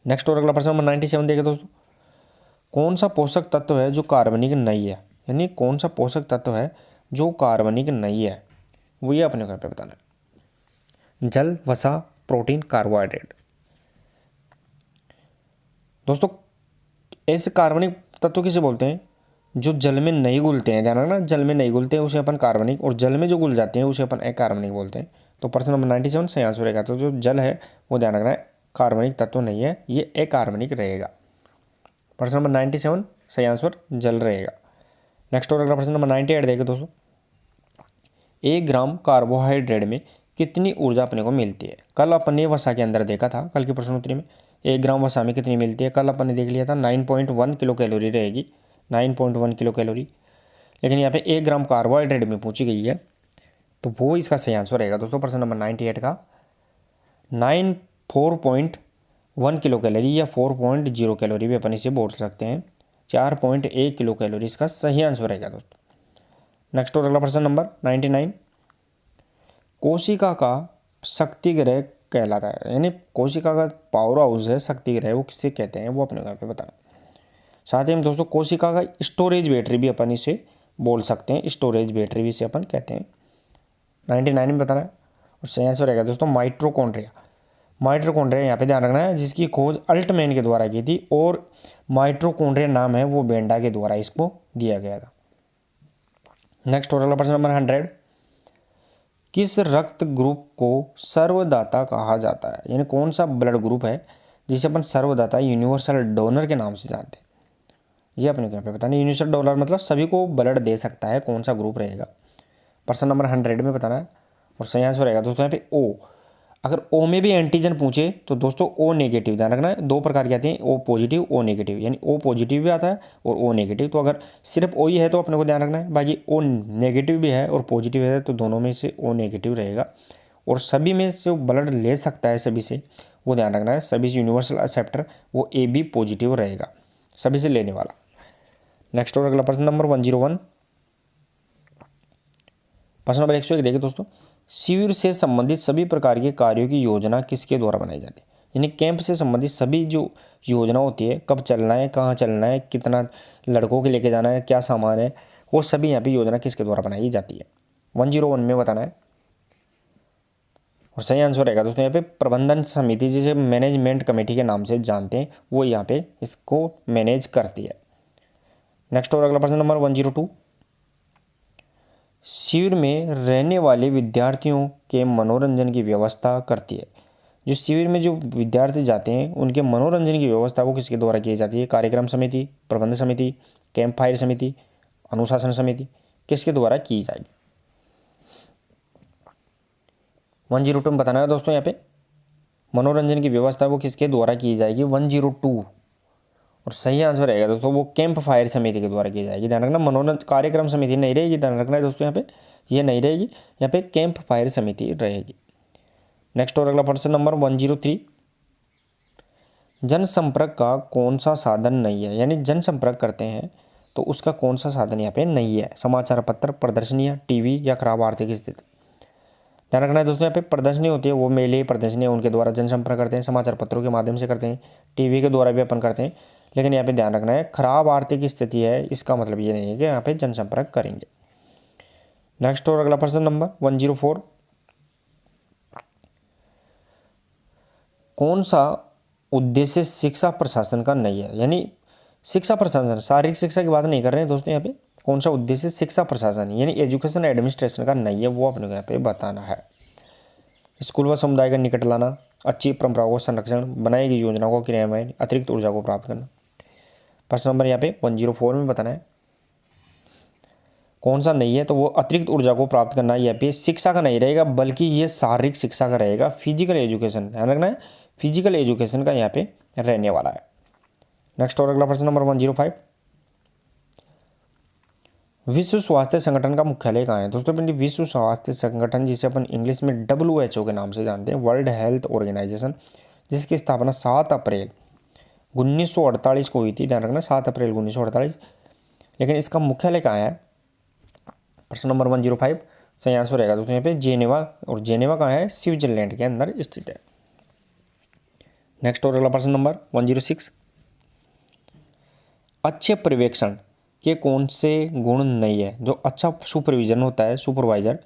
नेक्स्ट और अगला प्रश्न नंबर 97 देखिए दोस्तों, कौन सा पोषक तत्व है जो कार्बनिक नहीं है? यानी कौन सा पोषक तत्व है जो कार्बनिक नहीं है, वो ये अपने को यहाँ पे बताना है। जल, वसा, प्रोटीन, कार्बोहाइड्रेट? दोस्तों ऐसे कार्बनिक तत्व किसे बोलते हैं? जो जल में नहीं घुलते हैं, ध्यान रखना, जल में नहीं घुलते हैं उसे अपन कार्बनिक, और जल में जो घुल जाते हैं उसे अपन अकार्बनिक बोलते हैं। तो प्रश्न नंबर 97 सही आंसर रहेगा। तो जो जल है वो ध्यान रखना है कार्बनिक तत्व नहीं है, ये अकार्बनिक रहेगा। प्रश्न नंबर 97 सही आंसर जल रहेगा। नेक्स्ट और अगला प्रश्न नंबर 98 देखिए दोस्तों, 1 ग्राम कार्बोहाइड्रेट में कितनी ऊर्जा अपने को मिलती है? कल अपन ने वसा के अंदर देखा था, कल की प्रश्नोत्तरी में 1 ग्राम वसा में कितनी मिलती है, कल अपन ने देख लिया था 9.1 किलो कैलोरी रहेगी, 9.1 किलो कैलोरी। लेकिन यहाँ पे 1 ग्राम कार्बोहाइड्रेट में पूछी गई है, तो वो इसका सही आंसर रहेगा दोस्तों। प्रश्न नंबर 98 का 4.1 किलो कैलोरी या 4.0 कैलोरी भी अपन इसे बोल सकते हैं, 4.1 किलो कैलोरी इसका सही आंसर रहेगा दोस्तों। नेक्स्ट और अगला प्रश्न नंबर 99, कोशिका का शक्ति ग्रह कहलाता है, यानी कोशिका का पावर हाउस है शक्ति ग्रह, वो किसे कहते हैं वो अपने यहाँ पे बताना। साथ ही में दोस्तों कोशिका का स्टोरेज बैटरी भी अपन इसे बोल सकते हैं, स्टोरेज बैटरी भी इसे अपन कहते हैं। 99 में बताना है और सही आंसर रहेगा दोस्तों माइटोकॉन्ड्रिया। माइटोकॉन्ड्रिया यहाँ पे ध्यान रखना है, जिसकी खोज अल्टमैन के द्वारा की थी, और माइटोकॉन्ड्रिया नाम है वो बेंडा के द्वारा इसको दिया गया था। नेक्स्ट और अगला प्रश्न नंबर 100, किस रक्त ग्रुप को सर्वदाता कहा जाता है? यानी कौन सा ब्लड ग्रुप है जिसे अपन सर्वदाता यूनिवर्सल डोनर के नाम से जानते हैं, ये अपने यहाँ पे बताना है। यूनिवर्सल डोनर मतलब सभी को ब्लड दे सकता है, कौन सा ग्रुप रहेगा? प्रश्न नंबर 100 में बताना है और सही आंसर रहेगा दोस्तों यहाँ पे ओ। अगर ओ में भी एंटीजन पूछे तो दोस्तों ओ नेगेटिव, ध्यान रखना है, 2 प्रकार के आते हैं, ओ पॉजिटिव ओ नेगेटिव, यानी ओ पॉजिटिव भी आता है और ओ नेगेटिव। तो अगर सिर्फ ओ ही है तो अपने को ध्यान रखना है, बाकी ओ नेगेटिव भी है और पॉजिटिव है तो दोनों में से ओ नेगेटिव रहेगा। और सभी में से ब्लड ले सकता है सभी से, वो ध्यान रखना है, सभी से यूनिवर्सल एक्सेप्टर वो ए बी पॉजिटिव रहेगा, सभी से लेने वाला। नेक्स्ट और अगला प्रश्न नंबर 101, प्रश्न नंबर 101 देखिए दोस्तों, शिविर से संबंधित सभी प्रकार के कार्यों की योजना किसके द्वारा बनाई जाती है? यानी कैंप से संबंधित सभी जो योजना होती है, कब चलना है, कहाँ चलना है, कितना लड़कों के लेके जाना है, क्या सामान है, वो सभी यहाँ पे योजना किसके द्वारा बनाई जाती है? 101 में बताना है और सही आंसर रहेगा दोस्तों यहाँ पे प्रबंधन समिति, जिसे मैनेजमेंट कमेटी के नाम से जानते हैं, वो यहाँ पे इसको मैनेज करती है। नेक्स्ट और अगला प्रश्न नंबर 102, शिविर में रहने वाले विद्यार्थियों के मनोरंजन की व्यवस्था करती है। जो शिविर में जो विद्यार्थी जाते हैं उनके मनोरंजन की व्यवस्था वो किसके द्वारा की जाती है? कार्यक्रम समिति, प्रबंध समिति, कैंप फायर समिति, अनुशासन समिति, किसके द्वारा की जाएगी? 102 में बताना है दोस्तों यहाँ पे मनोरंजन की व्यवस्था वो किसके द्वारा की जाएगी? 102 और सही आंसर रहेगा दोस्तों वो कैंप फायर समिति के द्वारा की जाएगी। ध्यान रखना, मनोरंजन कार्यक्रम समिति नहीं रहेगी, ध्यान रखना है दोस्तों यहाँ पे ये नहीं रहेगी, यहाँ पे कैंप फायर समिति रहेगी। नेक्स्ट और अगला प्रश्न नंबर 103, जनसंपर्क का कौन सा साधन नहीं है? यानी जनसंपर्क करते हैं तो उसका कौन सा साधन यहाँ पे नहीं है? समाचार पत्र, प्रदर्शनियाँ, टीवी या खराब आर्थिक स्थिति? ध्यान रखना है दोस्तों यहाँ पे प्रदर्शनी होती है वो मेले प्रदर्शनियाँ उनके द्वारा जनसंपर्क करते हैं, समाचार पत्रों के माध्यम से करते हैं, टीवी के द्वारा भी अपन करते हैं। लेकिन यहाँ पे ध्यान रखना है खराब आर्थिक स्थिति है, इसका मतलब ये नहीं है कि यहाँ पे जनसंपर्क करेंगे। नेक्स्ट और अगला प्रश्न नंबर 104, कौन सा उद्देश्य शिक्षा प्रशासन का नहीं है? यानी शिक्षा प्रशासन शारीरिक शिक्षा की बात नहीं कर रहे हैं दोस्तों यहाँ पे, कौन सा उद्देश्य शिक्षा प्रशासन यानी एजुकेशन एडमिनिस्ट्रेशन का नहीं है वो अपने को यहाँ पे बताना है। स्कूल व समुदाय का निकट लाना, अच्छी परंपराओं का संरक्षण, बनाई गई योजनाओं का क्रियान्वयन, अतिरिक्त ऊर्जा को प्राप्त करना। प्रश्न नंबर यहाँ पे 104 में बताना है कौन सा नहीं है, तो वो अतिरिक्त ऊर्जा को प्राप्त करना यहाँ पे शिक्षा का नहीं रहेगा, बल्कि ये शारीरिक शिक्षा का रहेगा, फिजिकल एजुकेशन, ध्यान रखना है फिजिकल एजुकेशन का यहाँ पे रहने वाला है। नेक्स्ट और अगला प्रश्न नंबर 105, विश्व स्वास्थ्य संगठन का मुख्यालय कहाँ है? दोस्तों पिंडी विश्व स्वास्थ्य संगठन जिसे अपन इंग्लिश में WHO के नाम से जानते हैं, वर्ल्ड हेल्थ ऑर्गेनाइजेशन, जिसकी स्थापना 7 अप्रैल 1948 को हुई थी, ध्यान रखना 7 अप्रैल 1948। लेकिन इसका मुख्यालय कहाँ है? प्रश्न नंबर 105 सही आंसर रहेगा दोस्तों यहाँ पे जेनेवा, और जेनेवा कहाँ है? स्विट्जरलैंड के अंदर स्थित है। नेक्स्ट और अगला प्रश्न नंबर 106, अच्छे पर्यवेक्षण के कौन से गुण नहीं है? जो अच्छा सुपरविजन होता है, सुपरवाइजर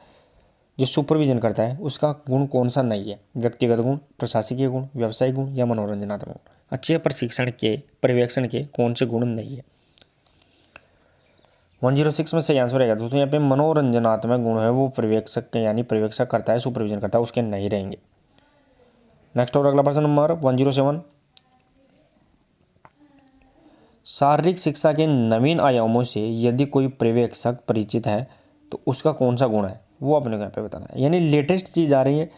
जो सुपरविजन करता है उसका गुण कौन सा नहीं है? व्यक्तिगत गुण, प्रशासकीय गुण, व्यवसायिक गुण या मनोरंजनात्मक गुण? अच्छे प्रशिक्षण के पर्यवेक्षण के कौन से गुण नहीं है? 106 में सही आंसर रहेगा दोस्तों यहाँ पे मनोरंजनात्मक गुण है वो पर्यवेक्षक यानी पर्यवेक्षक करता है, सुपरविजन करता है, उसके नहीं रहेंगे। नेक्स्ट और अगला प्रश्न नंबर 107, शारीरिक शिक्षा के नवीन आयामों से यदि कोई पर्यवेक्षक परिचित है तो उसका कौन सा गुण है वो अपने को यहाँ पे बताना है। यानी लेटेस्ट चीज़ आ रही है,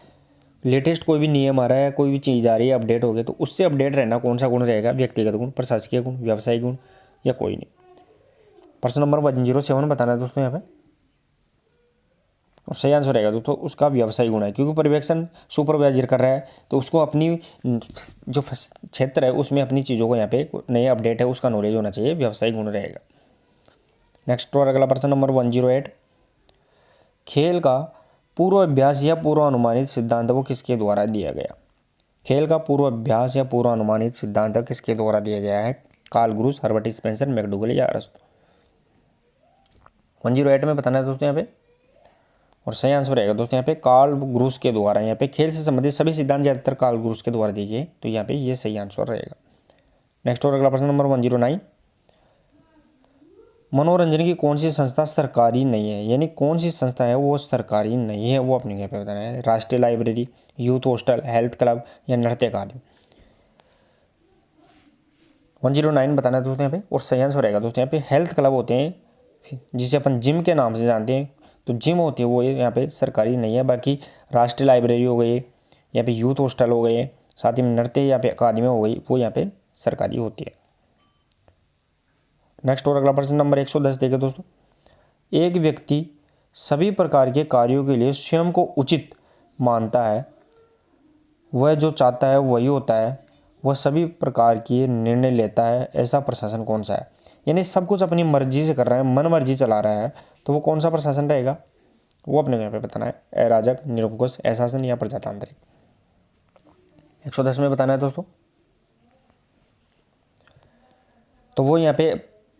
लेटेस्ट कोई भी नियम आ रहा है, कोई भी चीज़ आ रही है, अपडेट हो गया, तो उससे अपडेट रहना कौन सा गुण रहेगा? व्यक्तिगत गुण, प्रशासकीय गुण, व्यावसायिक गुण या कोई नहीं। प्रश्न नंबर 107 बताना है दोस्तों यहाँ पे, और सही आंसर रहेगा दोस्तों उसका व्यवसायिक गुण है, क्योंकि पर्यवेक्षण सुपरवाइजर कर रहा है तो उसको अपनी जो क्षेत्र है उसमें अपनी चीज़ों को यहाँ पे नए अपडेट है उसका नॉलेज होना चाहिए, व्यवसायिक गुण रहेगा। नेक्स्ट और अगला प्रश्न नंबर 108, खेल का पूर्वाभ्यास या पूर्वानुमानित सिद्धांत वो किसके द्वारा दिया गया? खेल का पूर्वाभ्यास या पूर्वानुमानित सिद्धांत किसके द्वारा दिया गया है? Karl Groos, Herbert Spencer, McDougall या अरस्तु। 108 में बताना है दोस्तों यहाँ पे, और सही आंसर रहेगा दोस्तों यहाँ पे कार्ल ग्रूस के द्वारा। यहाँ पे खेल से संबंधित सभी सिद्धांत ज़्यादातर कार्ल ग्रूस के द्वारा दिए गए, तो यहाँ पे ये सही आंसर रहेगा। नेक्स्ट और अगला प्रश्न नंबर 109, मनोरंजन की कौन सी संस्था सरकारी नहीं है? यानी कौन सी संस्था है वो सरकारी नहीं है, वो अपने यहाँ पे बताना है। राष्ट्रीय library, youth hostel, health club या नृत्य अकादमी। 109 बताना है दोस्तों यहाँ पे, और सही आंसर रहेगा दोस्तों यहाँ पे हेल्थ क्लब होते हैं जिसे अपन जिम के नाम से जानते हैं, तो जिम होती है वो यहाँ पे सरकारी नहीं है। बाकी राष्ट्रीय लाइब्रेरी हो गई, यहाँ पे यूथ हॉस्टल हो गए, साथ ही में नृत्य यहाँ पे अकादमी हो गई, वो यहाँ पे सरकारी होती है। नेक्स्ट और अगला प्रश्न नंबर 110 देखिए दोस्तों, एक व्यक्ति सभी प्रकार के कार्यों के लिए स्वयं को उचित मानता है, वह जो चाहता है वही होता है, वह सभी प्रकार के निर्णय लेता है, ऐसा प्रशासन कौन सा है? यानी सब कुछ अपनी मर्जी से कर रहा है, मन मर्जी चला रहा है, तो वो कौन सा प्रशासन रहेगा वो अपने यहाँ पे बताना है। अराजक, निरंकुश, अशासन या प्रजातांत्रिक। 110 में बताना है दोस्तों, तो वो यहाँ पे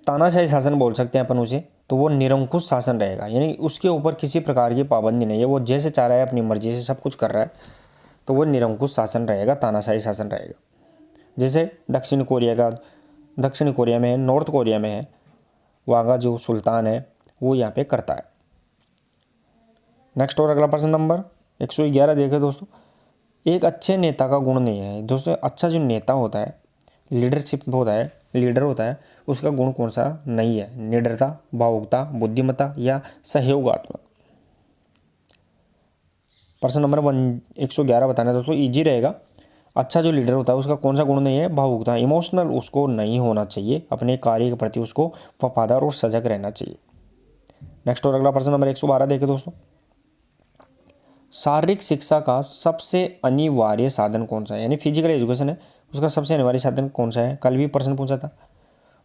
तानाशाही शासन बोल सकते हैं अपन उसे, तो वो निरंकुश शासन रहेगा। यानी उसके ऊपर किसी प्रकार की पाबंदी नहीं है, वो जैसे चाह रहा है अपनी मर्जी से सब कुछ कर रहा है, तो वो निरंकुश शासन रहेगा, तानाशाही शासन रहेगा। जैसे दक्षिण कोरिया में है, नॉर्थ कोरिया में है, वहाँ का जो सुल्तान है वो यहाँ पे करता है। नेक्स्ट और अगला प्रश्न नंबर 111 देखें दोस्तों, एक अच्छे नेता का गुण नहीं है दोस्तों, अच्छा जो नेता होता है, लीडरशिप होता है, लीडर होता है, उसका गुण कौन सा नहीं है? निडरता, भावुकता, बुद्धिमत्ता या सहयोगात्मक। प्रश्न नंबर 111 बताना है दोस्तों, इजी रहेगा। अच्छा जो लीडर होता है उसका कौन सा गुण नहीं है? भावुकता, इमोशनल उसको नहीं होना चाहिए, अपने कार्य के प्रति उसको वफादार और सजग रहना चाहिए। नेक्स्ट और अगला प्रश्न नंबर 112 देखें दोस्तों, शारीरिक शिक्षा का सबसे अनिवार्य साधन कौन सा है? यानी फिजिकल एजुकेशन है, उसका सबसे अनिवार्य साधन कौन सा है? कल भी प्रश्न पूछा था।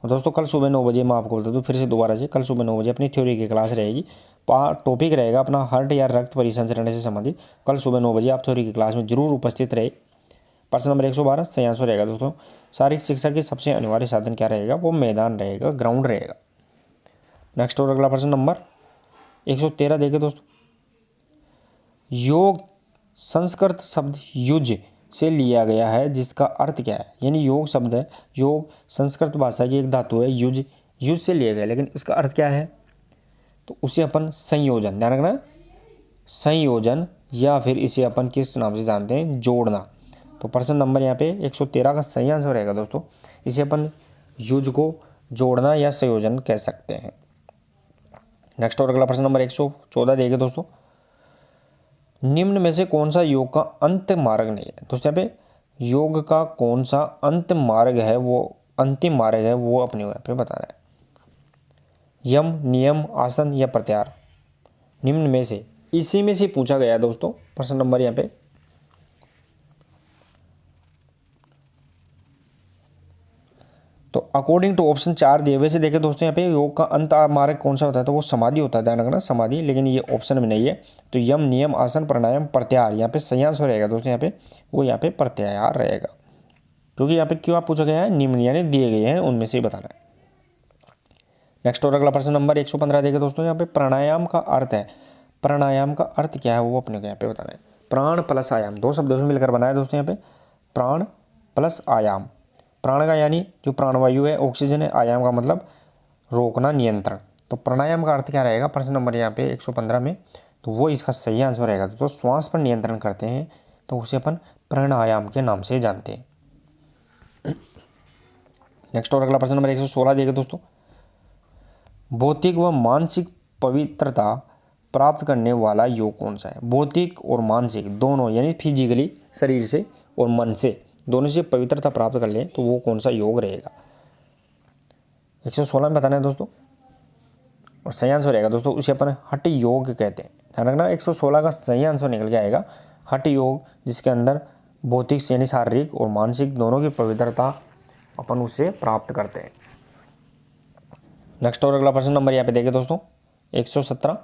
और दोस्तों कल सुबह 9 बजे मैं आपको बोलता हूँ, फिर से दोबारा से कल सुबह 9 बजे अपनी थ्योरी की क्लास रहेगी। टॉपिक रहेगा अपना हार्ट या रक्त परिसंचरण से संबंधित। कल सुबह 9 बजे आप थ्योरी की क्लास में जरूर उपस्थित रहे। प्रश्न नंबर 112 सही आंसर रहेगा दोस्तों, शारीरिक शिक्षा की सबसे अनिवार्य साधन क्या रहेगा? वो मैदान रहेगा, ग्राउंड रहेगा। नेक्स्ट और अगला प्रश्न नंबर 113 देखें दोस्तों, योग संस्कृत शब्द युज से लिया गया है जिसका अर्थ क्या है? यानी योग शब्द है, योग संस्कृत भाषा की एक धातु है, युज से लिया गया, लेकिन इसका अर्थ क्या है? तो उसे अपन संयोजन, ध्यान रखना, संयोजन, या फिर इसे अपन किस नाम से जानते हैं? जोड़ना। तो प्रश्न नंबर यहाँ पे 113 का सही आंसर रहेगा दोस्तों, इसे अपन युज को जोड़ना या संयोजन कह सकते हैं। नेक्स्ट और अगला प्रश्न नंबर 114 देखिए दोस्तों, निम्न में से कौन सा योग का अंत मार्ग नहीं है? दोस्तों यहाँ पे योग का कौन सा अंत मार्ग है, वो अंतिम मार्ग है, वो अपने यहाँ पे बताना है। यम, नियम, आसन या प्रत्याहार। निम्न में से इसी में से पूछा गया है दोस्तों प्रश्न नंबर यहाँ पे। तो अकॉर्डिंग टू ऑप्शन 4 दिए हुए से देखें दोस्तों, यहाँ पे योग का अंत मार्ग कौन सा होता है? तो वो समाधि होता है, ध्यान रखना, समाधि, लेकिन ये ऑप्शन में नहीं है। तो यम, नियम, आसन, प्राणायाम, प्रत्याहार, यहाँ पे सही आंसर रहेगा दोस्तों, यहाँ पे वो यहाँ पे प्रत्याहार रहेगा, क्योंकि यहाँ पे क्यों आप पूछा गया है? निम्न यानी दिए गए हैं उनमें से ही बताना है। नेक्स्ट और अगला प्रश्न नंबर 115 देखें दोस्तों, यहाँ पे प्राणायाम का अर्थ है, प्राणायाम का अर्थ क्या है वो अपने को यहाँ पे बताना है। प्राण प्लस आयाम, दो शब्दों से मिलकर बनाया दोस्तों यहाँ पे, प्राण प्लस आयाम। प्राण का यानी जो प्राणवायु है, ऑक्सीजन है, आयाम का मतलब रोकना, नियंत्रण। तो प्राणायाम का अर्थ क्या रहेगा प्रश्न नंबर यहाँ पे 115 में, तो वो इसका सही आंसर रहेगा। तो श्वास पर नियंत्रण करते हैं तो उसे अपन प्राणायाम के नाम से जानते हैं। नेक्स्ट और अगला प्रश्न नंबर 116 देखिए दोस्तों, भौतिक व मानसिक पवित्रता प्राप्त करने वाला योग कौन सा है? भौतिक और मानसिक दोनों, यानी फिजिकली शरीर से और मन से दोनों से पवित्रता प्राप्त कर ले तो वो कौन सा योग रहेगा? 116 में बताना है दोस्तों, और सही आंसर रहेगा दोस्तों उसे अपन हठ योग कहते हैं। ध्यान रखना 116 का सही आंसर निकल के आएगा हठ योग, जिसके अंदर भौतिक यानी शारीरिक और मानसिक दोनों की पवित्रता अपन उसे प्राप्त करते हैं। नेक्स्ट और अगला प्रश्न नंबर यहाँ पे देखिए दोस्तों 117,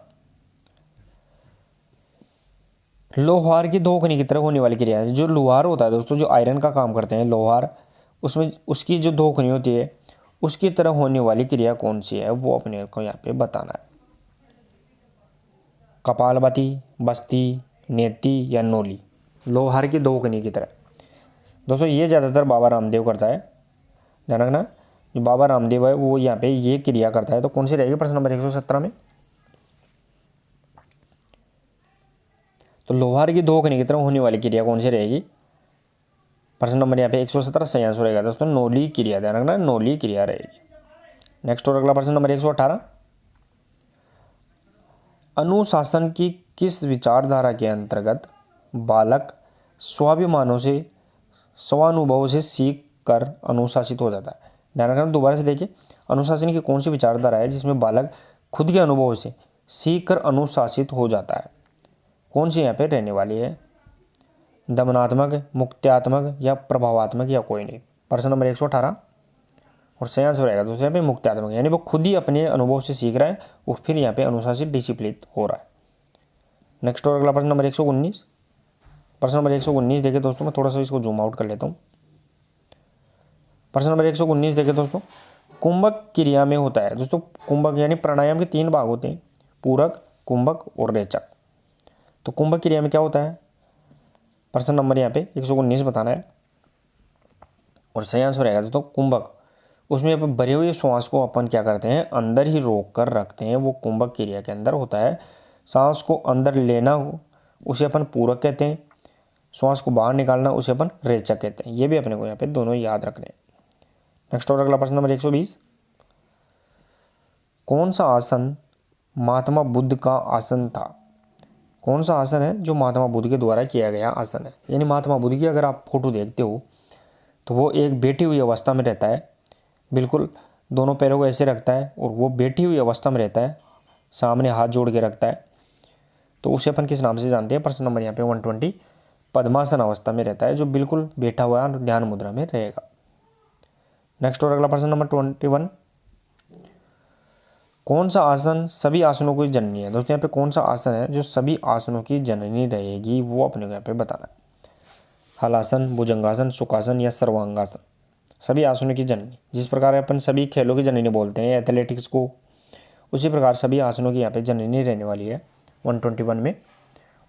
लोहार की धोखनी की तरह होने वाली क्रिया है। जो लोहार होता है दोस्तों, जो आयरन का काम करते हैं लोहार, उसमें उसकी जो धोखनी होती है उसकी तरह होने वाली क्रिया कौन सी है, वो अपने को यहाँ पे बताना है। कपालभाति, बस्ती, नेति या नोली। लोहार की धोखनी की तरह दोस्तों ये ज़्यादातर बाबा रामदेव करता है। ध्यान रखना जो बाबा रामदेव है वो यहाँ पे ये क्रिया करता है। तो कौन सी रहेगी प्रश्न नंबर 117 में? तो लोहार की धोखनी की तरह होने वाली क्रिया कौन सी रहेगी? प्रश्न नंबर यहाँ पे 117 सही आंसर रहेगा दोस्तों नोली क्रिया। ध्यान रखना नोली क्रिया रहेगी। नेक्स्ट और अगला प्रश्न नंबर 118, अनुशासन की किस विचारधारा के अंतर्गत बालक स्वाभिमानों से स्वानुभव से सीख कर अनुशासित हो जाता है? ध्यान रखना दोबारा से देखिए, अनुशासन की कौन सी विचारधारा है जिसमें बालक खुद के अनुभव से सीख कर अनुशासित हो जाता है? कौन सी यहाँ पे रहने वाली है? दमनात्मक, मुक्त्यात्मक या प्रभावात्मक या कोई नहीं? प्रश्न नंबर 118 और सही आंसर रहेगा दोस्तों यहाँ पे मुक्त्यात्मक, यानी वो खुद ही अपने अनुभव से सीख रहा है और फिर यहाँ पे अनुशासित डिसिप्लिन हो रहा है। नेक्स्ट और अगला प्रश्न नंबर 119, प्रश्न नंबर 119 देखिए दोस्तों, मैं थोड़ा सा इसको जूम आउट कर लेता हूँ। प्रश्न नंबर 119 देखिए दोस्तों, कुंभक क्रिया में होता है दोस्तों, कुंभक यानी प्राणायाम के 3 भाग होते हैं, पूरक, कुंभक और रेचक। तो कुंभक क्रिया में क्या होता है? प्रश्न नंबर यहाँ पे 119 बताना है और सही आंसर रहेगा दोस्तों कुंभक। उसमें अपन भरे हुए श्वास को अपन क्या करते हैं अंदर ही रोक कर रखते हैं, वो कुंभक क्रिया के अंदर होता है। सांस को अंदर लेना उसे अपन पूरक कहते हैं, श्वास को बाहर निकालना उसे अपन रेचक कहते हैं। ये भी अपने को यहाँ पे दोनों याद रखने हैं। नेक्स्ट और अगला प्रश्न नंबर 120, कौन सा आसन महात्मा बुद्ध का आसन था? कौन सा आसन है जो महात्मा बुद्ध के द्वारा किया गया आसन है? यानी महात्मा बुद्ध की अगर आप फोटो देखते हो तो वो एक बैठी हुई अवस्था में रहता है, बिल्कुल दोनों पैरों को ऐसे रखता है और वो बैठी हुई अवस्था में रहता है, सामने हाथ जोड़ के रखता है। तो उसे अपन किस नाम से जानते हैं? प्रश्न नंबर यहाँ पे 120, पद्मासन अवस्था में रहता है, जो बिल्कुल बैठा हुआ ध्यान मुद्रा में रहेगा। नेक्स्ट और अगला प्रश्न नंबर 21, कौन सा आसन सभी आसनों की जननी है? दोस्तों यहाँ पे कौन सा आसन है जो सभी आसनों की जननी रहेगी, वो अपने को यहाँ पे बताना है। हलासन, भुजंगासन, सुखासन या सर्वांगासन? सभी आसनों की जननी, जिस प्रकार अपन सभी खेलों की जननी बोलते हैं एथलेटिक्स को, उसी प्रकार सभी आसनों की यहाँ पे जननी रहने वाली है 121 में,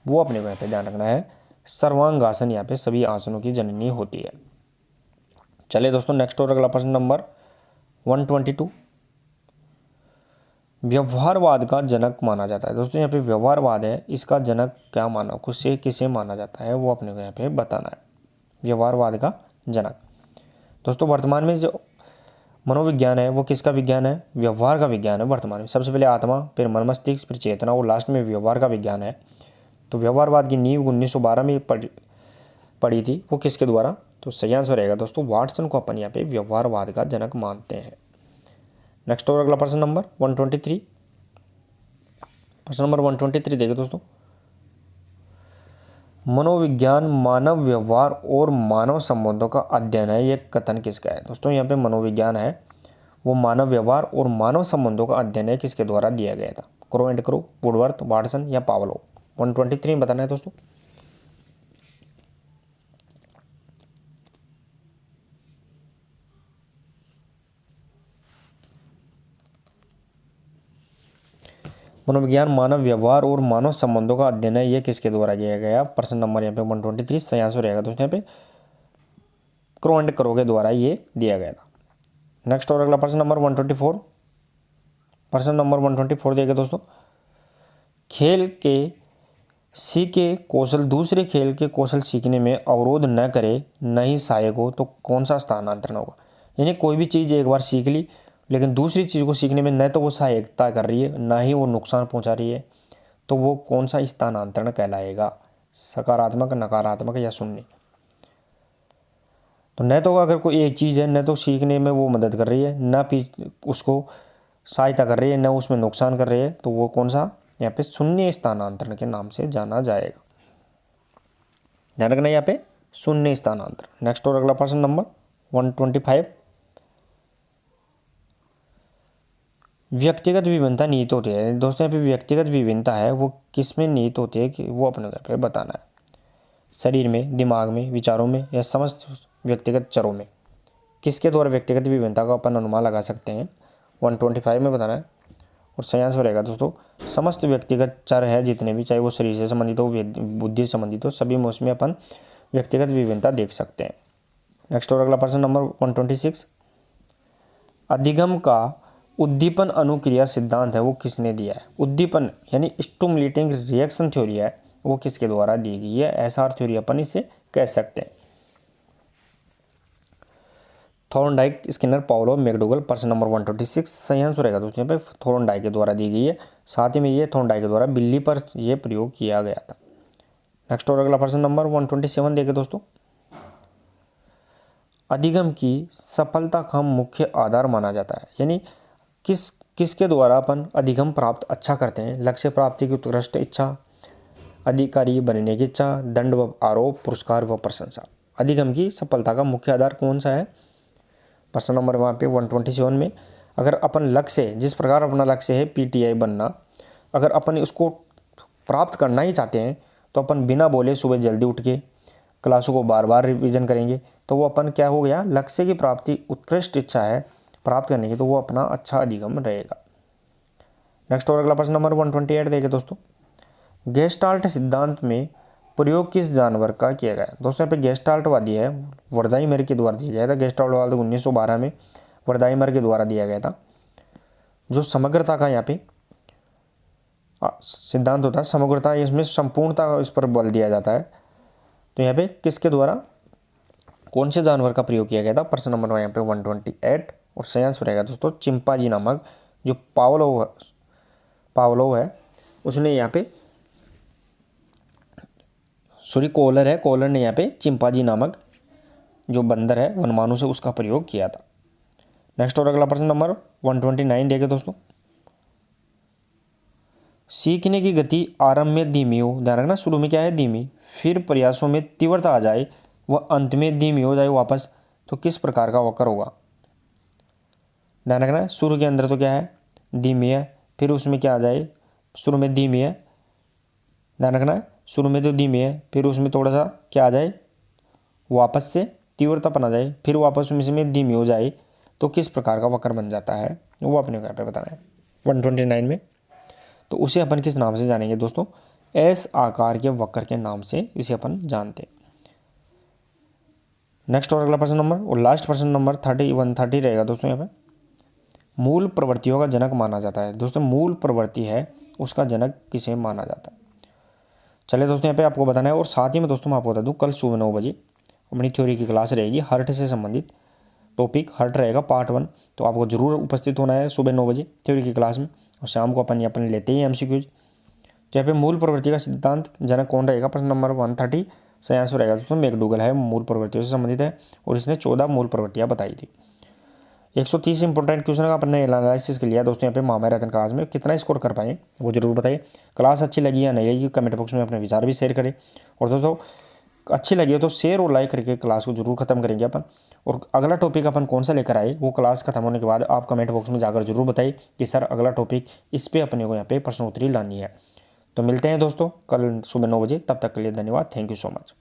वो अपने को यहाँ पे ध्यान रखना है। सर्वांगासन यहाँ पे सभी आसनों की जननी होती है। चलिए दोस्तों नेक्स्ट और अगला प्रश्न नंबर 122, व्यवहारवाद का जनक माना जाता है। दोस्तों यहाँ पे व्यवहारवाद है, इसका जनक क्या माना, किसे माना जाता है, वो अपने को यहाँ पे बताना है। व्यवहारवाद का जनक दोस्तों वर्तमान में जो मनोविज्ञान है वो किसका विज्ञान है? व्यवहार का विज्ञान है वर्तमान में। सबसे पहले आत्मा, फिर मन मस्तिष्क, फिर चेतना और लास्ट में व्यवहार का विज्ञान है। तो व्यवहारवाद की नींव 1912 में पड़ी थी, वो किसके द्वारा? तो सही आंसर रहेगा दोस्तों वाटसन को अपन यहाँ पे व्यवहारवाद का जनक मानते हैं। नेक्स्ट और अगला प्रश्न नंबर 123, प्रश्न नंबर 123 देखिए दोस्तों, मनोविज्ञान मानव व्यवहार और मानव संबंधों का अध्ययन है, ये कथन किसका है? दोस्तों यहाँ पे मनोविज्ञान है वो मानव व्यवहार और मानव संबंधों का अध्ययन है, किसके द्वारा दिया गया था? Crow and crow, Woodworth, Watson या पावलो? 123 में बताना है दोस्तों। मनोविज्ञान मानव व्यवहार और मानव संबंधों का अध्ययन है, ये किसके द्वारा किया गया? प्रश्न नंबर यहाँ पे 123 सही आंसर रहेगा दोस्तों यहाँ पे क्रो एंड क्रो के द्वारा ये दिया गया था। नेक्स्ट और अगला प्रश्न नंबर 124, प्रश्न नंबर 124 देखिए दोस्तों, खेल के सीखे कौशल दूसरे खेल के कौशल सीखने में अवरोध न करे, न ही सहायक हो, तो कौन सा स्थानांतरण होगा। यानी कोई भी चीज़ एक बार सीख ली लेकिन दूसरी चीज़ को सीखने में न तो वो सहायता कर रही है न ही वो नुकसान पहुंचा रही है, तो वो कौन सा स्थानांतरण कहलाएगा, सकारात्मक, नकारात्मक या शून्य। तो न तो अगर कोई एक चीज़ है न तो सीखने में वो मदद कर रही है न उसको सहायता कर रही है न उसमें नुकसान कर रही है, तो वो कौन सा यहाँ पे शून्य स्थानांतरण के नाम से जाना जाएगा। ध्यान रखना यहाँ पे शून्य स्थानांतरण। नेक्स्ट और अगला प्रश्न नंबर 125, व्यक्तिगत विभिन्नता निहित होती है। दोस्तों यहाँ पे व्यक्तिगत विभिन्नता है वो किस में निहित होती है कि वो अपने यहाँ पे बताना है। शरीर में, दिमाग में, विचारों में या समस्त व्यक्तिगत चरों में। किसके द्वारा व्यक्तिगत विभिन्नता का अपन अनुमान लगा सकते हैं, 125 में बताना है। और सही आंसर रहेगा दोस्तों समस्त व्यक्तिगत चर है जितने भी, चाहे वो शरीर से संबंधित हो, बुद्धि से संबंधित हो, सभी में उसमें अपन व्यक्तिगत विभिन्नता देख सकते हैं। नेक्स्ट और अगला प्रश्न नंबर 126, अधिगम का उद्दीपन अनुक्रिया सिद्धांत है वो किसने दिया है। उद्दीपन यानी स्टिमुलेटिंग रिएक्शन थ्योरी है वो किसके द्वारा दी गई है, एसआर थ्योरी अपन इसे कह सकते हैं। Thorndike, Skinner, Pavlov, McDougall. प्रश्न नंबर 126 सही आंसर रहेगा दोस्तों यहाँ पे थॉर्नडाइक के द्वारा दी गई है। साथ ही में ये थॉर्नडाइक के द्वारा बिल्ली पर यह प्रयोग किया गया था। नेक्स्ट और अगला प्रश्न नंबर 127 देखें दोस्तों, अधिगम की सफलता का मुख्य आधार माना जाता है। यानी किसके द्वारा अपन अधिगम प्राप्त अच्छा करते हैं। लक्ष्य प्राप्ति की उत्कृष्ट इच्छा, अधिकारी बनने की इच्छा, दंड व आरोप, पुरस्कार व प्रशंसा। अधिगम की सफलता का मुख्य आधार कौन सा है। प्रश्न नंबर वहाँ पे 127 में अगर अपन लक्ष्य, जिस प्रकार अपना लक्ष्य है पीटीआई बनना, अगर अपन उसको प्राप्त करना ही चाहते हैं तो अपन बिना बोले सुबह जल्दी उठ के क्लासों को बार बार रिवीजन करेंगे, तो वो अपन क्या हो गया, लक्ष्य की प्राप्ति उत्कृष्ट इच्छा है प्राप्त करने की, तो वो अपना अच्छा अधिगम रहेगा। नेक्स्ट और अगला प्रश्न नंबर 128 देखें दोस्तों, गेस्टाल्ट सिद्धांत में प्रयोग किस जानवर का किया गया। दोस्तों यहाँ पे गेस्टाल्टवादी है वर्दाइमर के द्वारा दिया गया था। गेस्टाल्टवाद 1912 में वर्दाइमर के द्वारा दिया गया था। जो समग्रता का यहाँ पे सिद्धांत होता है, समग्रता, इसमें संपूर्णता इस पर बल दिया जाता है। तो यहाँ पे किसके द्वारा कौन से जानवर का प्रयोग किया गया था। प्रश्न नंबर यहाँ पे 128 और सही आंसर रहेगा दोस्तों चिंपांजी नामक जो पावलोव है उसने यहाँ पे कोलर है, कोलर ने यहाँ पे चिंपांजी नामक जो बंदर है वनमानु से उसका प्रयोग किया था। नेक्स्ट और अगला प्रश्न नंबर 129 देखें दोस्तों, सीखने की गति आरंभ में धीमी हो, ध्यान रखना शुरू में क्या है धीमी, फिर प्रयासों में तीव्रता आ जाए वह अंत में धीमी हो जाए वापस, तो किस प्रकार का वक्र होगा। ध्यान रखना शुरू के अंदर तो क्या है धीमी है, फिर उसमें क्या आ जाए शुरू में धीमी है, ध्यान रखना शुरू में तो धीमी है, फिर उसमें थोड़ा सा क्या आ जाए वापस से तीव्रता बना जाए, फिर वापस उसमें धीमी हो जाए, तो किस प्रकार का वक्र बन जाता है वो अपने को यहाँ पे बताना है 129 में। तो उसे अपन किस नाम से जानेंगे दोस्तों, एस आकार के वक्र के नाम से इसे अपन जानते हैं। नेक्स्ट और अगला प्रश्न नंबर और लास्ट प्रश्न नंबर 130 रहेगा दोस्तों। यहाँ पे मूल प्रवृत्तियों का जनक माना जाता है। दोस्तों मूल प्रवृत्ति है उसका जनक किसे माना जाता है। चलिए दोस्तों यहाँ पे आपको बताना है। और साथ ही में दोस्तों मैं आपको बता दूँ कल सुबह 9 बजे अपनी थ्योरी की क्लास रहेगी, हर्ट से संबंधित टॉपिक हर्ट रहेगा पार्ट 1, तो आपको जरूर उपस्थित होना है सुबह 9 बजे थ्योरी की क्लास में। और शाम को अपन लेते ही MCQs। तो यहाँ पे मूल प्रवृत्ति का सिद्धांत जनक कौन रहेगा, प्रश्न नंबर 130 सही आंसर रहेगा दोस्तों मैकडूगल है, मूल प्रवृत्तियों से संबंधित है और इसने 14 मूल प्रवृत्तियाँ बताई थी। 130 इंपॉर्टेंट क्वेश्चन का अपने एनालिसिस के लिए दोस्तों यहाँ पे महाभारत क्लास में कितना स्कोर कर पाए वो जरूर बताइए। क्लास अच्छी लगी या नहीं लगी कमेंट बॉक्स में अपने विचार भी शेयर करें। और दोस्तों अच्छी लगी हो तो शेयर और लाइक करके क्लास को जरूर खत्म करेंगे अपन। और अगला टॉपिक अपन कौन सा लेकर आए वो क्लास खत्म होने के बाद आप कमेंट बॉक्स में जाकर जरूर बताइए कि सर अगला टॉपिक इस पर अपने को यहाँ पे प्रश्नोत्तरी लानी है। तो मिलते हैं दोस्तों कल सुबह 9 बजे, तब तक के लिए धन्यवाद, थैंक यू सो मच।